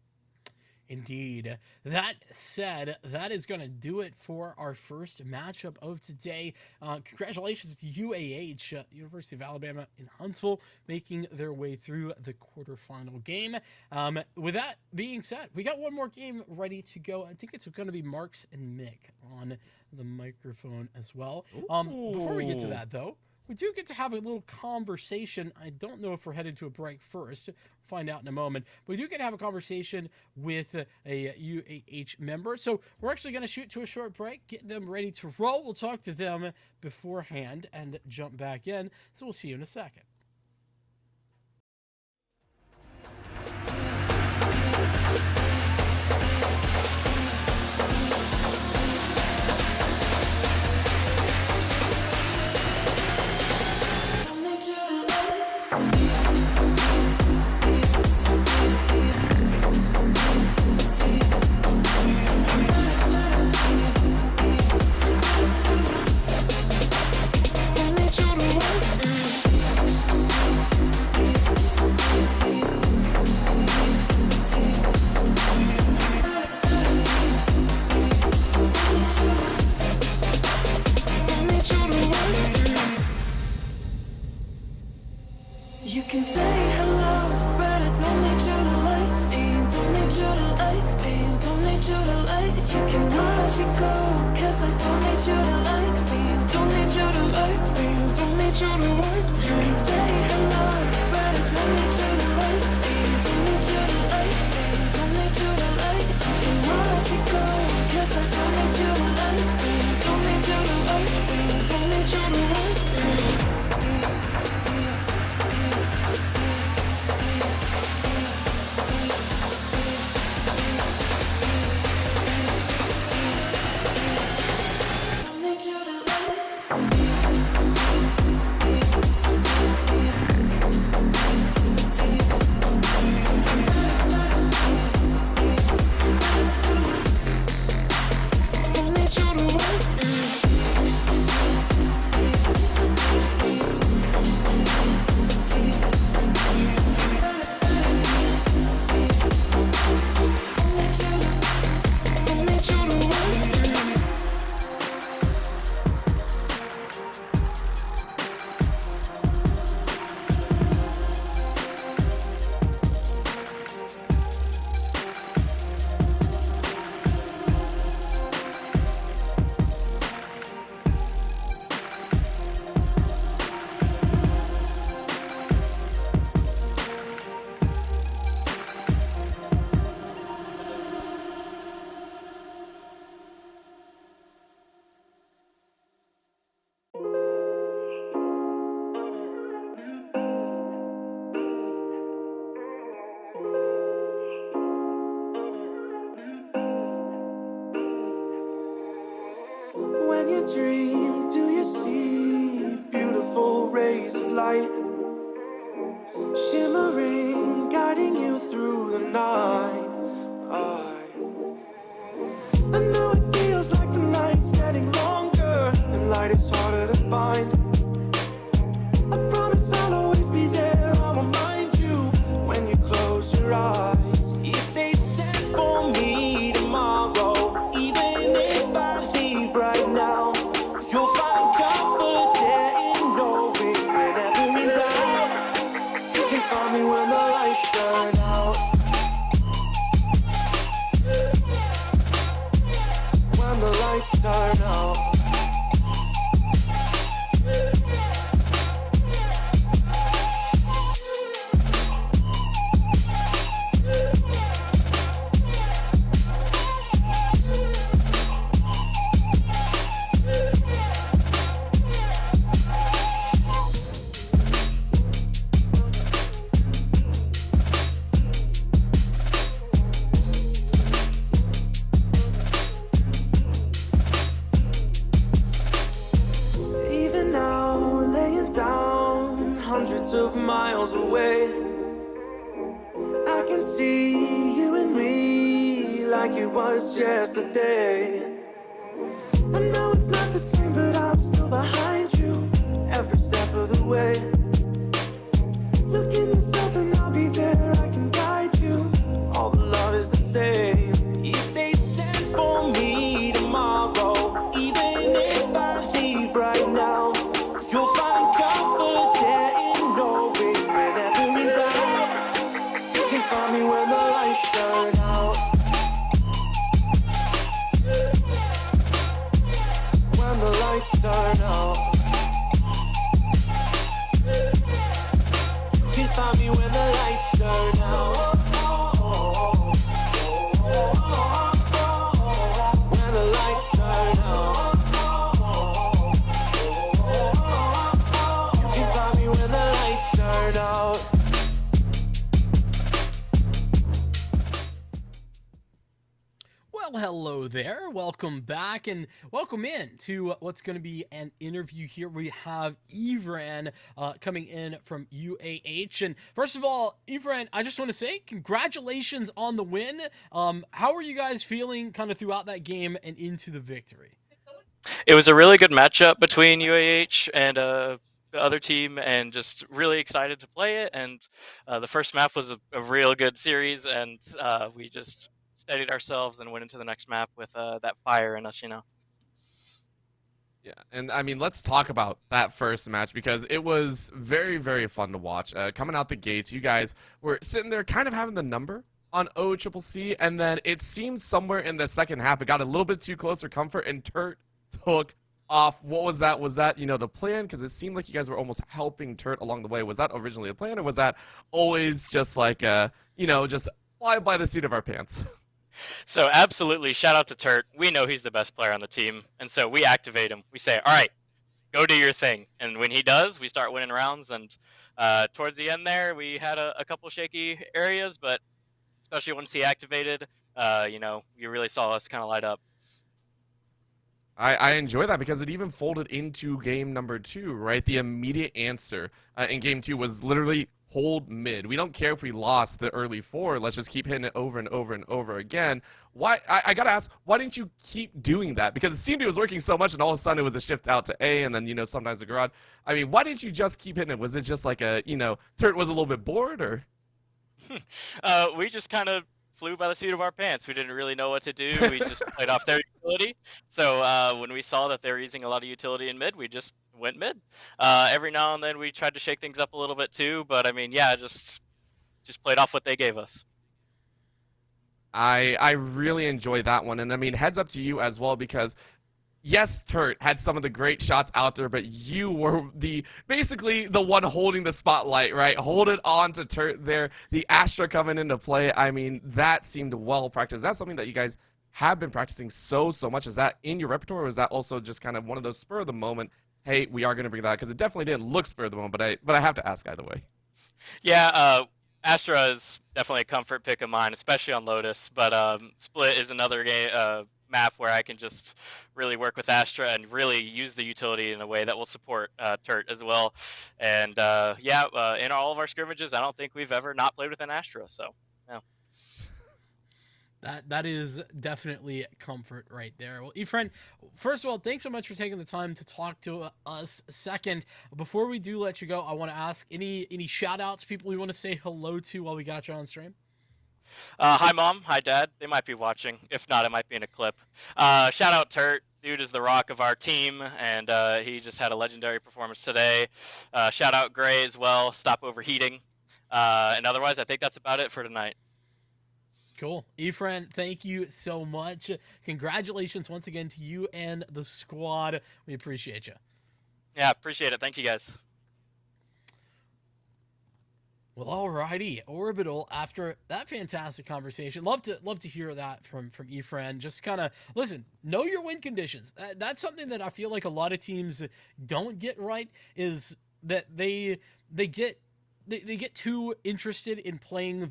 Indeed. That said, that is going to do it for our first matchup of today. Congratulations to UAH, University of Alabama in Huntsville, making their way through the quarterfinal game. With that being said, we got one more game ready to go. I think it's going to be Marks and Mick on the microphone as well. Before we get to that, though, we do get to have a little conversation. I don't know if we're headed to a break first. Find out in a moment. But we do get to have a conversation with a UAH member. So we're actually going to shoot to a short break, get them ready to roll. We'll talk to them beforehand and jump back in. So we'll see you in a second. You can say hello, but I don't need you to like me. Don't need you to like me. Don't need you to like. You can watch me go, cause I don't need you to like me. Don't need you to like me. Don't need you to like. You can say hello, but I don't need you to like me. Don't need you to like me. Don't need you to like. You can watch me go, cause I don't need you to like me. Don't need you to like me. Don't need you to like me. When you dream, do you see beautiful rays of light shimmering, guiding you through the night? I know it feels like the night's getting longer and light is harder to find. I promise I'll always be there, I'll remind you when you close your eyes. If they set for me tomorrow, even if I leave right now, you'll find comfort there in knowing whenever in doubt, you can find me when the lights turn out. When the lights turn out. Of miles away, I can see you and me like it was yesterday. I know it's not the same, but I'm still behind you every step of the way. Look in yourself and I'll be there, I can guide you. All the love is the same. lights turn out. You can find me when the lights turn out. When the lights turn out. You can find me when the lights turn out. Well, hello there. Welcome back and welcome in to what's going to be an interview here. We have Evran coming in from UAH. And first of all, Evran, I just want to say congratulations on the win. How are you guys feeling kind of throughout that game and into the victory? It was a really good matchup between UAH and the other team, and just really excited to play it. And the first map was a real good series, and we just steadied ourselves and went into the next map with that fire in us, Yeah, and I mean, let's talk about that first match because it was very, very fun to watch. Coming out the gates, you guys were sitting there kind of having the number on OCCC, and then it seemed somewhere in the second half it got a little bit too close for comfort, and Turt took off. What was that? Was that, the plan? Because it seemed like you guys were almost helping Turt along the way. Was that originally a plan, or was that always just like, just fly by the seat of our pants? So absolutely, shout out to Turt. We know he's the best player on the team, and so we activate him. We say, all right, go do your thing. And when he does, we start winning rounds. And towards the end there, we had a couple shaky areas, but especially once he activated, you really saw us kind of light up. I enjoy that because it even folded into game number 2, right? The immediate answer in game 2 was literally hold mid. We don't care if we lost the early 4. Let's just keep hitting it over and over and over again. Why? I gotta ask, why didn't you keep doing that? Because it seemed it was working so much, and all of a sudden it was a shift out to A, and then sometimes the garage. I mean, why didn't you just keep hitting it? Was it just like Turt was a little bit bored, or? We just kind of flew by the seat of our pants. We didn't really know what to do. We just played off their utility. So when we saw that they were using a lot of utility in mid, we just went mid. Every now and then we tried to shake things up a little bit too, but I mean, yeah, just played off what they gave us. I really enjoyed that one, and I mean, heads up to you as well, because yes, Turt had some of the great shots out there, but you were basically the one holding the spotlight, right? Hold it on to Turt there. The Astra coming into play, I mean, that seemed well practiced. Is that something that you guys have been practicing so much? Is that in your repertoire, or is that also just kind of one of those spur of the moment, hey, we are going to bring that? Because it definitely didn't look spur of the moment, but I have to ask either way. Yeah, Astra is definitely a comfort pick of mine, especially on Lotus, but Split is another game, map where I can just really work with Astra and really use the utility in a way that will support Turt as well. And in all of our scrimmages, I don't think we've ever not played with an Astra, so yeah. That is definitely comfort right there. Well, Efren, first of all, thanks so much for taking the time to talk to us. Second, before we do let you go, I want to ask any shout outs, people you want to say hello to while we got you on stream? Hi, Mom. Hi, Dad. They might be watching. If not, it might be in a clip. Shout out Turt. Dude is the rock of our team, and he just had a legendary performance today. Shout out Gray as well. Stop overheating. And otherwise, I think that's about it for tonight. Cool. Efren, thank you so much. Congratulations once again to you and the squad. We appreciate you. Yeah, appreciate it. Thank you, guys. Well, alrighty, Orbital. After that fantastic conversation, love to hear that from Efren. Just kind of listen, know your win conditions. That's something that I feel like a lot of teams don't get right. Is that they get too interested in playing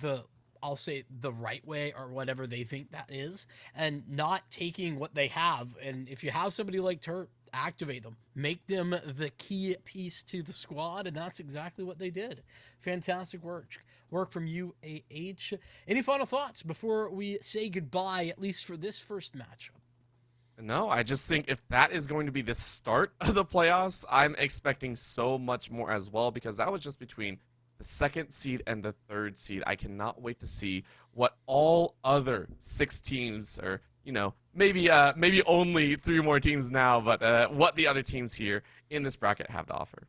I'll say the right way, or whatever they think that is, and not taking what they have. And if you have somebody like Turt, activate them, make them the key piece to the squad, and that's exactly what they did. Fantastic work from UAH. Any final thoughts before we say goodbye, at least for this first matchup? No, I just think if that is going to be the start of the playoffs, I'm expecting so much more as well, because that was just between the 2nd seed and the 3rd seed. I cannot wait to see what all other 6 teams, or maybe only 3 more teams now, but what the other teams here in this bracket have to offer.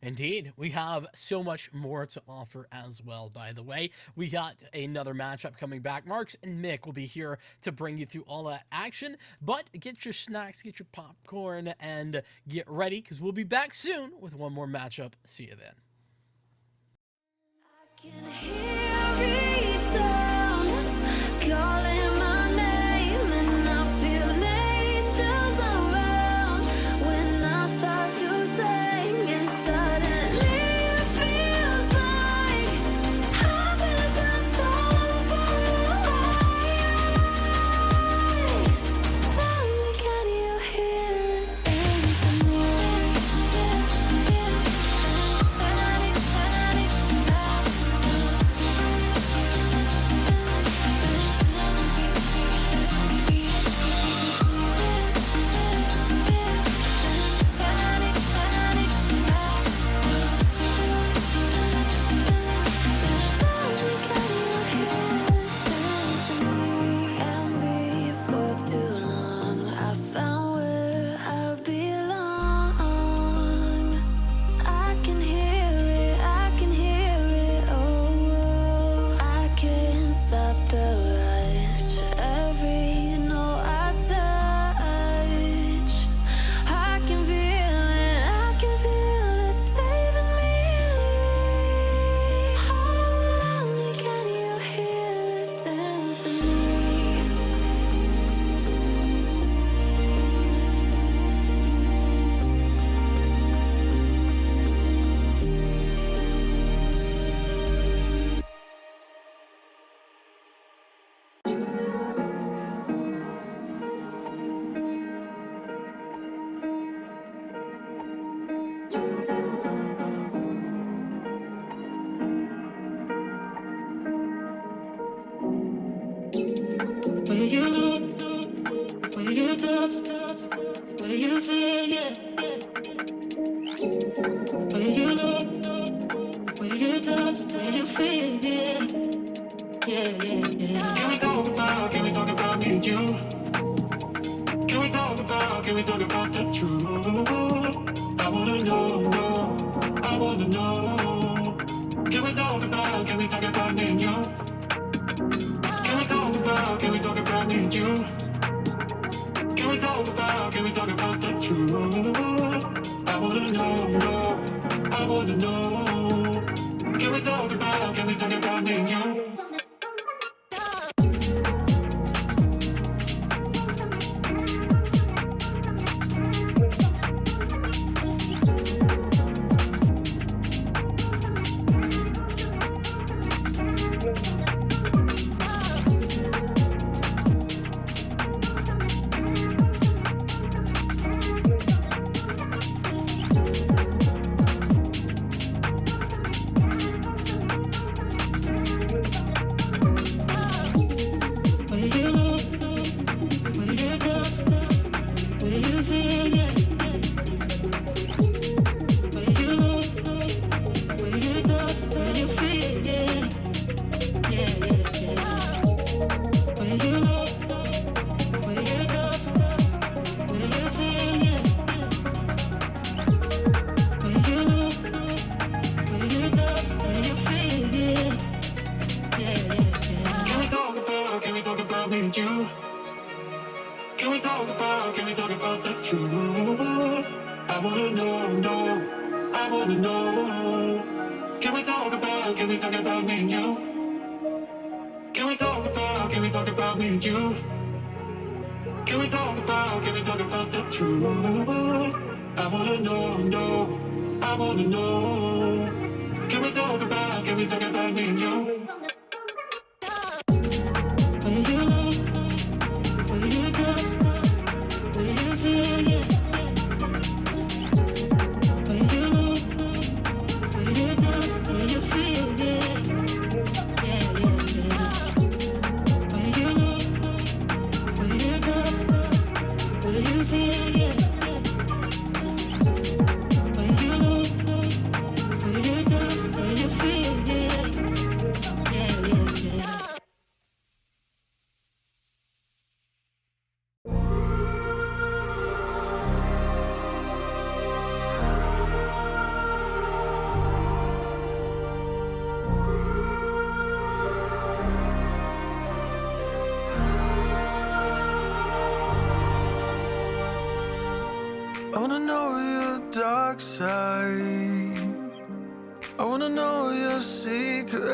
Indeed, we have so much more to offer as well, by the way. We got another matchup coming back. Marks and Mick will be here to bring you through all that action, but get your snacks, get your popcorn, and get ready, because we'll be back soon with one more matchup. See you then. I can hear each sound calling my name, and I feel angels around when I start to sing, and suddenly it feels like heaven is not so far away. Tell me, can you hear the symphony? And before too long, I found where I belong. I can hear it, oh, I can't stop the rush. Every note I touch, I can feel it saving me. Tell me, can you hear the symphony? Where you look, where you touch, where you feel, yeah. Where you look, where you touch, where you feel, yeah. Can we talk about me and you? Can we talk about the truth? I wanna know, I wanna know. Can we talk about me and you? Can we talk about me and you? Can we talk about the truth? I wanna know, I wanna know. Can we talk about me and you? I wanna know your dark side. I wanna know your secrets.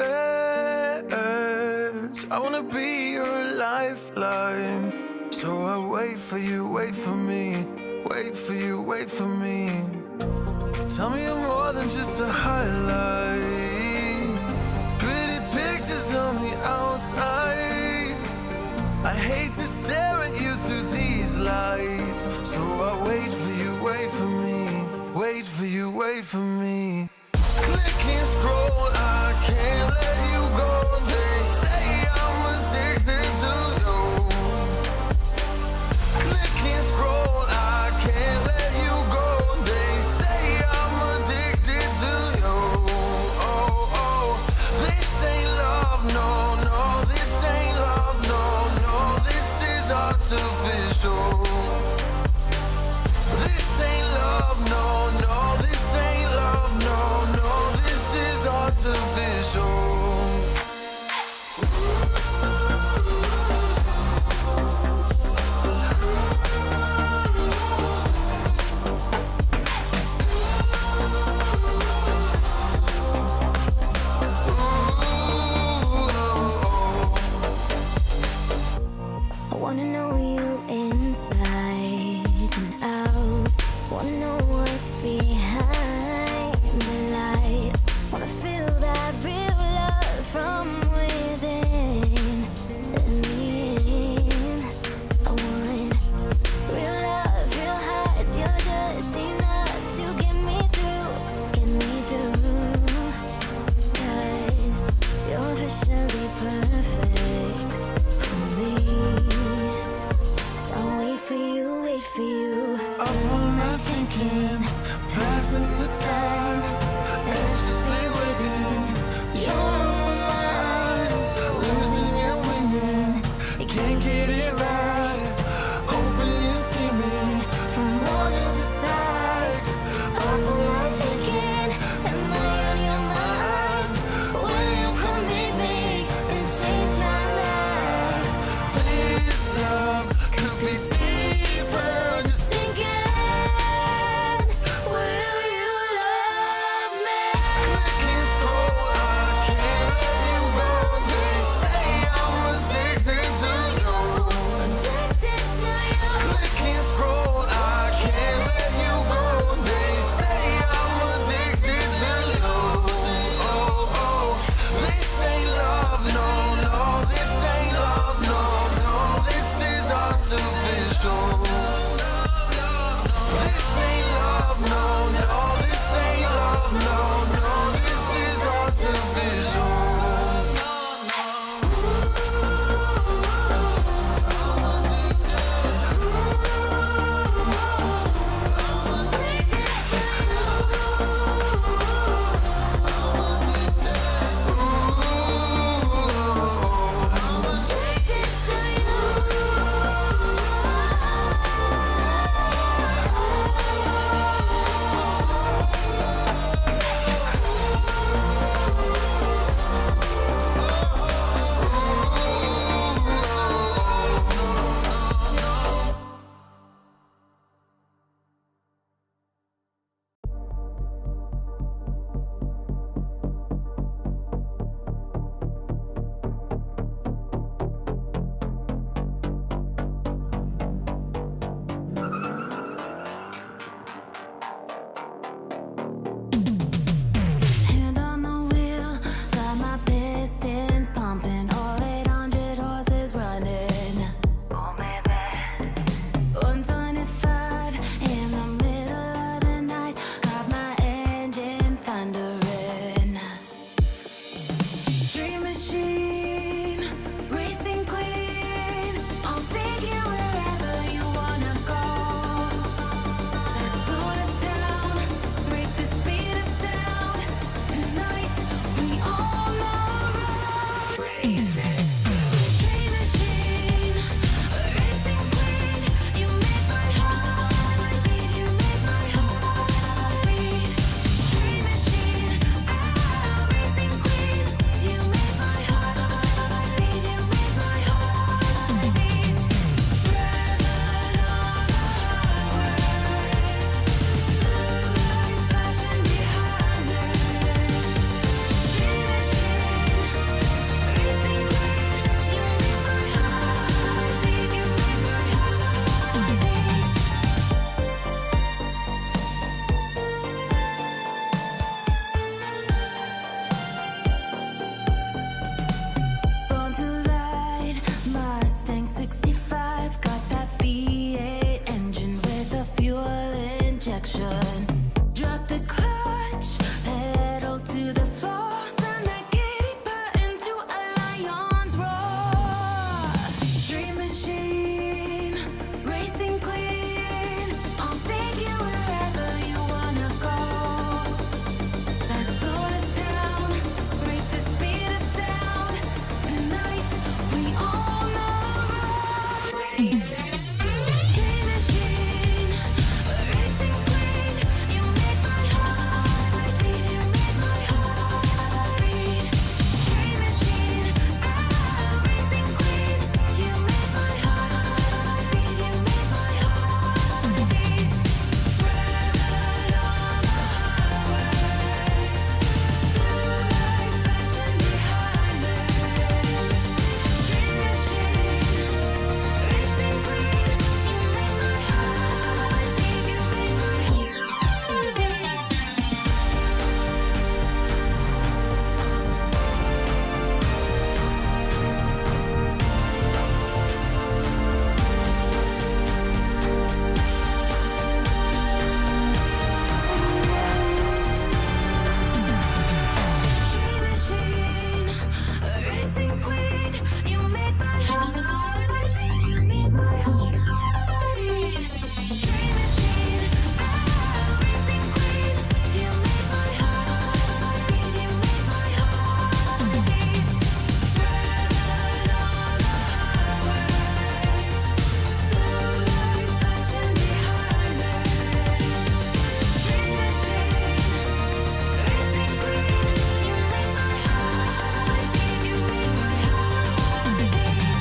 I wanna be your lifeline. So I wait for you, wait for me. Wait for you, wait for me. Tell me you're more than just a highlight. Pretty pictures on the outside. I hate to stare at you through these lights. So I wait for you, wait for me. Wait for you, wait for me. Click and scroll, I can't let you go. They say I'm addicted to you. Click and scroll, I can't let you go. They say I'm addicted to you. Oh, oh, this ain't love, no, no. This ain't love, no, no. This is artificial. This ain't love, no, no. This ain't love, no, no. This is artificial. I wanna know you inside and out. Wanna know what's behind the light. Wanna feel that real love from within. And in. I want real love, real hearts. You're just enough to get me through, get me through. 'Cause you're officially perfect for me. So wait for you, wait for you. Up all night thinking, passing the time, anxiously waiting. You're mine, losing and winning. You can't get it right. Hoping you see me from more than just night. Up all night thinking, am I on your mind? Will you come meet me and change my life? This love could be deeper. Just Sinking, will you should. Drop the clutch, pedal to the floor. Turn that kitty pat into a lion's roar. Dream machine, racing queen. I'll take you wherever you wanna go. Let's blow this town, break the speed of sound. Tonight we own the road. Dream machine, racing queen. You make my heart beat. You make my heart beat. Dream machine, racing queen. You make my heart beat. You make my heart beat. Red on the highway, blue lights flashing behind me. Dream machine, racing queen. You make my heart beat. You make my heart beat. Dream machine, racing queen. You make my heart beat. You make my heart beat. Dream machine, racing queen. You make my heart beat. You make my heart beat. Red on the highway, blue lights flashing behind me. Dream machine, racing queen. You make my heart beat. You make my heart beat.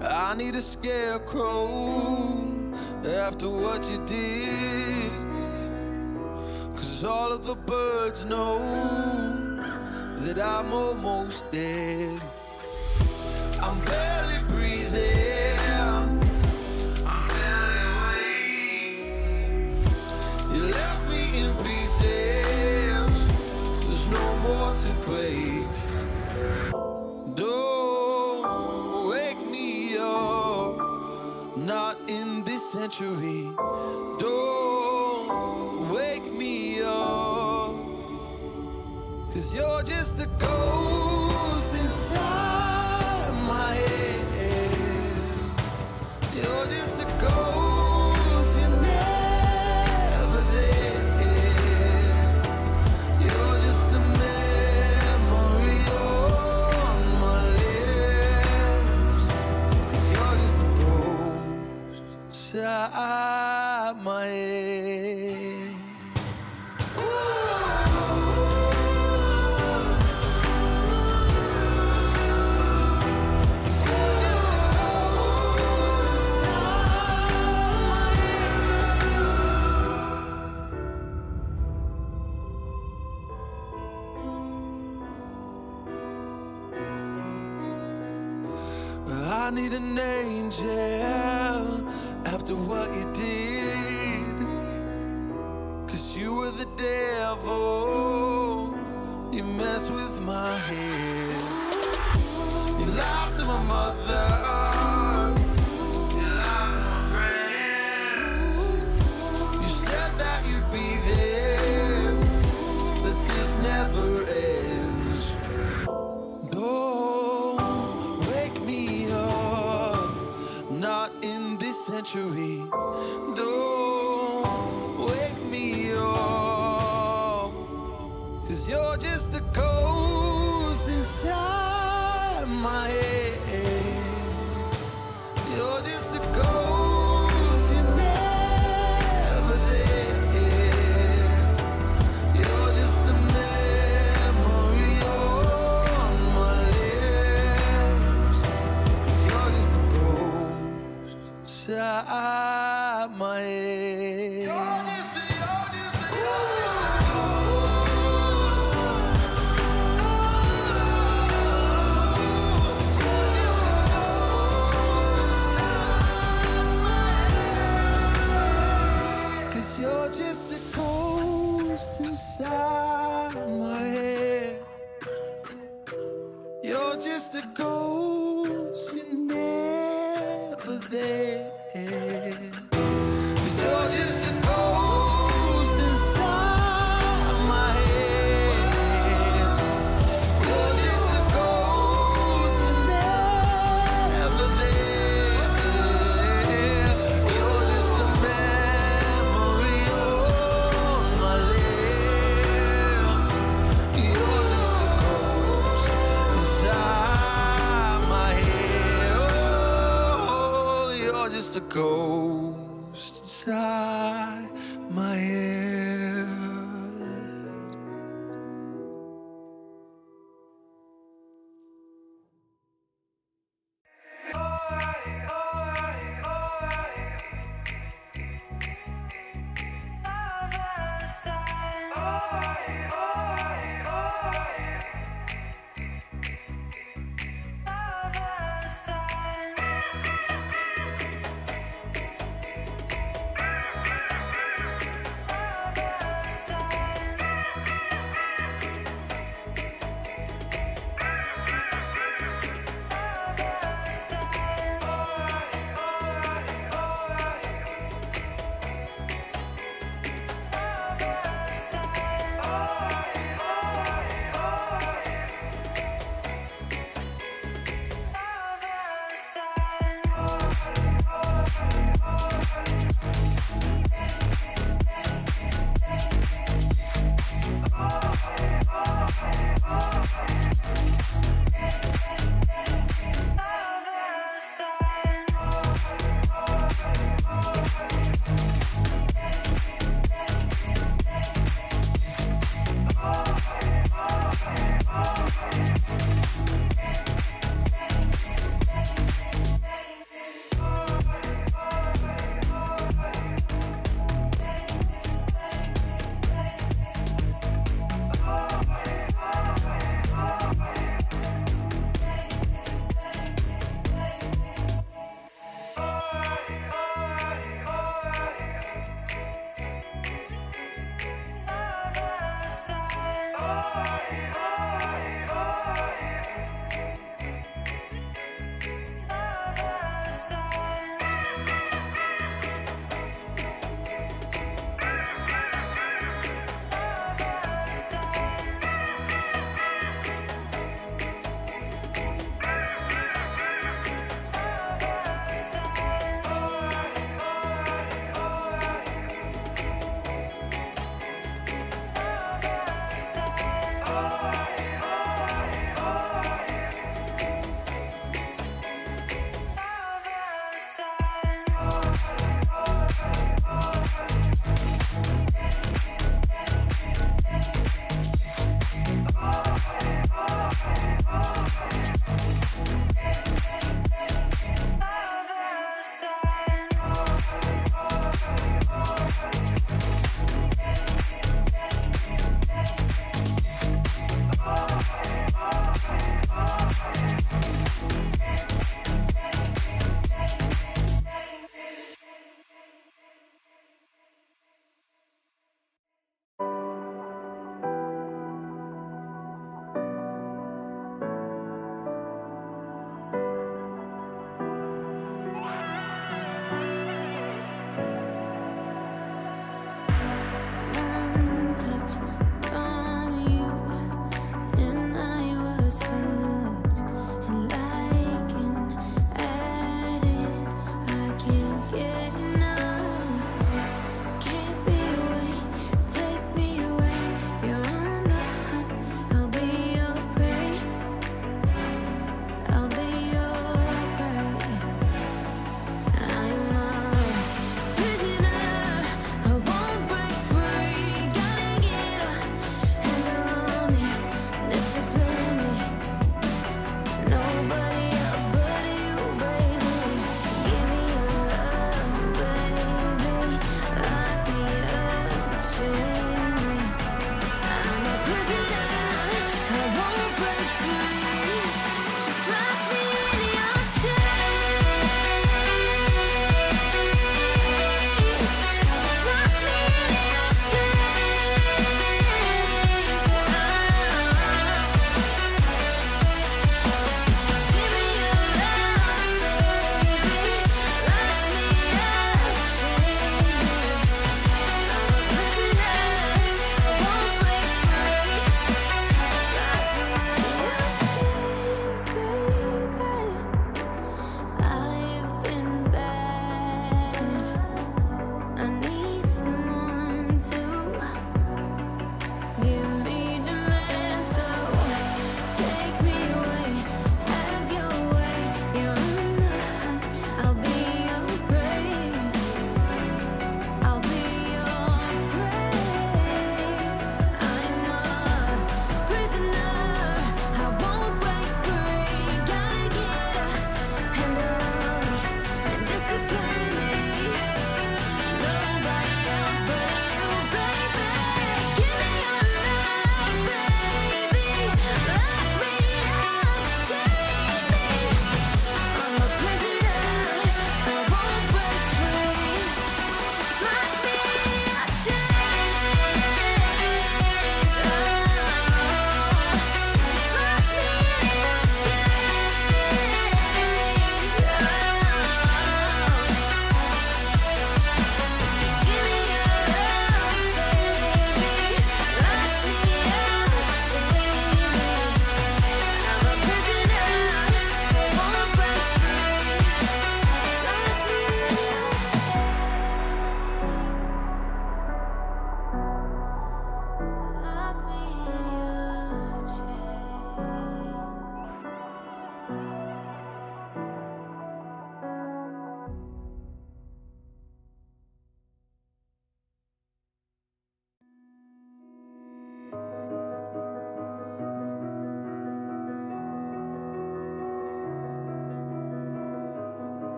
I need a scarecrow after what you did. 'Cause all of the birds know that I'm almost dead. I'm barely breathing. I'm barely awake. You left me in pieces. There's no more to break. Don't wake me up, not in this century. Don't wake me up, 'cause you're just a ghost inside my head. You're just a ghost, you're never there. You're just a memory on my lips. 'Cause you're just a ghost inside my head. Cause you're just a ghost inside my head. I need an angel after what you did. 'Cause you were the devil, you messed with my head. You lied to my mother, you lied to my friends. You said that you'd be there, but this never ends. Don't wake me up, not in this century. Don't wake me up, 'cause you're just a ghost just a ghost, you're never there. 'Cause you're just a ghost inside my head. You're just a ghost, you're never there. You're just a memory on my lips. You're just a ghost inside my head. Oh, you're just a ghost inside my head.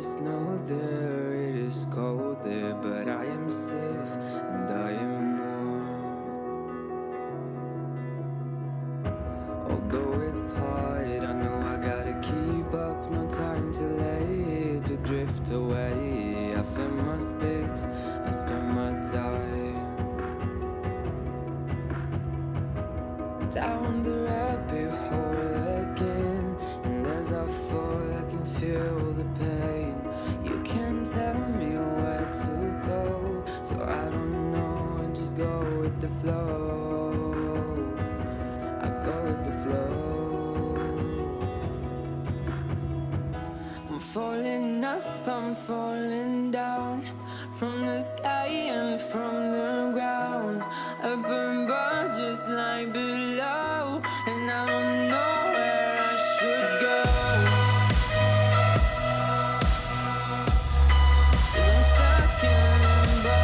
snow there, it is cold there, but I am safe and I am warm. Although it's hard, I know I gotta keep up, no time to lay, to drift away. I find my space, I spend my time down the rabbit hole again, and as I fall I can feel the pain. You can't tell me where to go, so I don't know, I just go with the flow. I go with the flow. I'm falling up, I'm falling down, from the sky and from the ground. Up above just like below, and I don't know where I should go. 'Cause I'm stuck in limbo.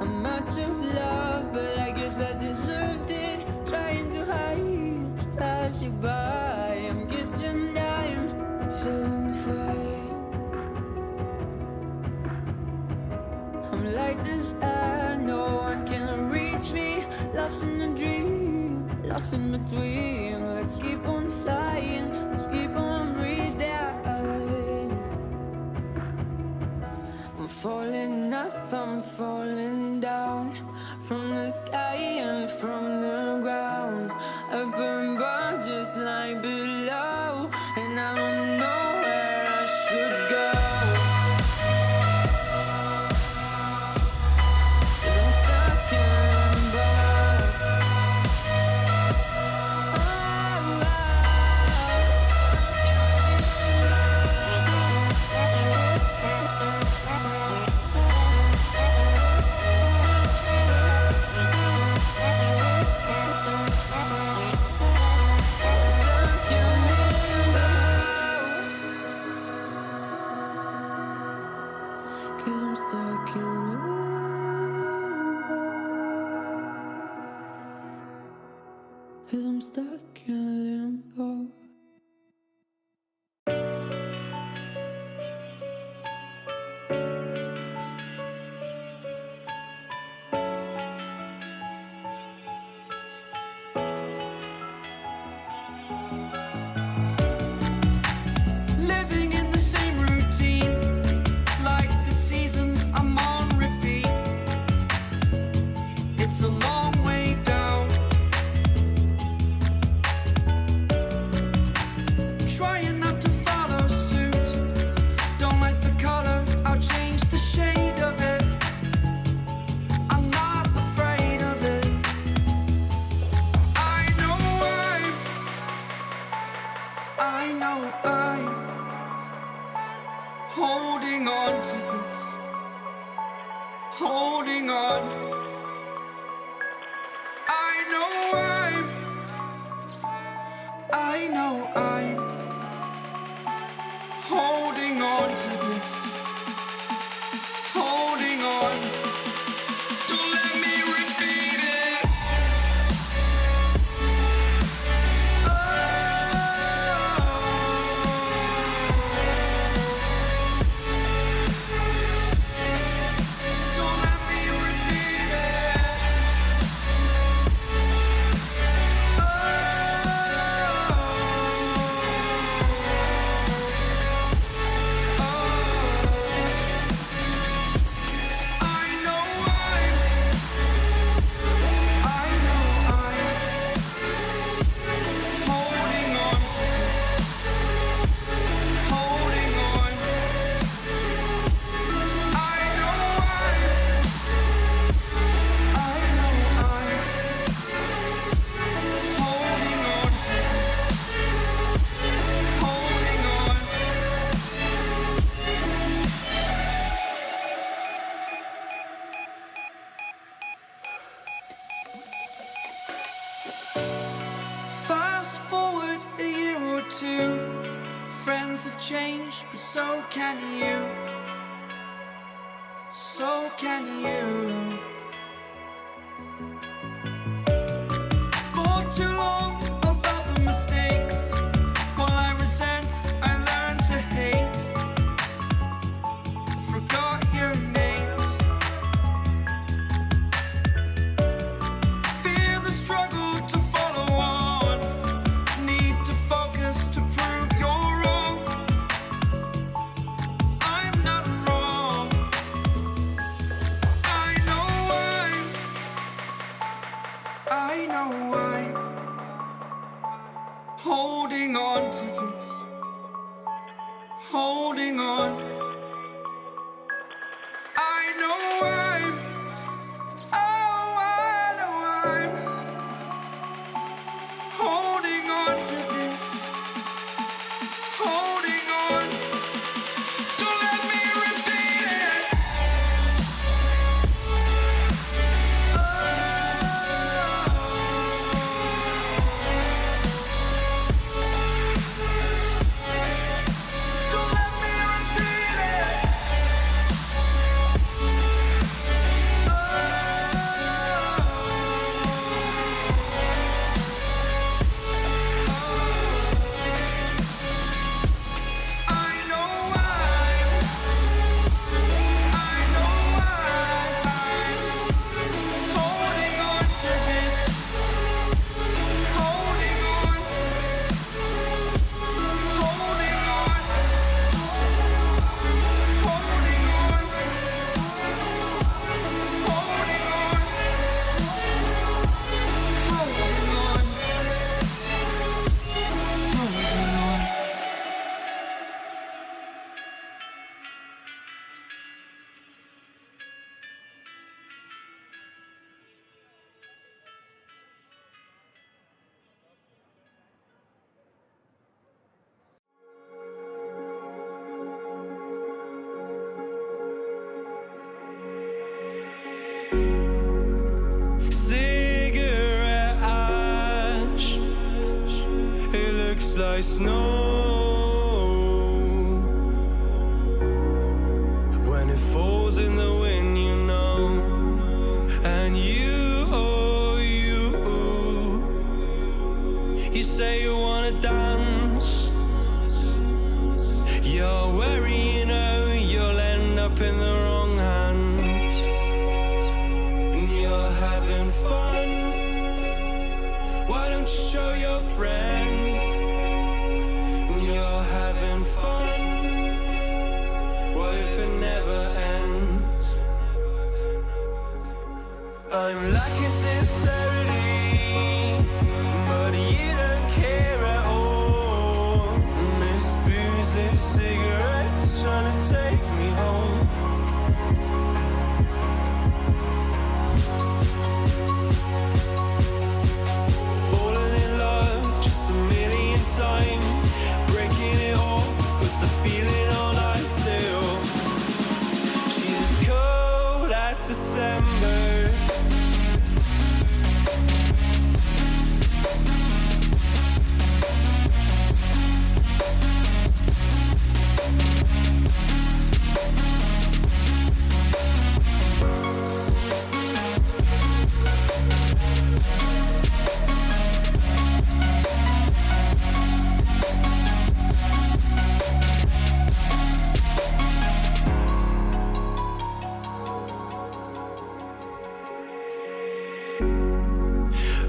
I'm out of love, but I guess I deserved it. Trying to hide, to pass you by. I'm getting down, feeling fine. I'm light as air, no one can reach me. Lost in a dream, lost in between. Let's keep on flying, let's keep on breathing. I'm falling up, I'm falling down, from the sky and from the ground. Up above just like below, and I don't know where I should go. 'Cause I'm stuck in limbo. Cause I'm stuck in limbo. Cause I'm stuck in limbo. Living in the same routine, like the seasons I'm on repeat. It's a long way down. Trying not to follow suit. Don't like the color, I'll change the shade of it. I'm not afraid of it. I know I'm holding on to this, holding on. I know I'm holding on to this, holding on. Don't let me repeat it. Don't let me repeat it. so can you. So can you. For too long about the mistakes, while I resent, I learned to hate. Forgot your names. Fear the struggle to follow on. Need to focus to prove you're wrong. I'm not wrong. I know I'm holding on to this. Holding on. I know I'm holding on to this. Holding on. Don't let me repeat it. Don't let me repeat it. I know I'm holding on to this. Holding on. Holding on. Holding on. Holding on. Holding on. Holding on. Cigarette ash, it looks like snow when it falls in the wind, you know. And you say you wanna dance. You're worried, you know, you'll end up in the wrong hands. And you're having fun. Why don't you show your friends? And you're having fun. What if it never ends? I'm lacking sincerity, but you don't care at all. This booze, this cigarette's trying to take me home. Falling in love just a million times, breaking it off, put the feeling on ice still. She's as cold as December.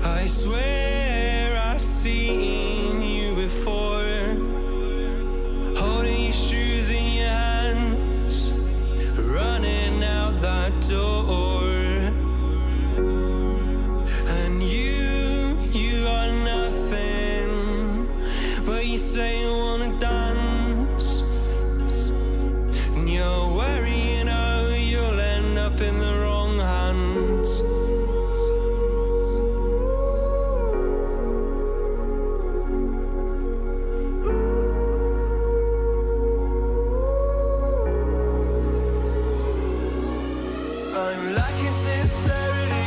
I swear I've seen you before, holding your shoes in your hands, running out that door. And you are nothing, but you say you wanna dance. And you're worried, you know, you'll end up in the wrong hands. I'm lacking sincerity,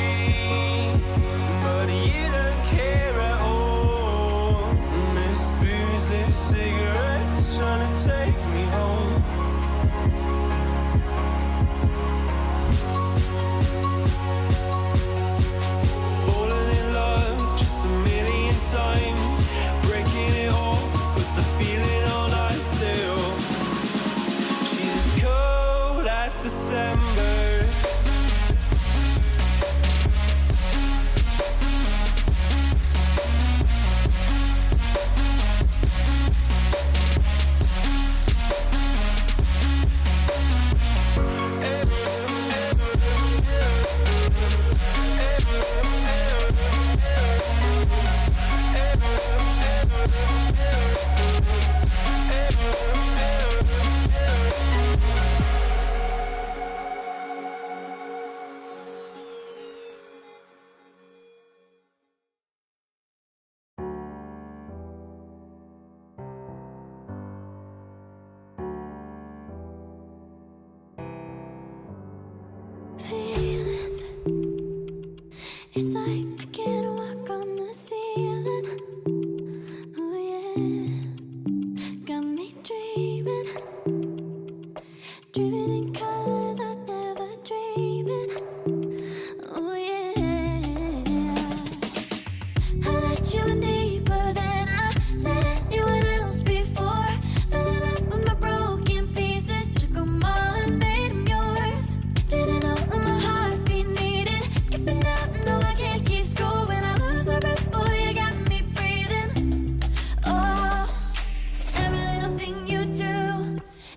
but you don't care at all. This booze, this cigarette's trying to take me home. December. Feelings, it's like I can't walk on the ceiling. Oh yeah, got me dreaming, dreaming in colors I never dreamed in. Oh yeah, I let you in deeper than I let anyone else before. Fell in love with my broken pieces, took 'em all and made 'em yours. Didn't know my heartbeat needed skipping out. No, I can't keep score when I lose my breath. Boy, you got me breathing. Oh, every little thing you do,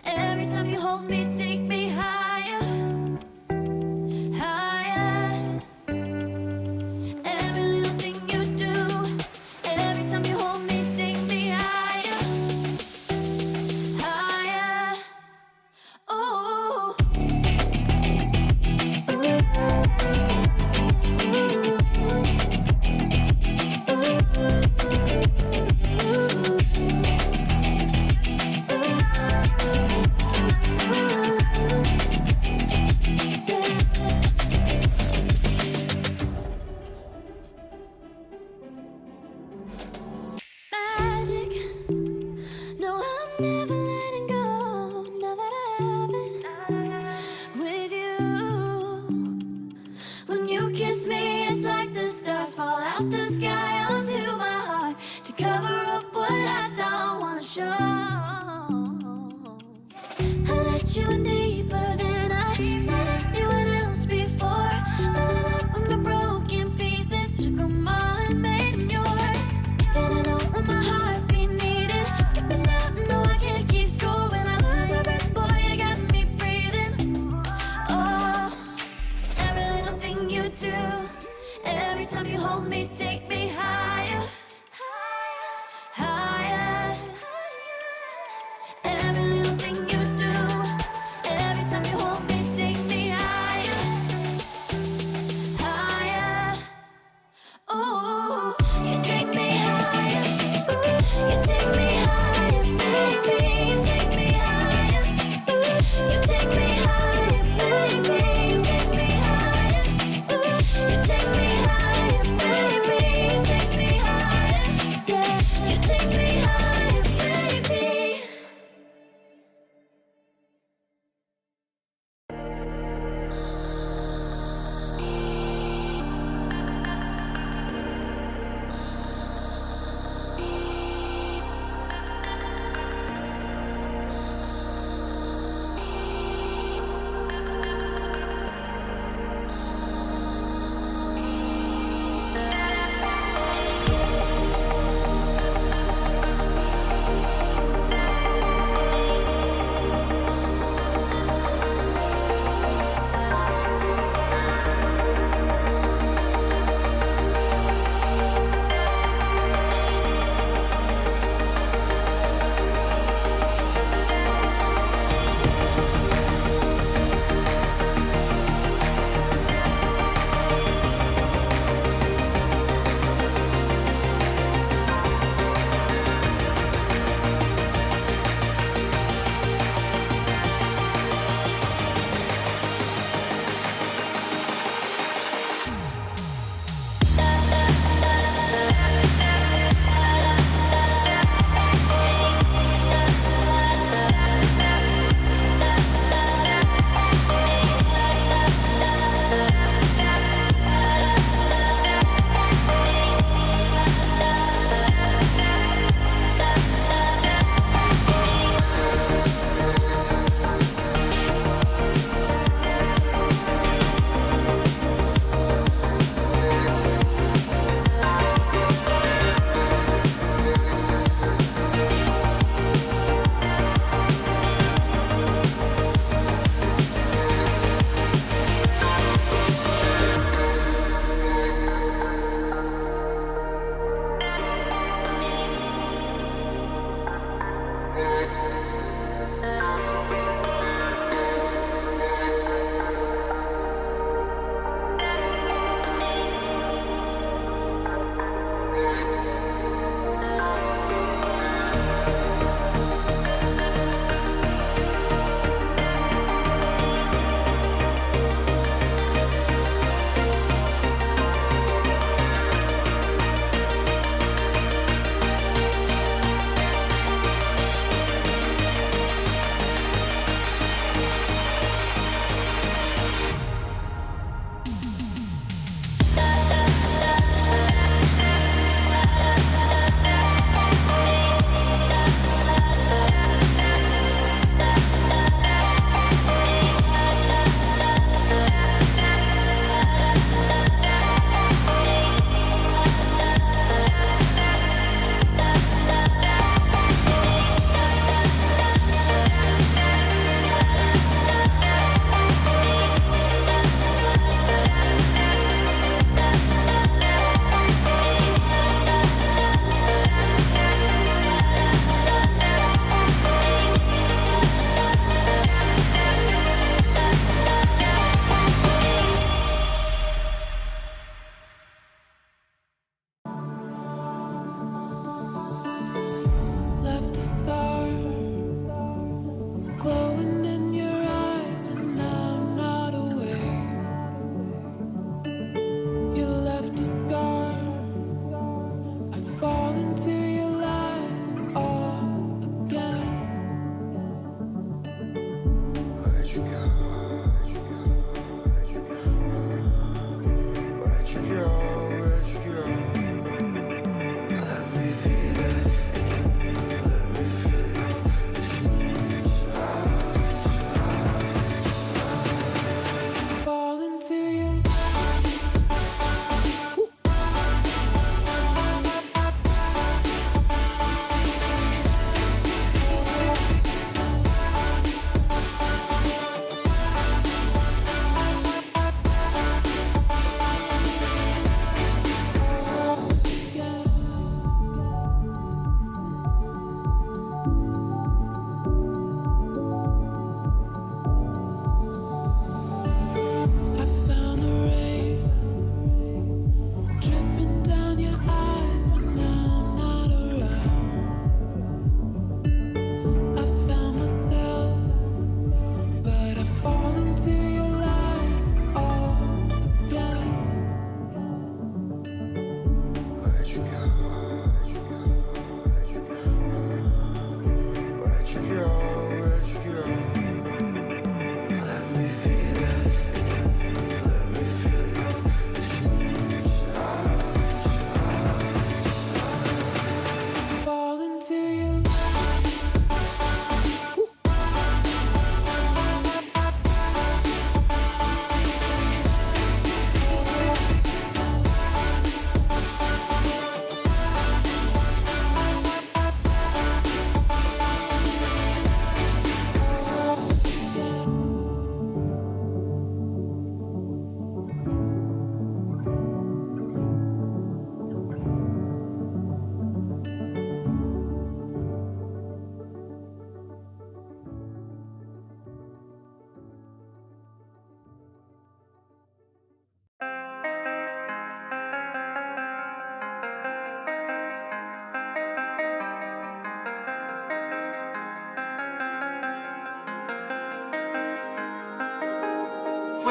every time you hold me, take me higher, higher. Every little thing you do, every time you hold me, take me higher, higher. Oh. Magic. No, I'm never letting go. Now that I have it with you. When you kiss me, it's like the stars fall out the sky onto my heart to cover up what I don't wanna show. I let you in deeper than I let anyone else before. Fell in love with my broken pieces, took 'em all and made 'em yours. Didn't know what my heartbeat needed skipping out. No, I can't keep score when I lose my breath. Boy, you got me breathing. Oh, every little thing you do, every time you hold me, take me higher, higher. Every little thing you do,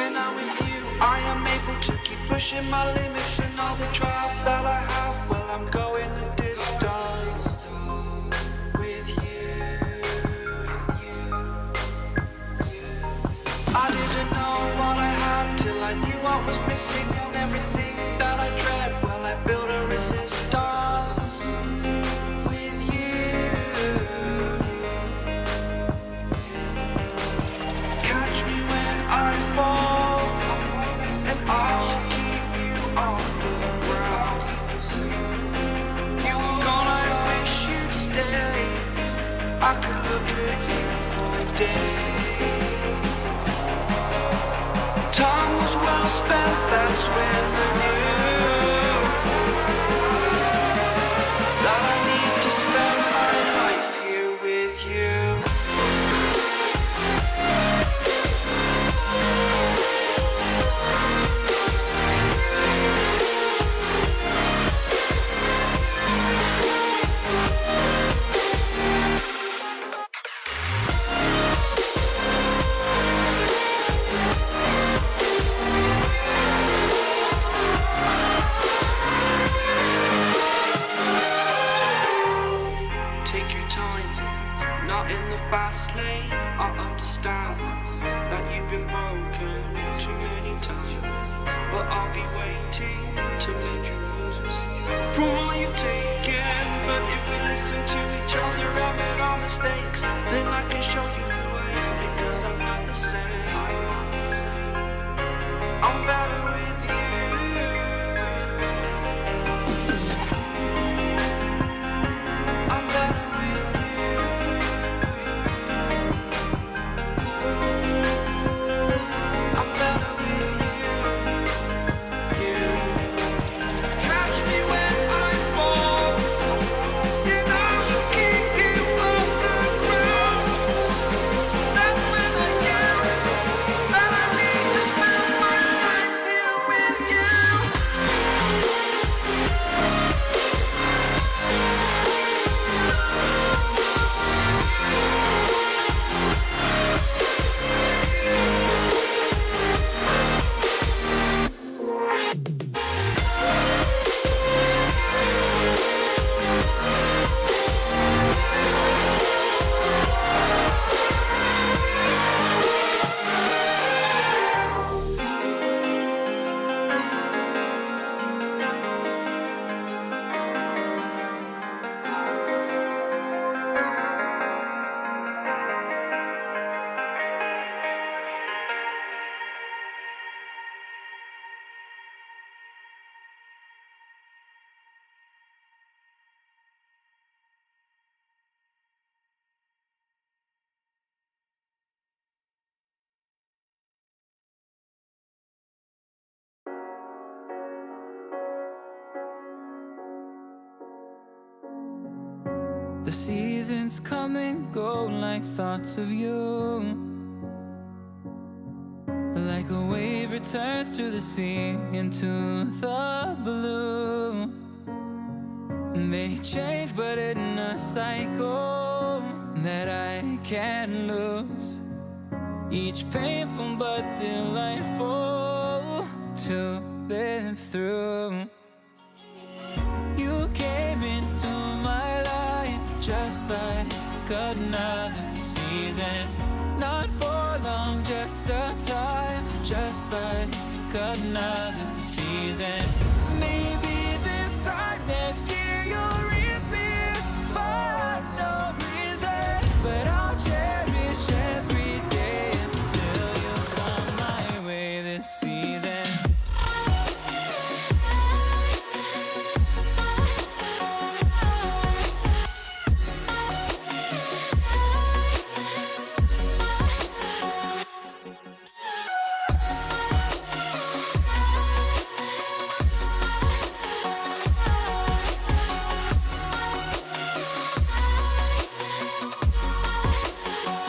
when I'm with you. I am able to keep pushing my limits, and all the drive that I have, well, I'm going the distance with you. I didn't know what I had till I knew what was missing, and everything that I dread, well, I built a resistance with you. Catch me when I fall, and I'll keep you on the ground. You were gone, I wish you'd stay. I could look at you for days. Time was well spent, that's when I knew that I need to spend my life here with you. Take your time, not in the fast lane. I understand that you've been broken too many times, but I'll be waiting to mend your wounds from all you've taken. But if we listen to each other and admit our mistakes, then I can show you who I am, because I'm not the same. I'm better with you. I'm better with you. I'm better with you. Catch me when I fall, and I'll keep you off the ground. That's when I knew that I need to spend my life here with you. The seasons come and go like thoughts of you. Like a wave returns to the sea into the blue. They change but in a cycle that I can't lose. Each painful but delightful to live through. You came into my life just like another season. Not for long, just a time, just like another season. Maybe this time next year